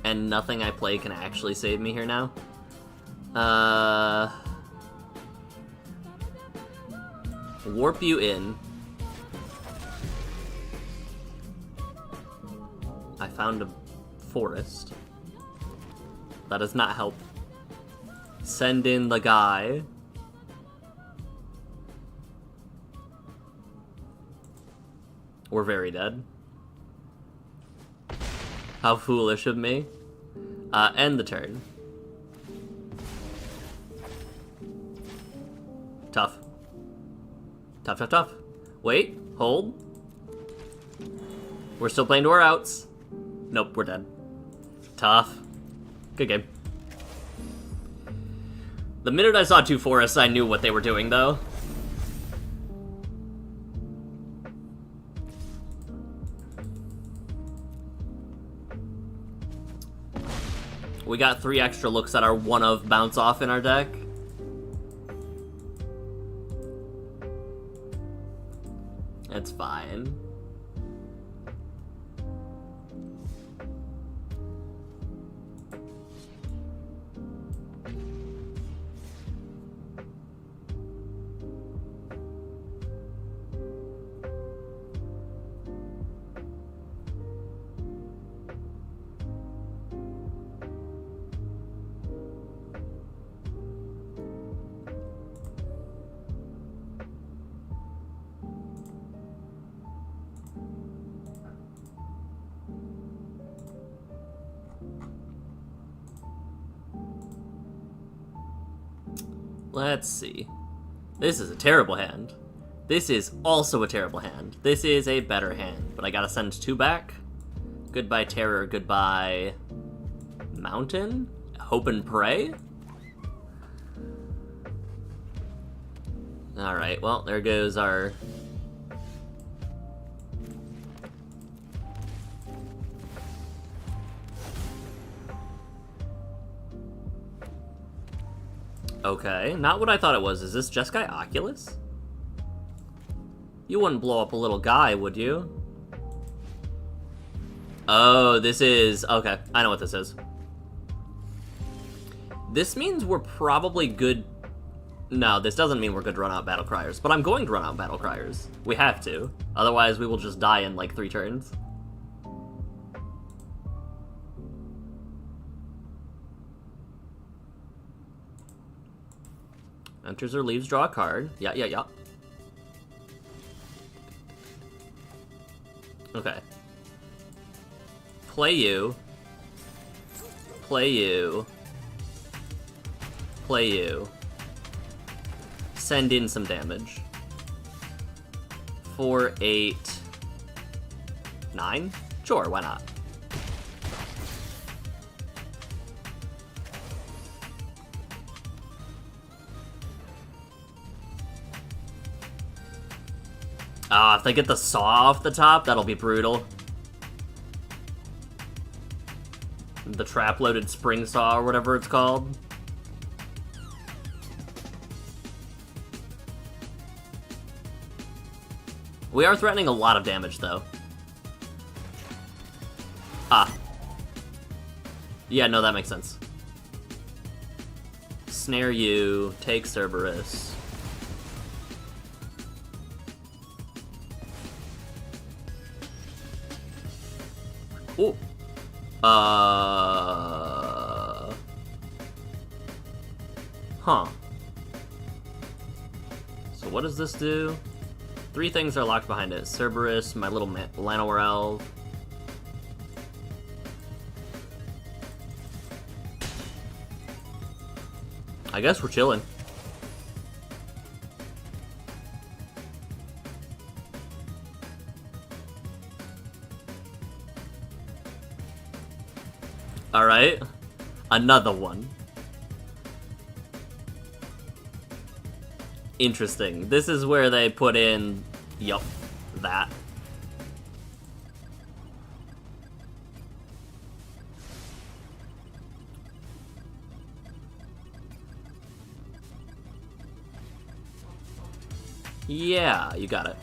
And nothing I play can actually save me here now. Warp you in. I found a forest. That does not help. Send in the guy. We're very dead. How foolish of me. End the turn. Tough. Tough, tough, tough. Wait, hold. We're still playing to our outs. Nope, we're dead. Tough. Good game. The minute I saw 2 forests, I knew what they were doing, though. We got 3 extra looks at our one of bounce off in our deck. It's fine. Let's see. This is a terrible hand. This is also a terrible hand. This is a better hand, but I gotta send 2 back. Goodbye Terror, goodbye Mountain? Hope and Pray? Alright, well, there goes our... Okay, not what I thought it was. Is this Jeskai Oculus? You wouldn't blow up a little guy, would you? Oh, this is... Okay, I know what this is. This means we're probably good... No, this doesn't mean we're good to run out Battle Criers, but I'm going to run out Battle Criers. We have to. Otherwise, we will just die in, like, 3 turns. Enters or leaves, draw a card. Yeah. Okay. Play you. Play you. Play you. Send in some damage. 4, 8, 9? Sure, why not? If they get the saw off the top, that'll be brutal. The trap-loaded spring saw, or whatever it's called. We are threatening a lot of damage, though. Yeah, no, that makes sense. Snare you, take Cerberus. Ooh. Huh. So what does this do? 3 things are locked behind it. Cerberus, my little Llanowar Elf. I guess we're chilling. Alright. Another one. Interesting. This is where they put in... Yup. That. Yeah, you got it.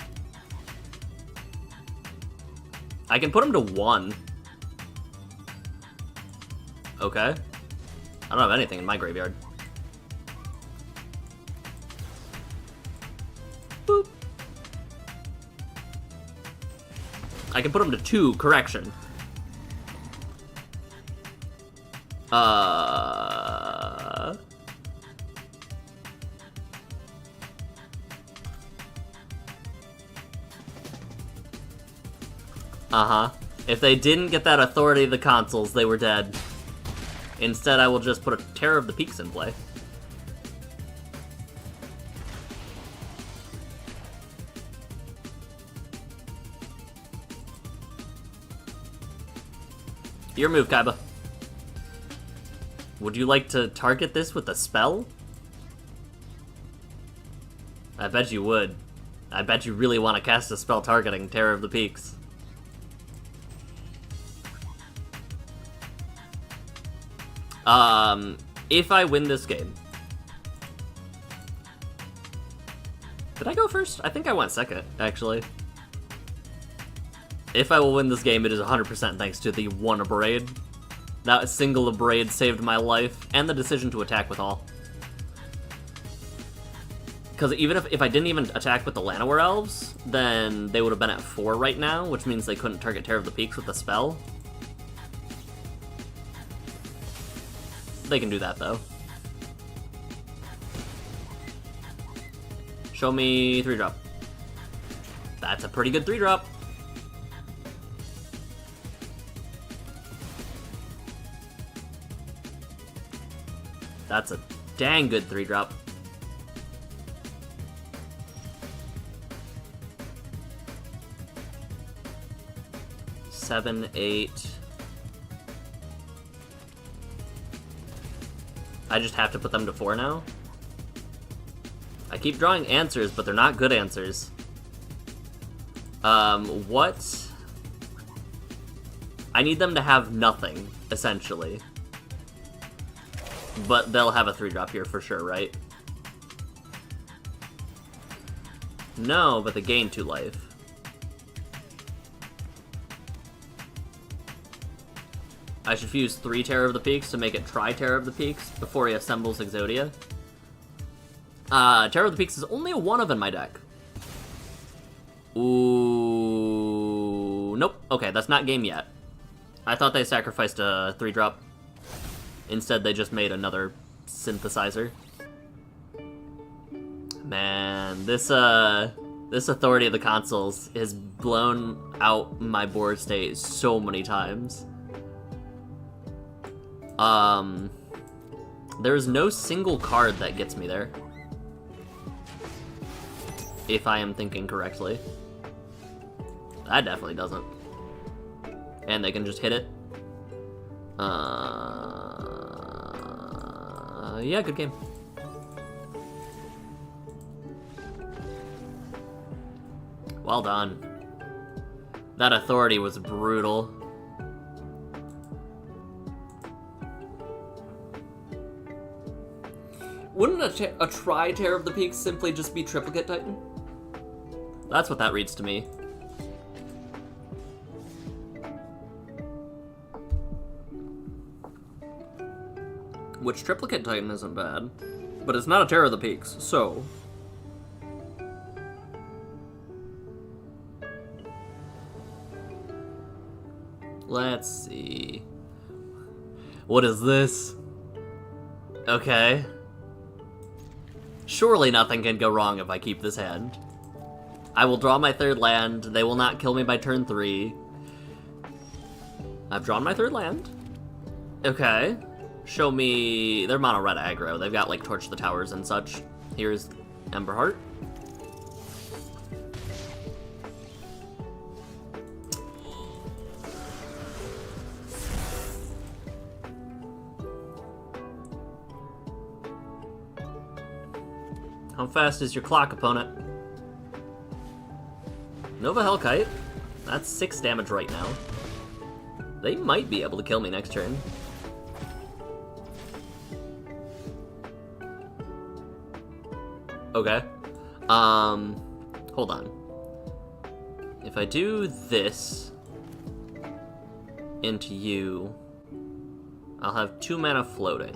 I can put him to 1. Okay. I don't have anything in my graveyard. Boop. I can put him to 2, correction. If they didn't get that Authority of the Consuls, they were dead. Instead, I will just put a Terror of the Peaks in play. Your move, Kaiba. Would you like to target this with a spell? I bet you would. I bet you really want to cast a spell targeting Terror of the Peaks. If I win this game... Did I go first? I think I went second, actually. If I will win this game, it is 100% thanks to the one Abrade. That single Abrade saved my life, and the decision to attack with all. Because even if I didn't even attack with the Llanowar Elves, then they would have been at 4 right now, which means they couldn't target Terror of the Peaks with the spell. They can do that, though. Show me 3-drop. That's a pretty good 3-drop. That's a dang good 3-drop. 7, 8. I just have to put them to 4 now? I keep drawing answers, but they're not good answers. What? I need them to have nothing, essentially. But they'll have a 3-drop here for sure, right? No, but they gain 2 life. I should fuse 3 Terror of the Peaks to make it try Terror of the Peaks before he assembles Exodia. Terror of the Peaks is only a 1-of in my deck. Ooh, nope. Okay, that's not game yet. I thought they sacrificed a 3-drop. Instead, they just made another synthesizer. Man, this Authority of the Consuls has blown out my board state so many times. There's no single card that gets me there. If I am thinking correctly. That definitely doesn't. And they can just hit it. Yeah, good game. Well done. That Authority was brutal. Wouldn't a Tri-Terror of the Peaks simply just be Triplicate Titan? That's what that reads to me. Which Triplicate Titan isn't bad, but it's not a Terror of the Peaks, so... Let's see... What is this? Okay. Surely nothing can go wrong if I keep this hand. I will draw my 3rd land. They will not kill me by turn 3. I've drawn my 3rd land. Okay. Show me... They're mono red aggro. They've got, like, Torch the Towers and such. Here's Emberheart. How fast is your clock, opponent? Nova Hellkite. That's 6 damage right now. They might be able to kill me next turn. Okay. Hold on. If I do this into you, I'll have 2 mana floating.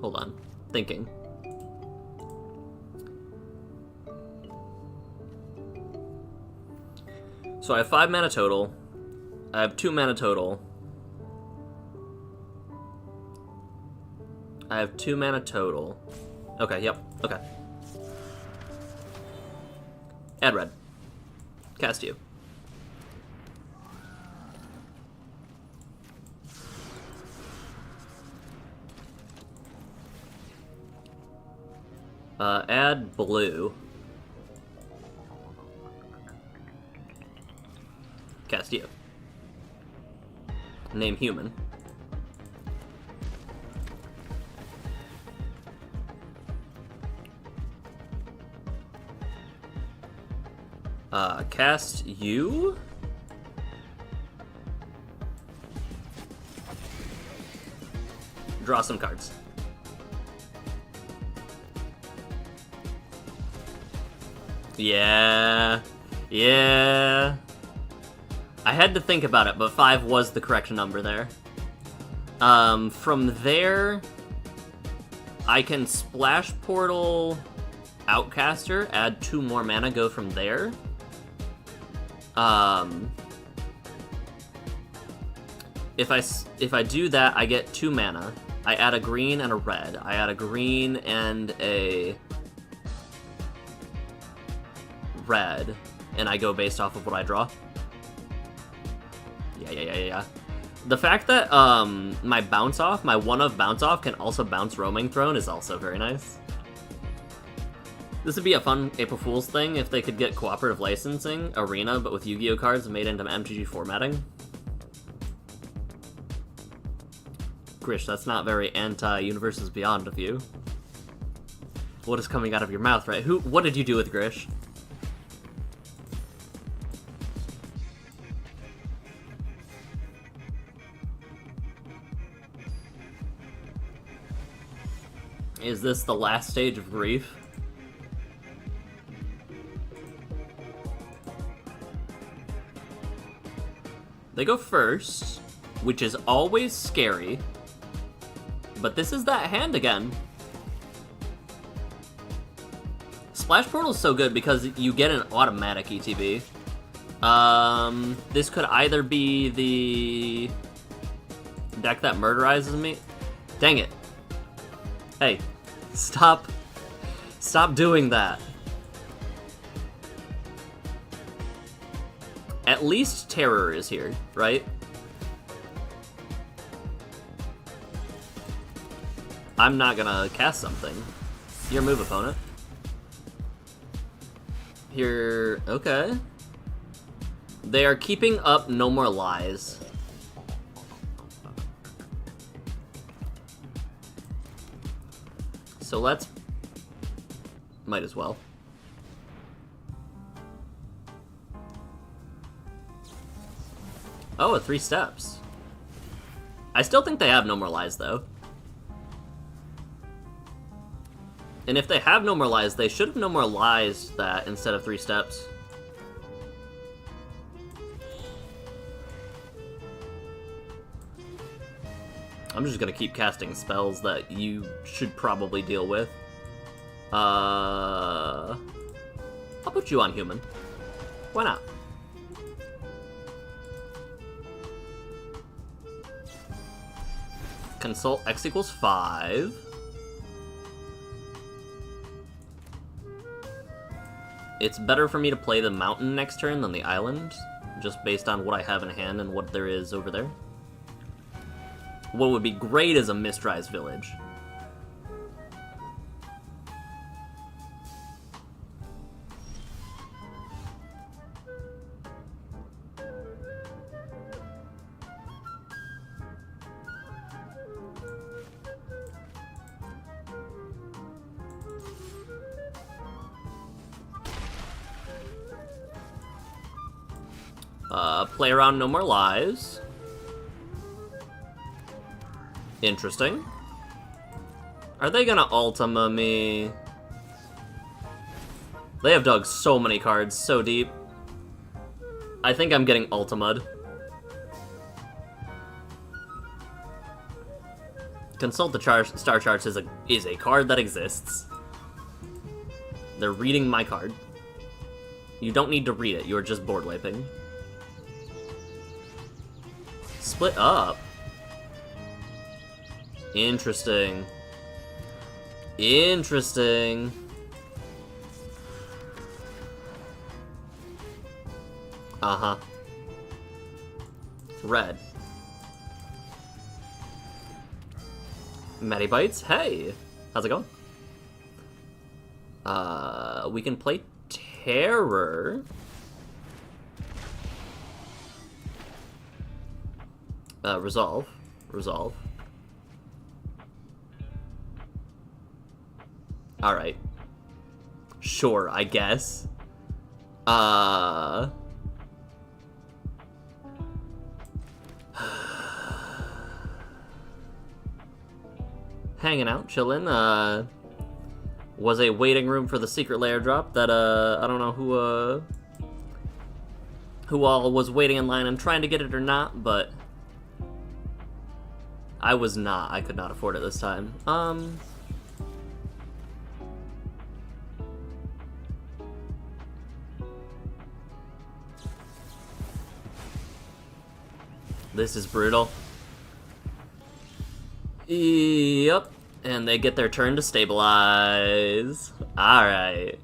Hold on. Thinking. So I have 5 mana total. I have 2 mana total. I have 2 mana total. Okay, yep, okay. Add red. Cast you. Add blue. Cast you. Name human. Cast you? Draw some cards. Yeah. Yeah. I had to think about it, but 5 was the correct number there. From there, I can Splash Portal Outcaster, add 2 more mana, go from there. If I do that, I get 2 mana. I add a green and a red. I add a green and a red, and I go based off of what I draw. Yeah. The fact that my bounce off, my 1-of bounce off, can also bounce Roaming Throne is also very nice. This would be a fun April Fool's thing if they could get cooperative licensing, Arena, but with Yu-Gi-Oh cards made into MTG formatting. Grish, that's not very anti-Universes Beyond of you. What is coming out of your mouth, right? What did you do with Grish? Is this the last stage of grief? They go first, which is always scary. But this is that hand again. Splash Portal is so good because you get an automatic ETB. This could either be the deck that murderizes me. Dang it. Hey, stop doing that. At least Terror is here, right? I'm not gonna cast something. Your move, opponent. Here, okay. They are keeping up No More Lies. So let's... Might as well. Oh, 3 steps. I still think they have No More Lies, though. And if they have No More Lies, they should have No More Lies that instead of 3 steps. I'm just gonna keep casting spells that you should probably deal with. I'll put you on human. Why not? Consult X equals 5. It's better for me to play the mountain next turn than the island, just based on what I have in hand and what there is over there. What would be great is a Mistrise Village. Play around No More Lies. Interesting. Are they gonna Ultima me? They have dug so many cards so deep. I think I'm getting Ultima'd. Consult the Star Charts is a card that exists. They're reading my card. You don't need to read it, you're just board wiping. Split up. Interesting. Interesting. Uh-huh. Red. Matty Bites, hey! How's it going? We can play Terror. Resolve. Resolve. Alright. Sure, I guess. Hanging out, chilling. Was a waiting room for the secret Lair drop that, I don't know who all was waiting in line and trying to get it or not, but I was not. I could not afford it this time. This is brutal. Yep. And they get their turn to stabilize. Alright.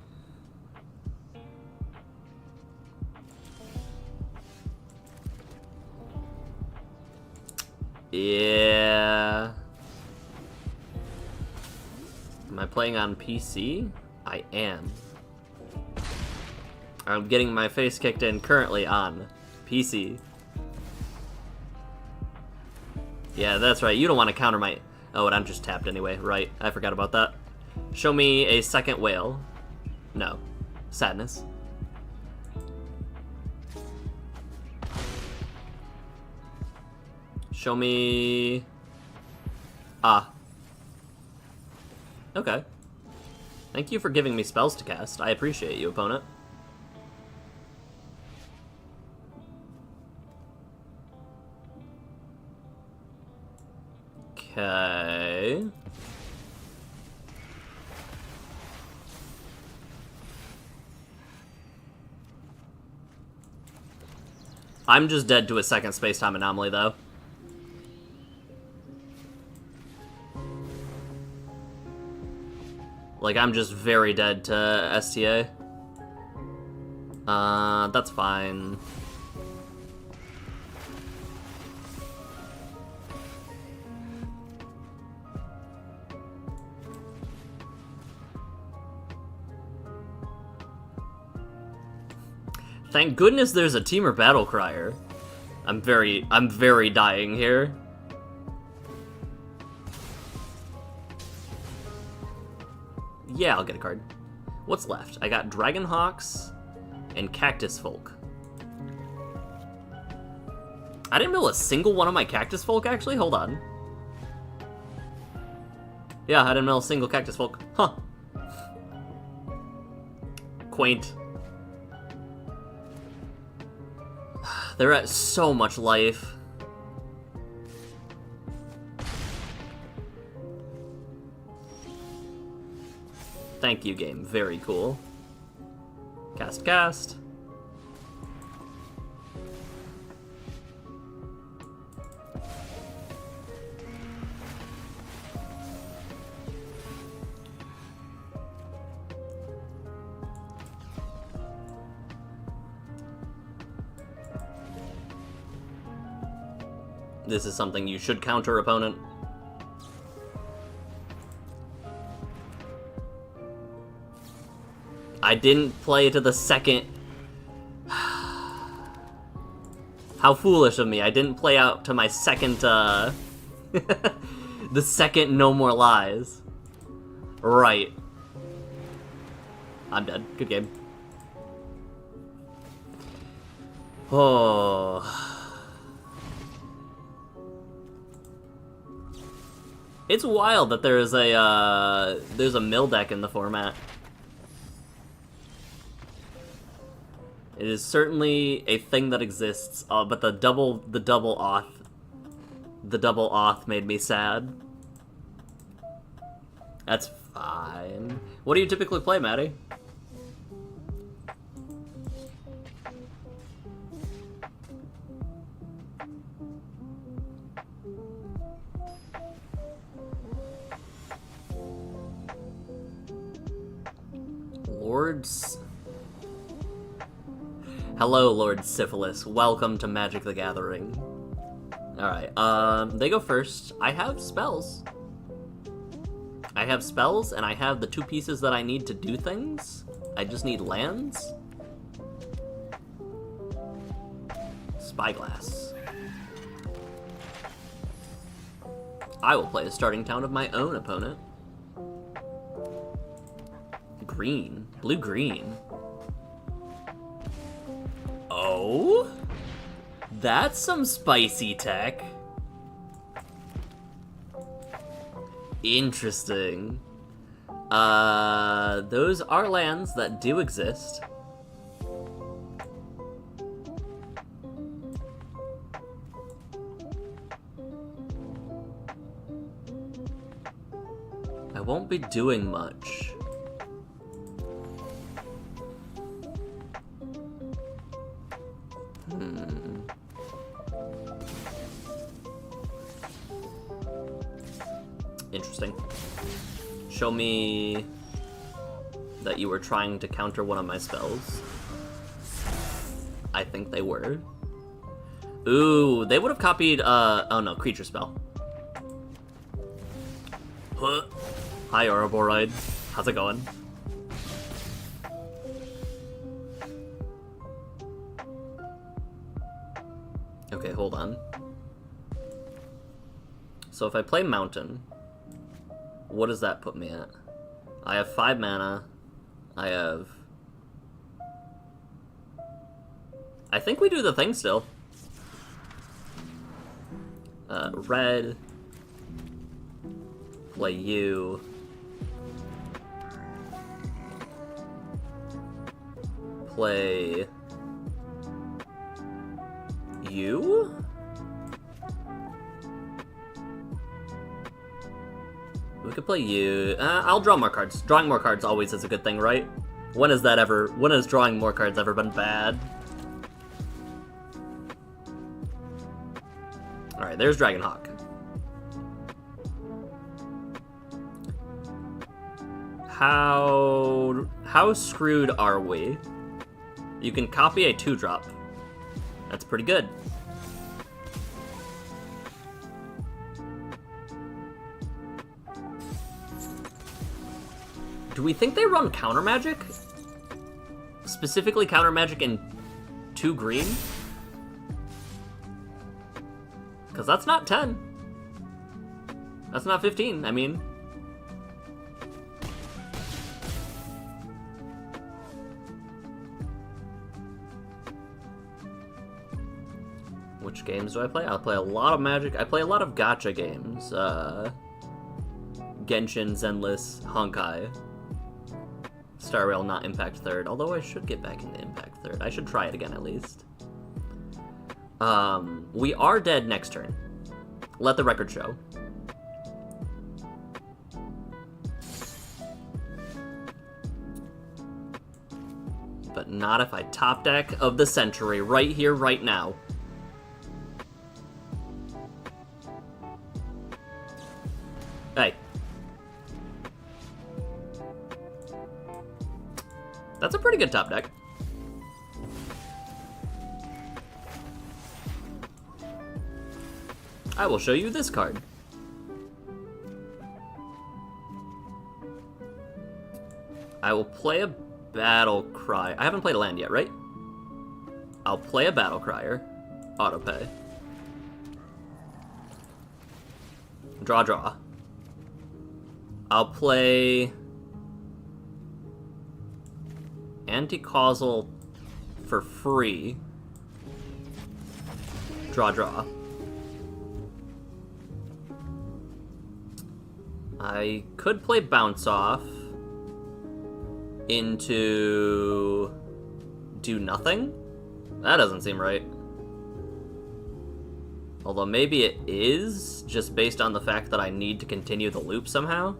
Yeah. Am I playing on PC? I am. I'm getting my face kicked in currently on PC. Yeah, that's right. You don't want to counter my... Oh, and I'm just tapped anyway. Right. I forgot about that. Show me a second whale. No. Sadness. Show me... Ah. Okay. Thank you for giving me spells to cast. I appreciate you, opponent. Okay. I'm just dead to a second space-time anomaly, though. Like, I'm just very dead to STA. That's fine. Thank goodness there's a Teamer Battle Crier. I'm very dying here. Yeah, I'll get a card. What's left? I got Dragonhawks and Cactus Folk. I didn't mill a single one of my Cactus Folk, actually? Hold on. Yeah, I didn't mill a single Cactus Folk. Huh. Quaint. They're at so much life. Thank you, game. Very cool. Cast, cast. This is something you should counter, opponent. I didn't play to the second... How foolish of me. I didn't play out to my second, the second No More Lies. Right. I'm dead. Good game. Oh... It's wild that there's a mill deck in the format. It is certainly a thing that exists, but the double auth made me sad. That's fine. What do you typically play, Maddie? Hello, Lord Syphilis. Welcome to Magic the Gathering. Alright, they go first. I have spells. I have spells, and I have the two pieces that I need to do things. I just need lands. Spyglass. I will play a starting town of my own, opponent. Green. Blue-green. Oh? That's some spicy tech. Interesting. Those are lands that do exist. I won't be doing much. Interesting. Show me that you were trying to counter one of my spells. I think they were. Ooh, they would have copied, oh no, creature spell. Huh. Hi, Ouroboride. How's it going? hold on. So if I play Mountain, what does that put me at? I have 5 mana. I think we do the thing still. Red. Play you. Play you? We could play you. I'll draw more cards. Drawing more cards always is a good thing, right? When has drawing more cards ever been bad? Alright, there's Dragonhawk. How screwed are we? You can copy a 2-drop. That's pretty good. Do we think they run counter magic? Specifically counter magic in 2 green? Because that's not 10. That's not 15, I mean. Which games do I play? I'll play a lot of Magic. I play a lot of gacha games. Genshin, Zenless, Honkai. Star Rail, not Impact 3rd. Although I should get back into Impact 3rd. I should try it again at least. We are dead next turn. Let the record show. But not if I top deck of the century right here, right now. Hey. That's a pretty good top deck. I will show you this card. I will play a Battle Cry. I haven't played a land yet, right? I'll play a Battle Crier. Autopay. Draw. I'll play Anti-Causal for free. Draw. I could play Bounce Off into do nothing? That doesn't seem right. Although maybe it is, just based on the fact that I need to continue the loop somehow.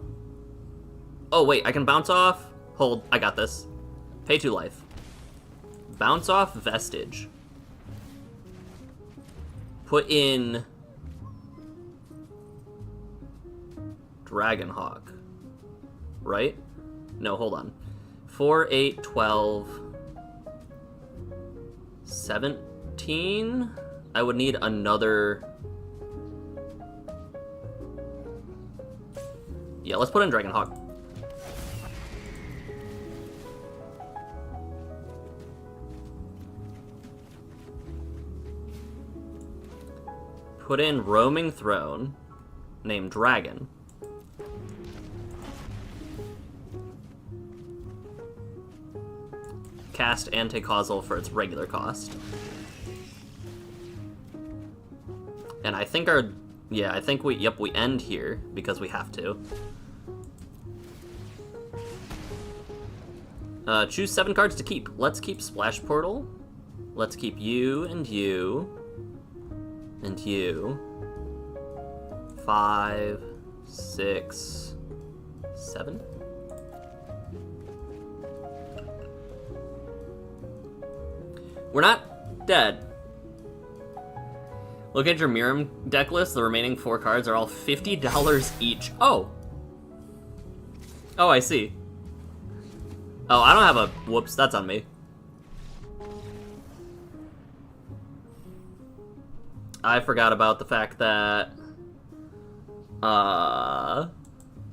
Oh wait, I can Bounce Off. Hold, I got this. Pay 2 life. Bounce Off Vestige. Put in Dragonhawk. Right? No, hold on. 4, 8, 12, 17? I would need another... Yeah, let's put in Dragonhawk. Put in Roaming Throne, named Dragon. Cast Anti-Causal for its regular cost. And I think we end here, because we have to. Choose 7 cards to keep. Let's keep Splash Portal. Let's keep you and you. And you. 5, 6, 7. We're not dead. Look at your Miram deck list. The remaining 4 cards are all $50 each. Oh, I see. Oh, I don't have a... Whoops, that's on me. I forgot about the fact that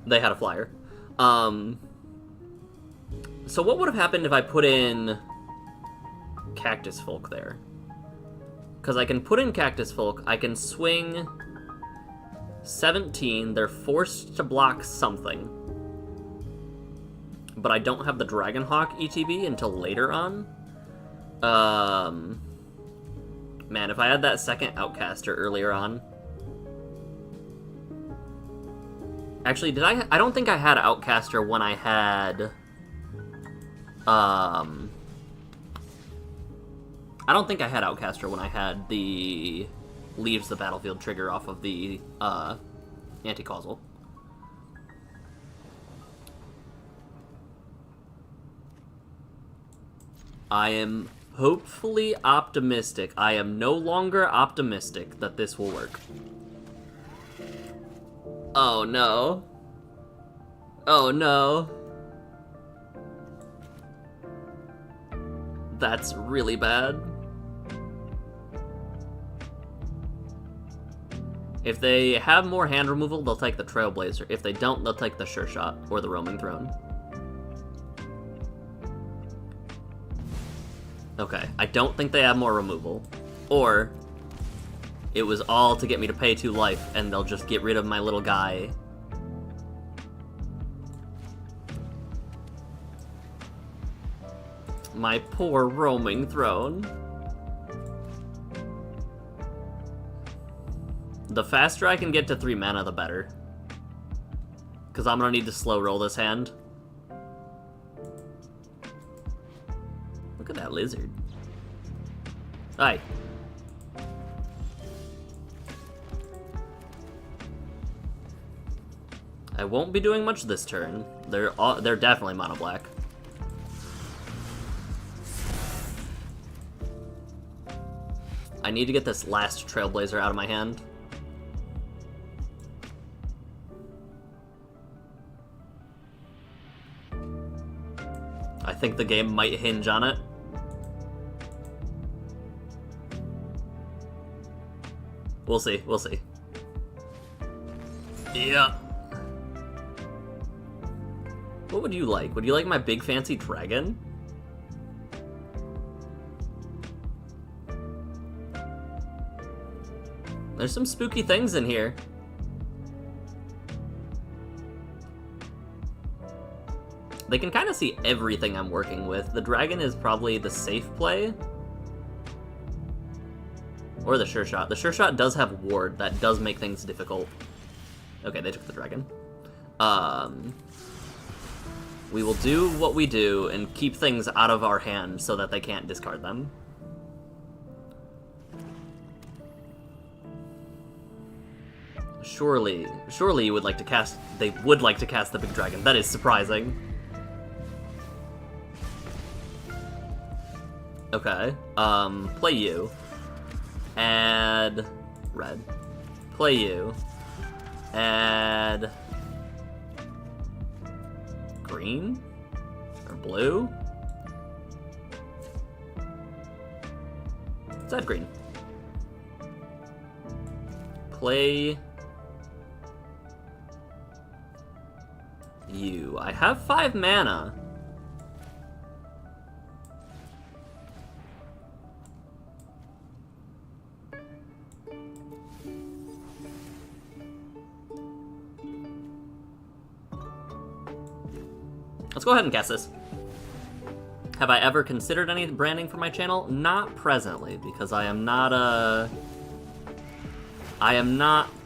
they had a flyer. So what would have happened if I put in Cactus Folk there? Because I can put in Cactus Folk, I can swing 17, they're forced to block something. But I don't have the Dragonhawk ETB until later on. Man, if I had that second Outcaster earlier on... Actually, did I don't think I had Outcaster when I had... I don't think I had Outcaster when I had the leaves the battlefield trigger off of the anti-causal. I am hopefully optimistic. I am no longer optimistic that this will work. Oh no. Oh no. That's really bad. If they have more hand removal, they'll take the Trailblazer. If they don't, they'll take the Sure Shot or the Roaming Throne. Okay, I don't think they have more removal. Or it was all to get me to pay 2 life, and they'll just get rid of my little guy. My poor Roaming Throne. The faster I can get to 3 mana, the better. Because I'm gonna need to slow roll this hand. Look at that lizard. Hi. I won't be doing much this turn. They're definitely mono black. I need to get this last Trailblazer out of my hand. I think the game might hinge on it. We'll see, we'll see. Yeah. What would you like? Would you like my big fancy dragon? There's some spooky things in here. They can kind of see everything I'm working with. The dragon is probably the safe play. Or the Sure Shot. The Sure Shot does have ward. That does make things difficult. Okay, they took the dragon. We will do what we do and keep things out of our hand so that they can't discard them. Surely you would like to cast... They would like to cast the big dragon. That is surprising. Okay. Play you. Add... red. Play you. Add... green? Or blue? Let's add green. Play... you. I have 5 mana. Let's go ahead and cast this. Have I ever considered any branding for my channel? Not presently, because I am not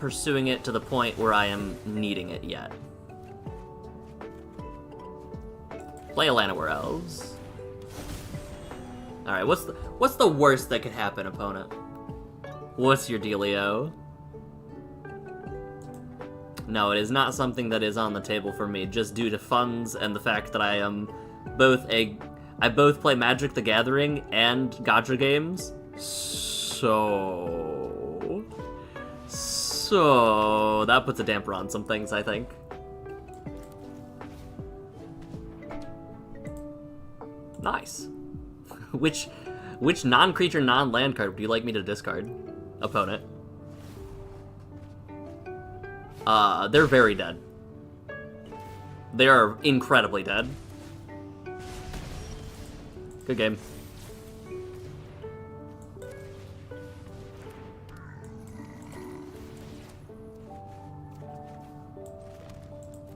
pursuing it to the point where I am needing it yet. Play a Llanowar Elves. Alright, what's the worst that could happen, opponent? What's your dealio? No, it is not something that is on the table for me, just due to funds and the fact that I am I both play Magic the Gathering and gacha games. So that puts a damper on some things, I think. Nice. Which non-creature, non-land card would you like me to discard, opponent? They're very dead. They are incredibly dead. Good game.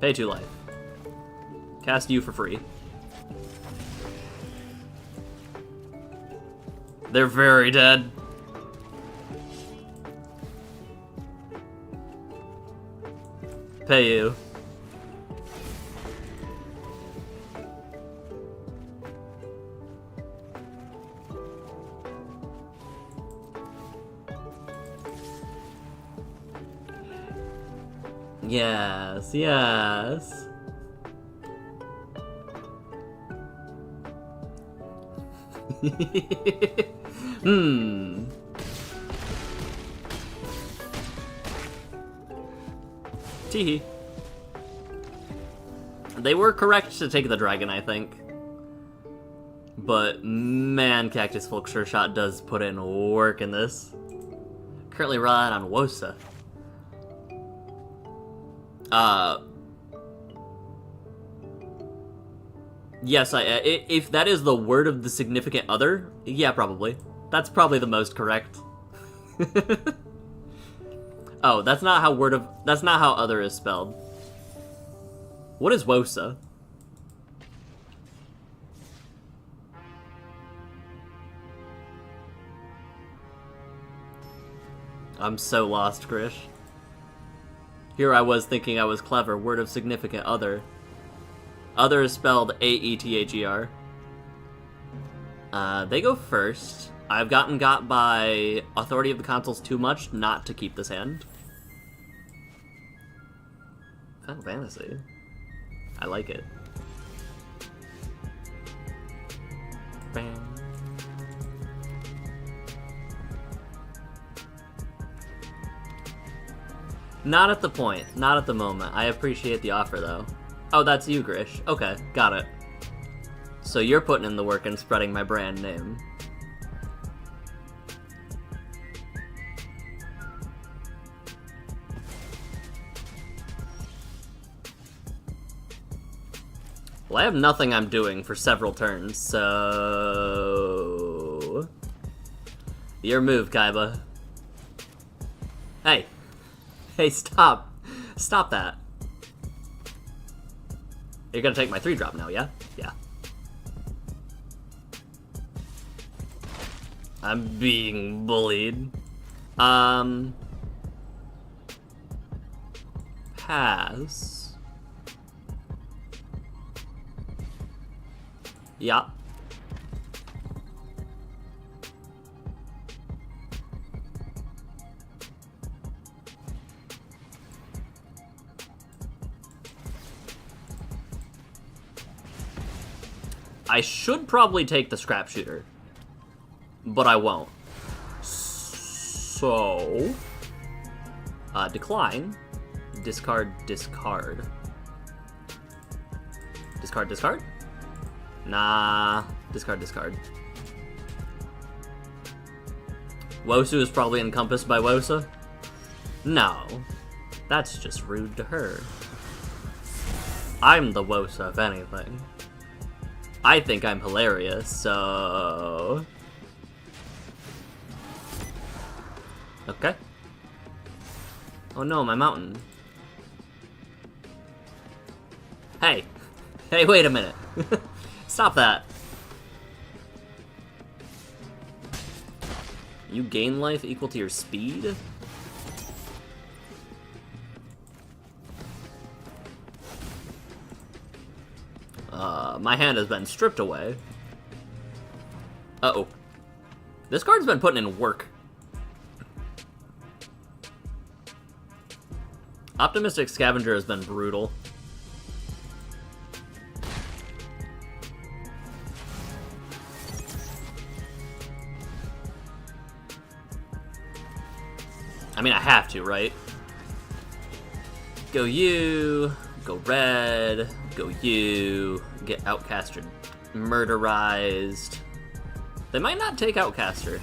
Pay 2 life. Cast you for free. They're very dead. Pay you. Yes, yes. Teehee. They were correct to take the dragon, I think. But man, Cactus Folk Sure Shot does put in work in this. Currently relying on Wosa. Yes, if that is the word of the significant other, yeah, probably. That's probably the most correct. Oh, that's not how other is spelled. What is Wosa? I'm so lost, Krish. Here I was thinking I was clever. Word of significant other. Other is spelled A-E-T-H-E-R. They go first. I've gotten got by Authority of the Consuls too much not to keep this hand. Final Fantasy. I like it. Bam. Not at the point. Not at the moment. I appreciate the offer, though. Oh, that's you, Grish. Okay, got it. So you're putting in the work and spreading my brand name. Well, I have nothing I'm doing for several turns, so... Your move, Kaiba. Hey. Hey, stop. Stop that. You're gonna take my 3-drop now, yeah? Yeah. I'm being bullied. Pass. Yeah. I should probably take the scrap shooter, but I won't. So, decline, discard, discard. Discard, discard? Nah, discard, discard. Wosu is probably encompassed by Wosa? No, that's just rude to her. I'm the Wosa, if anything. I think I'm hilarious, so... Okay. Oh no, my mountain. Hey! Hey, wait a minute. Stop that. You gain life equal to your speed? My hand has been stripped away. Uh-oh. This card's been putting in work. Optimistic Scavenger has been brutal. I mean, I have to, right? Go you, go red, go you, get Outcaster murderized. They might not take Outcaster.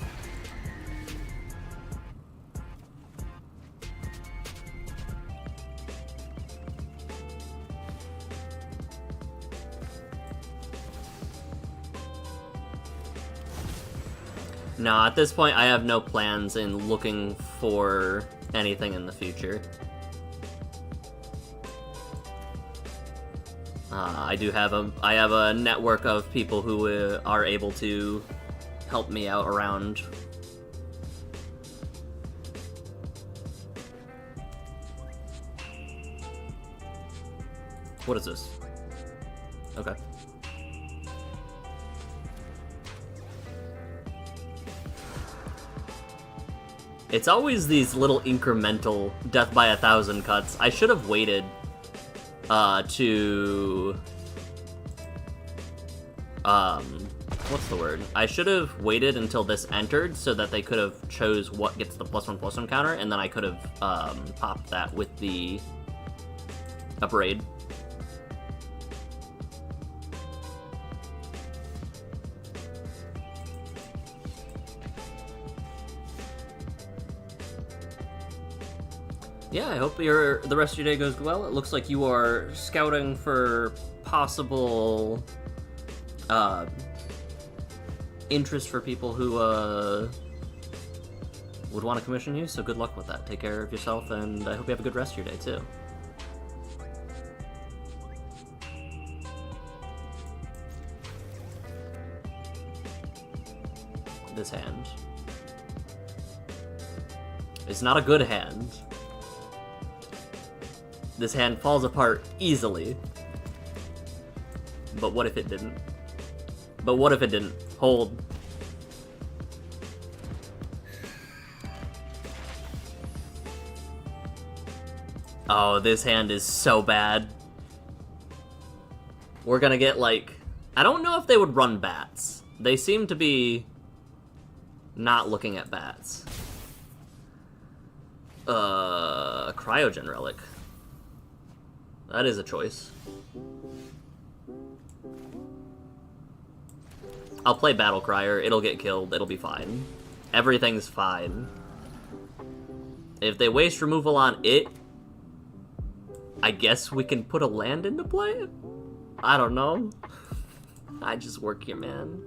No, at this point I have no plans in looking for anything in the future. I have a network of people who are able to help me out around. What is this? Okay. It's always these little incremental death by 1,000 cuts. I should have waited to what's the word? I should have waited until this entered so that they could have chose what gets the +1/+1 counter, and then I could have popped that with the upgrade. Yeah, I hope the rest of your day goes well. It looks like you are scouting for possible interest for people who would want to commission you, so good luck with that. Take care of yourself, and I hope you have a good rest of your day, too. This hand. It's not a good hand. This hand falls apart easily. But what if it didn't? But what if it didn't? Hold. Oh, this hand is so bad. We're gonna get, like... I don't know if they would run bats. They seem to be not looking at bats. Cryogen Relic. That is a choice. I'll play Battle Crier. It'll get killed. It'll be fine. Everything's fine. If they waste removal on it, I guess we can put a land into play? I don't know. I just work here, man.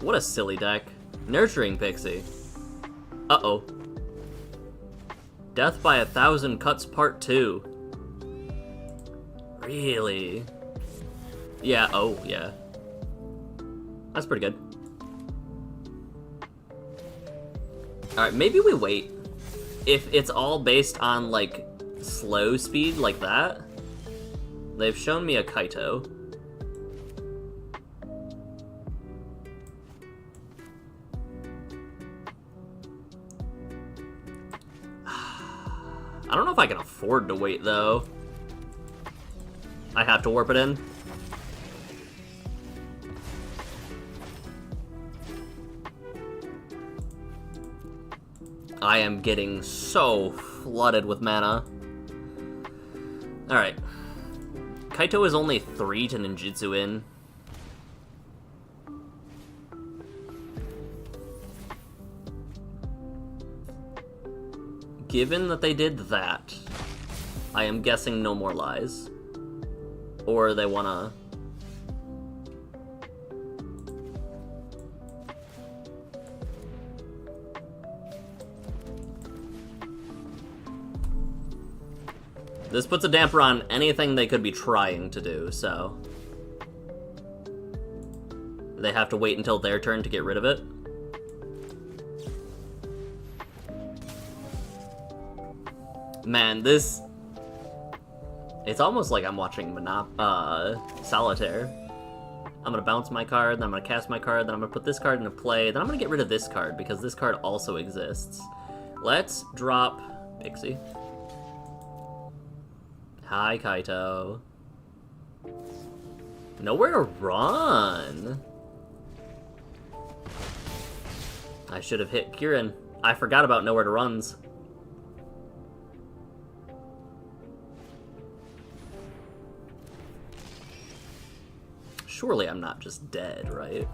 What a silly deck. Nurturing Pixie. Uh-oh. Death by 1,000 Cuts Part 2. Really? Yeah, oh, yeah. That's pretty good. Alright, maybe we wait. If it's all based on, like, slow speed like that. They've shown me a Kaito. I don't know if I can afford to wait, though. I have to warp it in. I am getting so flooded with mana. Alright. Kaito is only 3 to ninjutsu in. Given that they did that, I am guessing no more lies. Or they wanna... This puts a damper on anything they could be trying to do, so... They have to wait until their turn to get rid of it. Man, this... It's almost like I'm watching Solitaire. I'm gonna bounce my card, then I'm gonna cast my card, then I'm gonna put this card into play, then I'm gonna get rid of this card, because this card also exists. Let's drop Pixie. Hi, Kaito. Nowhere to run! I should have hit Kieran. I forgot about nowhere to runs. Surely I'm not just dead, right?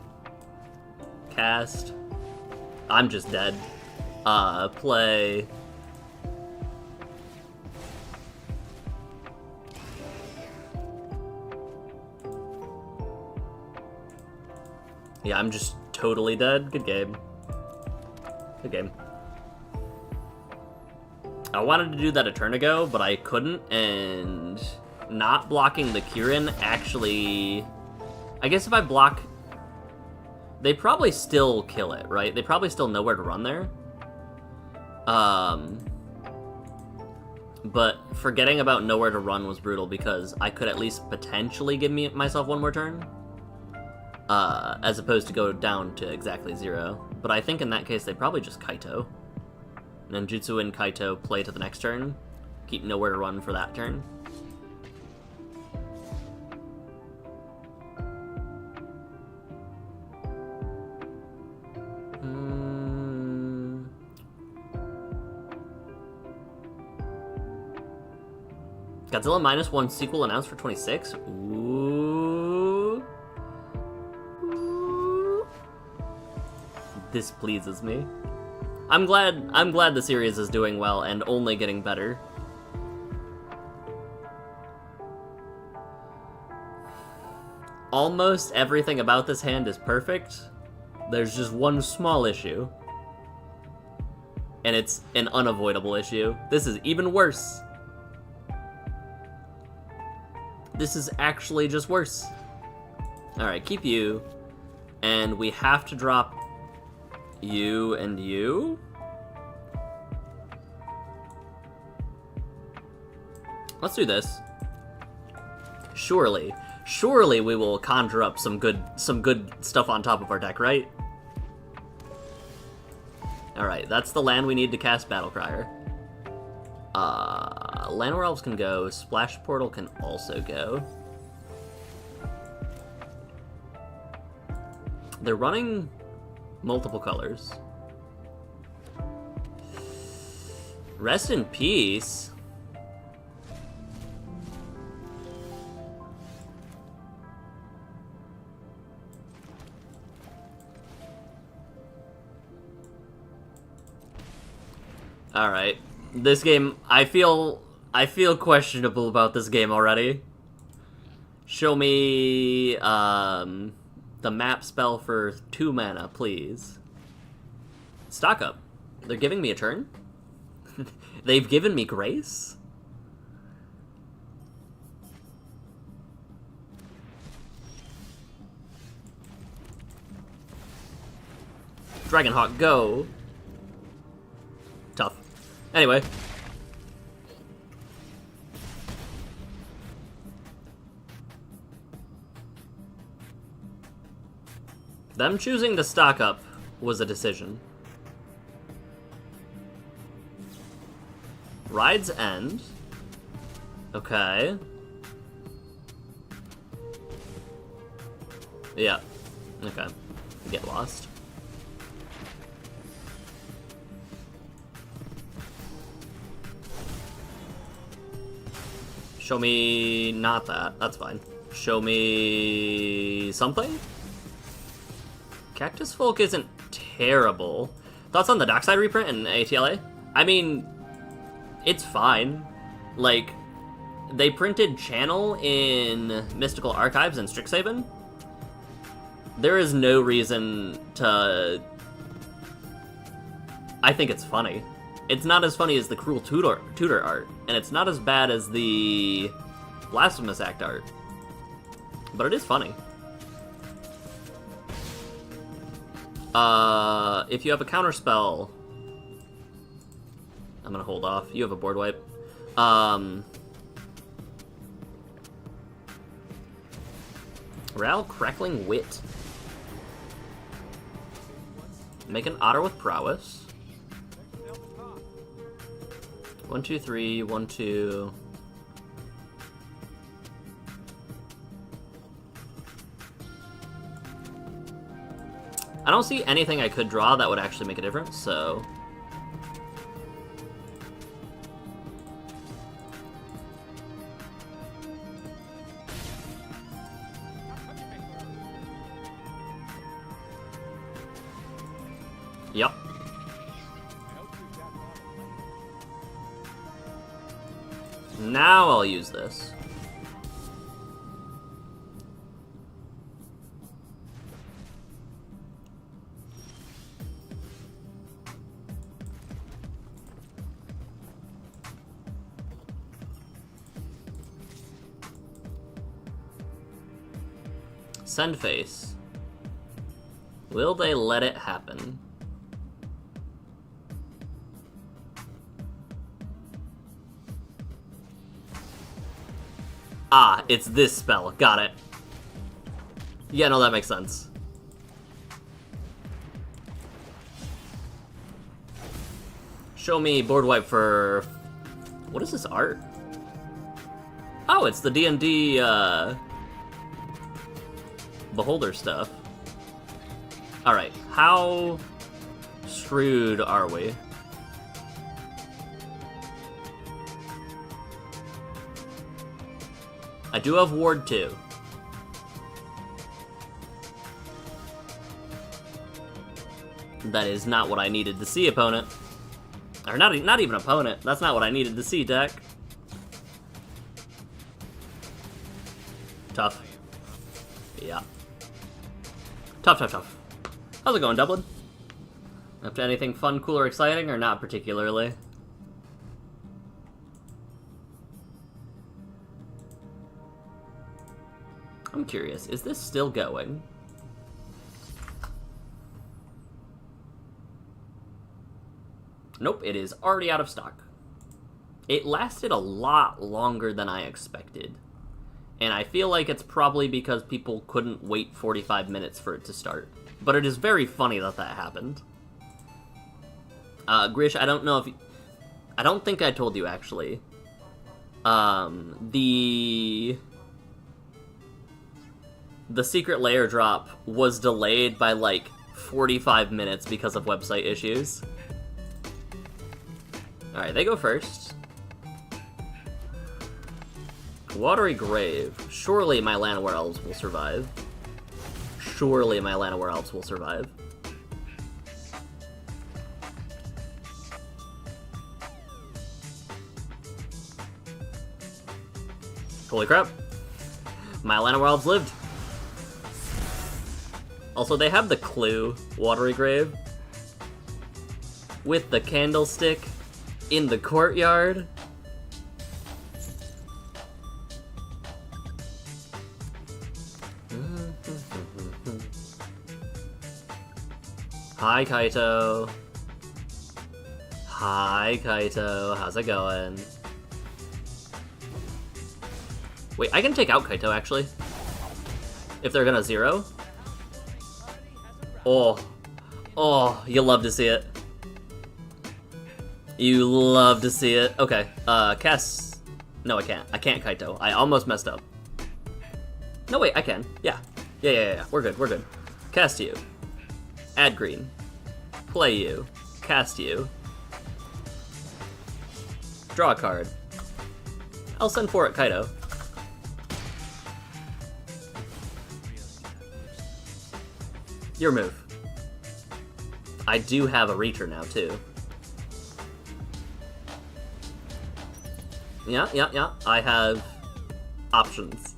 Cast. I'm just dead. Play. Yeah, I'm just totally dead. Good game. Good game. I wanted to do that a turn ago, but I couldn't, and not blocking the Kirin actually... I guess if I block... They probably still kill it, right? They probably still know where to run there. But forgetting about nowhere to run was brutal because I could at least potentially give myself one more turn. As opposed to go down to exactly 0. But I think in that case they probably just Kaito. Ninjutsu and Kaito play to the next turn. Keep nowhere to run for that turn. Godzilla -1 sequel announced for 26. Ooh. Ooh. This pleases me. I'm glad the series is doing well and only getting better. Almost everything about this hand is perfect. There's just one small issue. And it's an unavoidable issue. This is even worse. This is actually just worse. Alright, keep you. And we have to drop you and you. Let's do this. Surely we will conjure up some good stuff on top of our deck, right? Alright, that's the land we need to cast Battlecrier. Llanowar Elves can go. Splash Portal can also go. They're running multiple colors. Rest in peace. Alright. This game, I feel questionable about this game already. Show me the map spell for 2 mana, please. Stock up. They're giving me a turn? They've given me grace? Dragonhawk, go! Tough. Anyway. Them choosing to stock up was a decision. Ride's End. Okay. Yeah. Okay. Get lost. Show me not that. That's fine. Show me something? Cactus Folk isn't terrible. Thoughts on the Dockside reprint in ATLA? I mean, it's fine. Like, they printed Channel in Mystical Archives and Strixhaven. There is no reason to... I think it's funny. It's not as funny as the Cruel Tutor art, and it's not as bad as the Blasphemous Act art. But it is funny. If you have a counterspell... I'm gonna hold off. You have a board wipe. Ral Crackling Wit. Make an otter with prowess. 1, 2, 3, 1, 2. I don't see anything I could draw that would actually make a difference, so... Yep. Now I'll use this. Send face. Will they let it happen? Ah, it's this spell. Got it. Yeah, no, that makes sense. Show me board wipe for... What is this art? Oh, it's the D&D, Beholder stuff. Alright, how screwed are we? I do have Ward 2. That is not what I needed to see, opponent. Or not even opponent. That's not what I needed to see, deck. Tough. Yeah. Tough, tough, tough. How's it going, Dublin? Up to anything fun, cool, or exciting, or not particularly? I'm curious, is this still going? Nope, it is already out of stock. It lasted a lot longer than I expected. And I feel like it's probably because people couldn't wait 45 minutes for it to start. But it is very funny that that happened. Grish, I don't know if... I don't think I told you, actually. The secret Lair drop was delayed by, like, 45 minutes because of website issues. Alright, they go first. Watery Grave. Surely my Llanowar Elves will survive. Surely my Llanowar Elves will survive. Holy crap. My Llanowar Elves lived. Also, they have the clue, Watery Grave, with the candlestick in the courtyard. Hi, Kaito. Hi, Kaito. How's it going? Wait, I can take out Kaito, actually. If they're gonna zero. Oh. Oh, you love to see it. You love to see it. Okay, cast... No, I can't. I can't Kaito. I almost messed up. No, wait, I can. Yeah. Yeah. We're good, we're good. Cast you. Add green. Play you. Cast you. Draw a card. I'll send for it, Kaito. Your move. I do have a Reacher now, too. Yeah. I have options.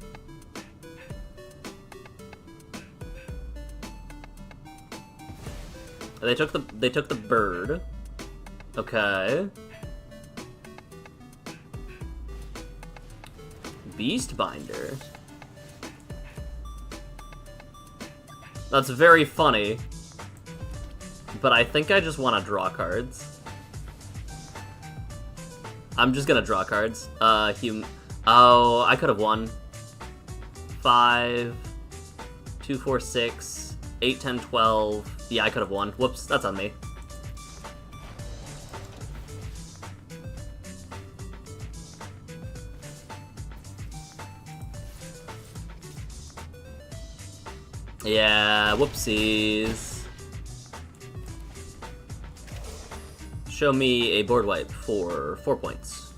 They took the bird. Okay. Beastbinder. That's very funny. But I think I just want to draw cards. I'm just gonna draw cards. Oh, I could have won. 5, 2, 4, 6, 8, 10, 12. Yeah, I could have won. Whoops, that's on me. Yeah, whoopsies. Show me a board wipe for 4 points.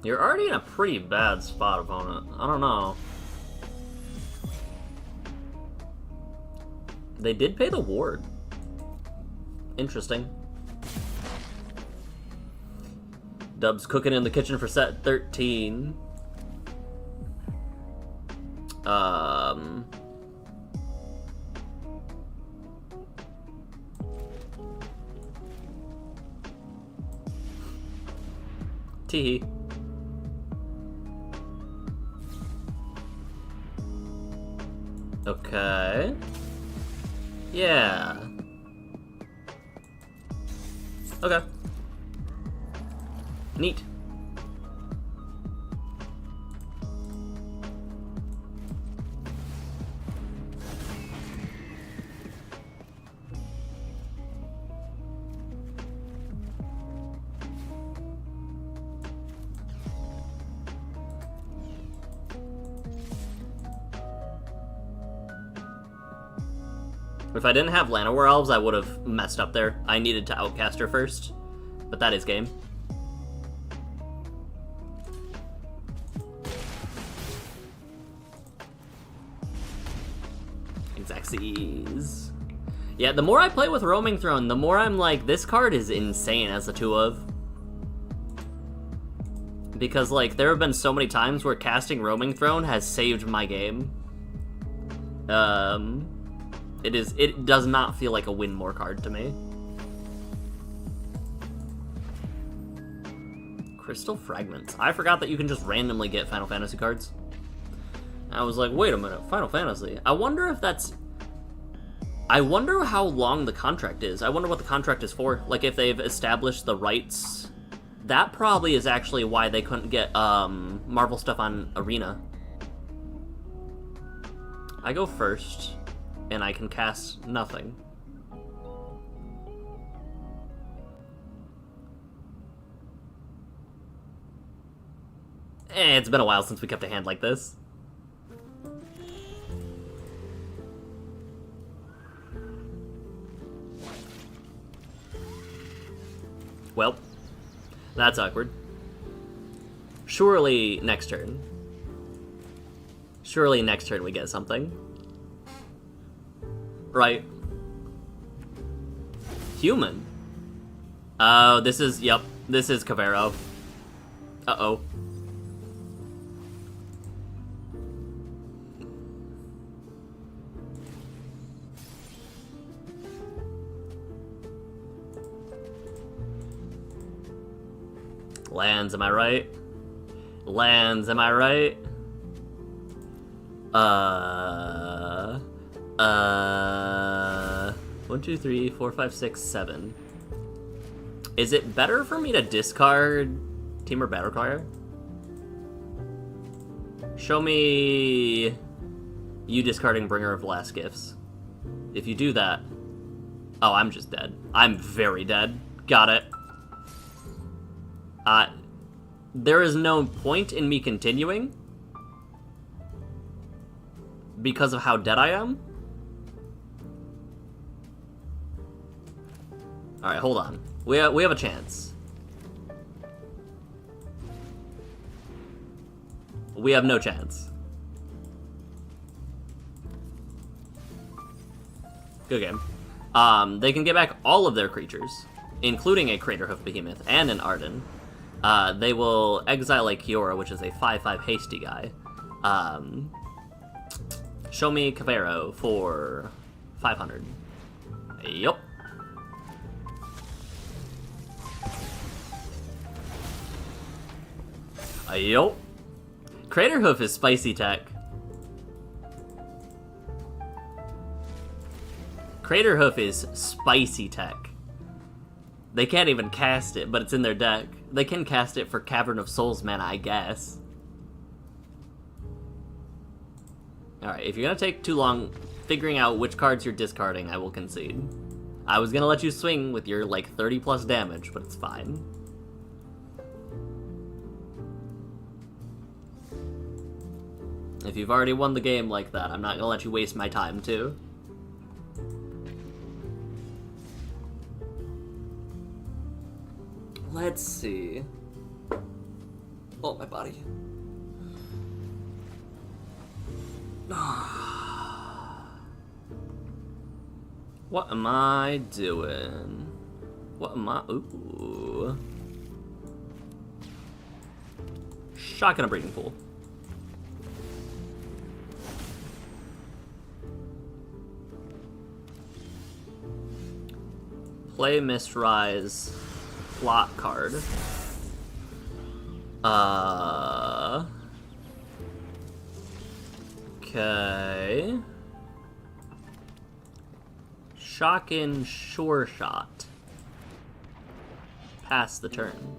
You're already in a pretty bad spot, opponent. I don't know. They did pay the ward. Interesting. Dub's cooking in the kitchen for set 13. Teehee. Okay. Yeah. Okay. Neat. If I didn't have Llanowar Elves, I would have messed up there. I needed to outcast her first, but that is game. Xaxes. Yeah, the more I play with Roaming Throne, the more I'm like, this card is insane as a 2-of. Because, like, there have been so many times where casting Roaming Throne has saved my game. It does not feel like a win more card to me. Crystal Fragments. I forgot that you can just randomly get Final Fantasy cards. I was like, wait a minute, Final Fantasy. I wonder if that's... I wonder how long the contract is. I wonder what the contract is for. Like, if they've established the rights. That probably is actually why they couldn't get Marvel stuff on Arena. I go first, and I can cast nothing. It's been a while since we kept a hand like this. Well, that's awkward. Surely next turn. Surely next turn we get something. Right. Human. Oh, this is, yep, this is Cavero. Uh-oh. Lands, am I right? Lands, am I right? 1, 2, 3, 4, 5, 6, 7. Is it better for me to discard Teamer Battle Cry? Show me you discarding Bringer of Last Gifts. If you do that... Oh, I'm just dead. I'm very dead. Got it. There is no point in me continuing because of how dead I am. Alright, hold on. We have a chance. We have no chance. Good game. They can get back all of their creatures, including a Craterhoof Behemoth and an Arden. They will exile a Kiora, which is a 5/5 hasty guy. Show me Cavero for 500. Yup. Yup. Craterhoof is spicy tech. Craterhoof is spicy tech. They can't even cast it, but it's in their deck. They can cast it for Cavern of Souls mana, I guess. Alright, if you're gonna take too long figuring out which cards you're discarding, I will concede. I was gonna let you swing with your, like, 30 plus damage, but it's fine. If you've already won the game like that, I'm not gonna let you waste my time, too. Let's see. Oh, my body. What am I doing? What am I... Ooh. Shotgun a breeding pool. Play Mistrise. Plot card. Okay. Shockin' Sure Shot. Pass the turn.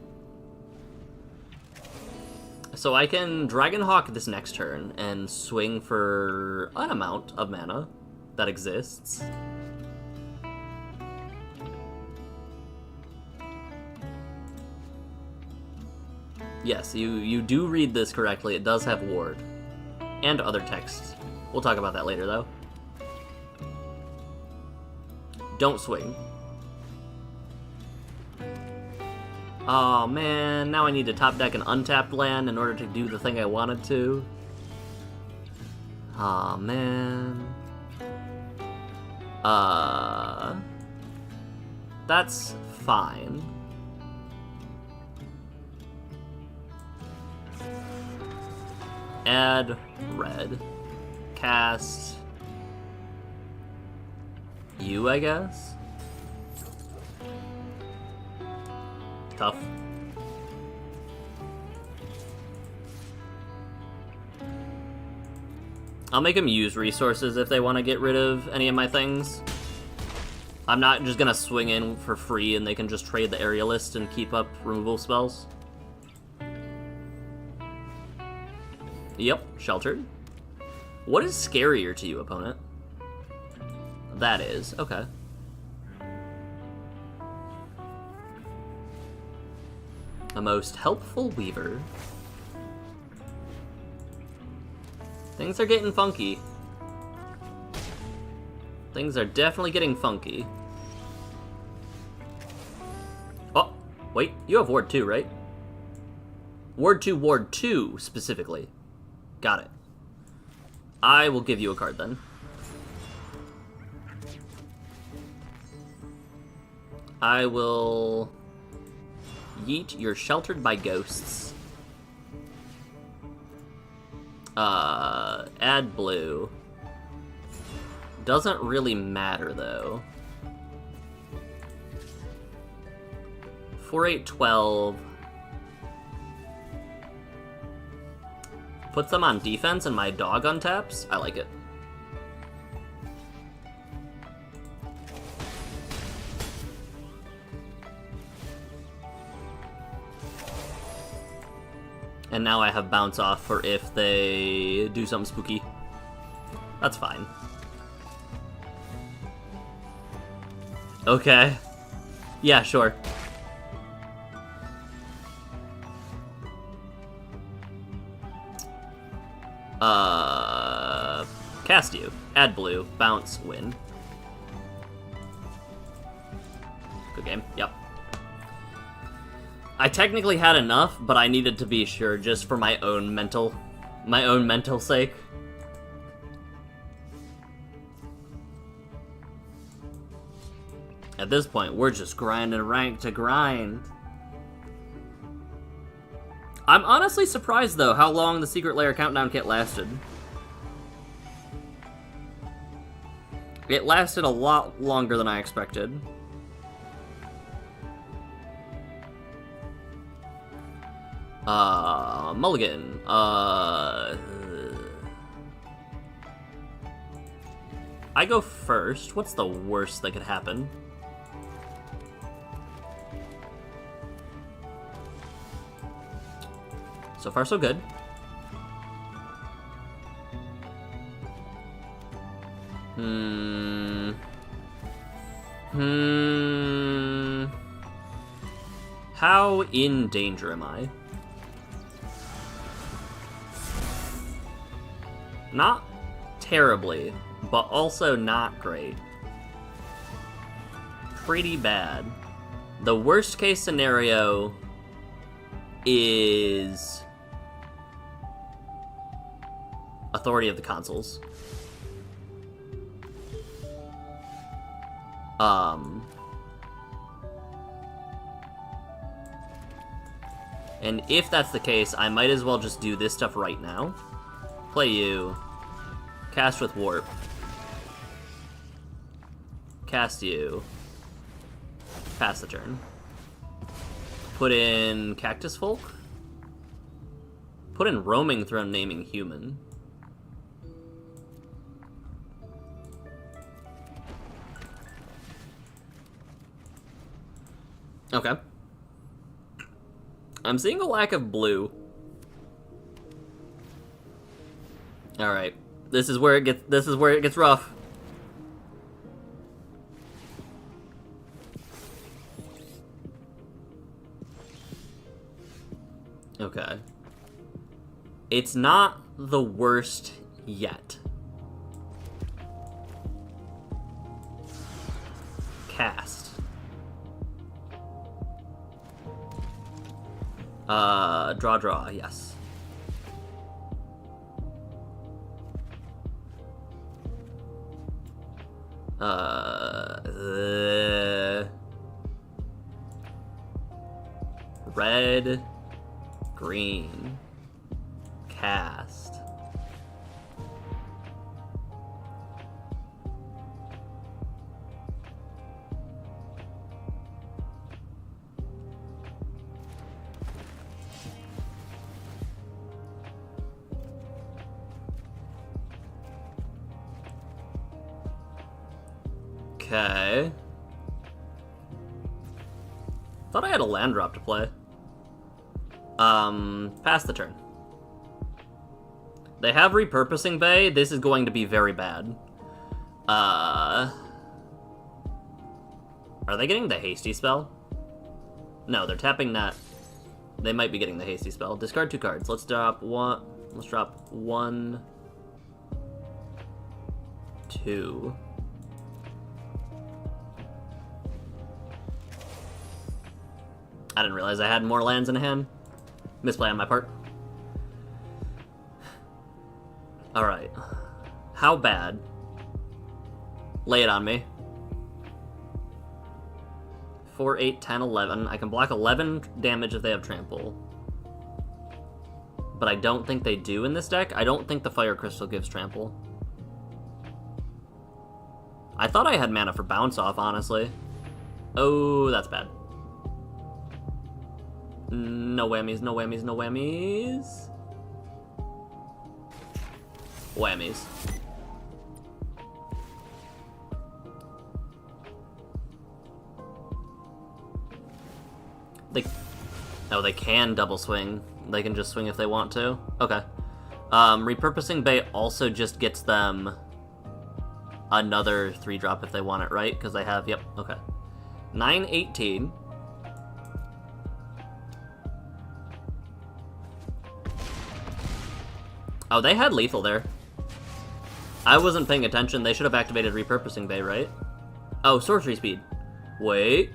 So I can Dragon Hawk this next turn and swing for an amount of mana that exists. Yes, you do read this correctly. It does have ward. And other text. We'll talk about that later, though. Don't swing. Oh man, now I need to top deck an untapped land in order to do the thing I wanted to. Oh man. That's fine. Add red. Cast you, I guess? Tough. I'll make them use resources if they want to get rid of any of my things. I'm not just gonna swing in for free and they can just trade the Aerialist and keep up removal spells. Yep, sheltered. What is scarier to you, opponent? That is, okay. A most helpful weaver. Things are getting funky. Things are definitely getting funky. Oh, wait, you have Ward 2, right? Ward 2, specifically. Got it. I will give you a card then. I will yeet your Sheltered by Ghosts. Add blue. Doesn't really matter though. 4, 8, 12. Puts them on defense and my dog untaps. I like it. And now I have bounce off for if they do something spooky. That's fine. Okay. Yeah, sure. Cast you. Add blue. Bounce. Win. Good game. Yep. I technically had enough, but I needed to be sure just for my own mental sake. At this point, we're just grinding rank to grind. I'm honestly surprised, though, how long the Secret Lair countdown kit lasted. It lasted a lot longer than I expected. Mulligan. I go first. What's the worst that could happen? So far, so good. How in danger am I? Not terribly, but also not great. Pretty bad. The worst case scenario is Authority of the Consuls. And if that's the case, I might as well just do this stuff right now. Play you. Cast with Warp. Cast you. Pass the turn. Put in Cactus Folk. Put in roaming throne naming human. Okay. I'm seeing a lack of blue. Alright. This is where it gets rough. Okay. It's not the worst yet. Cast. Draw, yes. Red, green, cast. Okay. Thought I had a land drop to play. Pass the turn. They have Repurposing Bay. This is going to be very bad. Are they getting the Hasty spell? No, they're tapping that. They might be getting the Hasty spell. Discard 2 cards. Let's drop one. Let's drop 1, 2. I didn't realize I had more lands in hand. Misplay on my part. Alright. How bad? Lay it on me. 4, 8, 10, 11. I can block 11 damage if they have trample. But I don't think they do in this deck. I don't think the Fire Crystal gives trample. I thought I had mana for bounce off, honestly. Oh, that's bad. No whammies, no whammies, no whammies. Whammies. They can double swing. They can just swing if they want to. Okay. Repurposing Bay also just gets them another 3-drop if they want it, right? Because they have, yep, okay. 9, 18. Oh, they had lethal there. I wasn't paying attention. They should have activated Repurposing Bay, right? Oh, sorcery speed. Wait.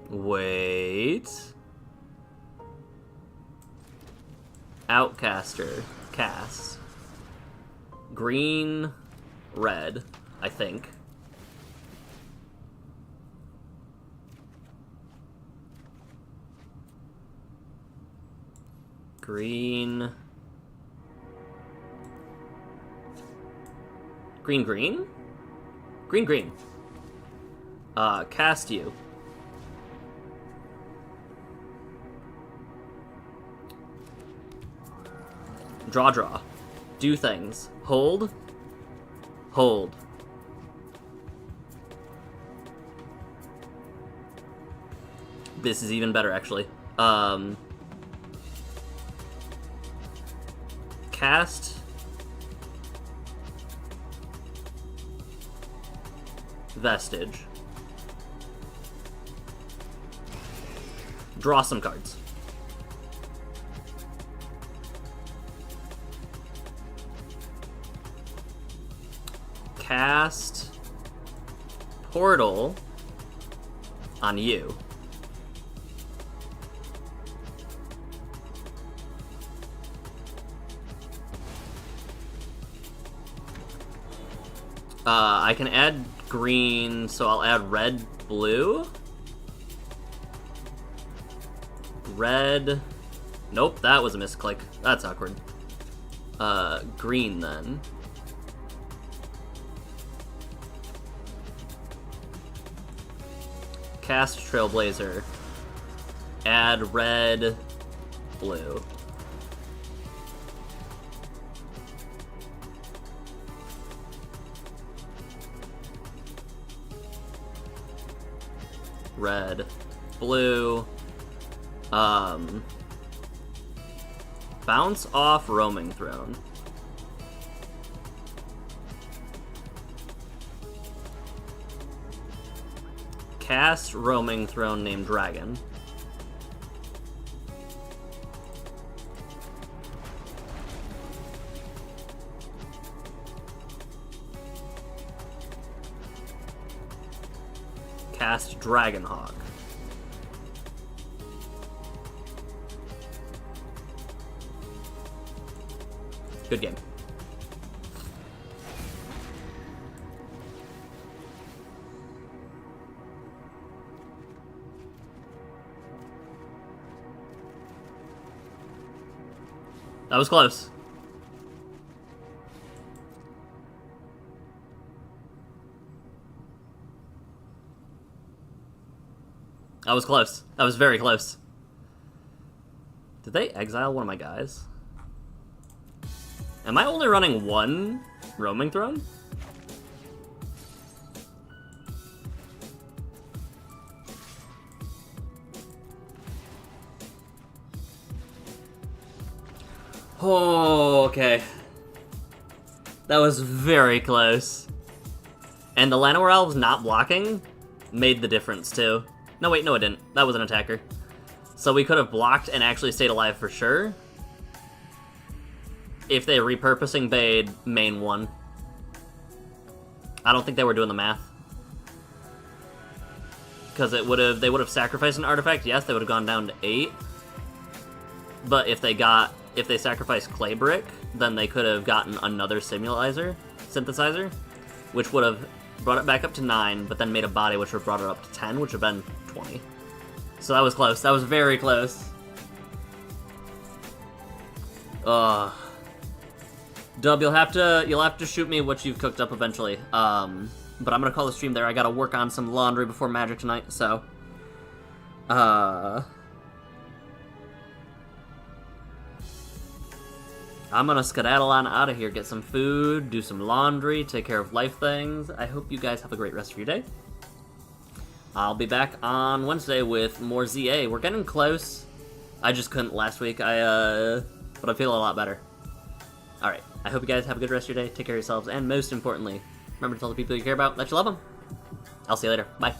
Wait. Outcaster. Cast. Green, red, I think. Green. Green, green? Green, green. Cast you. Draw. Do things. Hold. Hold. This is even better, actually. Cast. Vestige. Draw some cards. Cast Portal on you. I can add green, so I'll add red, blue. Red. Nope, that was a misclick. That's awkward. Green then. Cast Trailblazer. add red, blue. Red, blue, bounce off roaming throne. Cast roaming throne named Dragon. Cast Dragonhawk. Good game. That was close. That was close. That was very close. Did they exile one of my guys? Am I only running one roaming throne? Oh, okay. That was very close. And the Llanowar Elves not blocking made the difference, too. No, wait, no it didn't. That was an attacker. So we could have blocked and actually stayed alive for sure. If they repurposing Bade main one. I don't think they were doing the math. Because they would have sacrificed an artifact, yes, they would have gone down to 8. But if they sacrificed Claybrick, then they could have gotten another synthesizer, which would have brought it back up to 9, but then made a body which would have brought it up to 10, which would have been 20. So that was close. That was very close. Dub, you'll have to shoot me what you've cooked up eventually. But I'm gonna call the stream there. I gotta work on some laundry before Magic tonight, so I'm gonna skedaddle on out of here, get some food, do some laundry, take care of life things. I hope you guys have a great rest of your day. I'll be back on Wednesday with more ZA. We're getting close. I just couldn't last week. But I feel a lot better. Alright, I hope you guys have a good rest of your day. Take care of yourselves, and most importantly, remember to tell the people you care about that you love them. I'll see you later. Bye.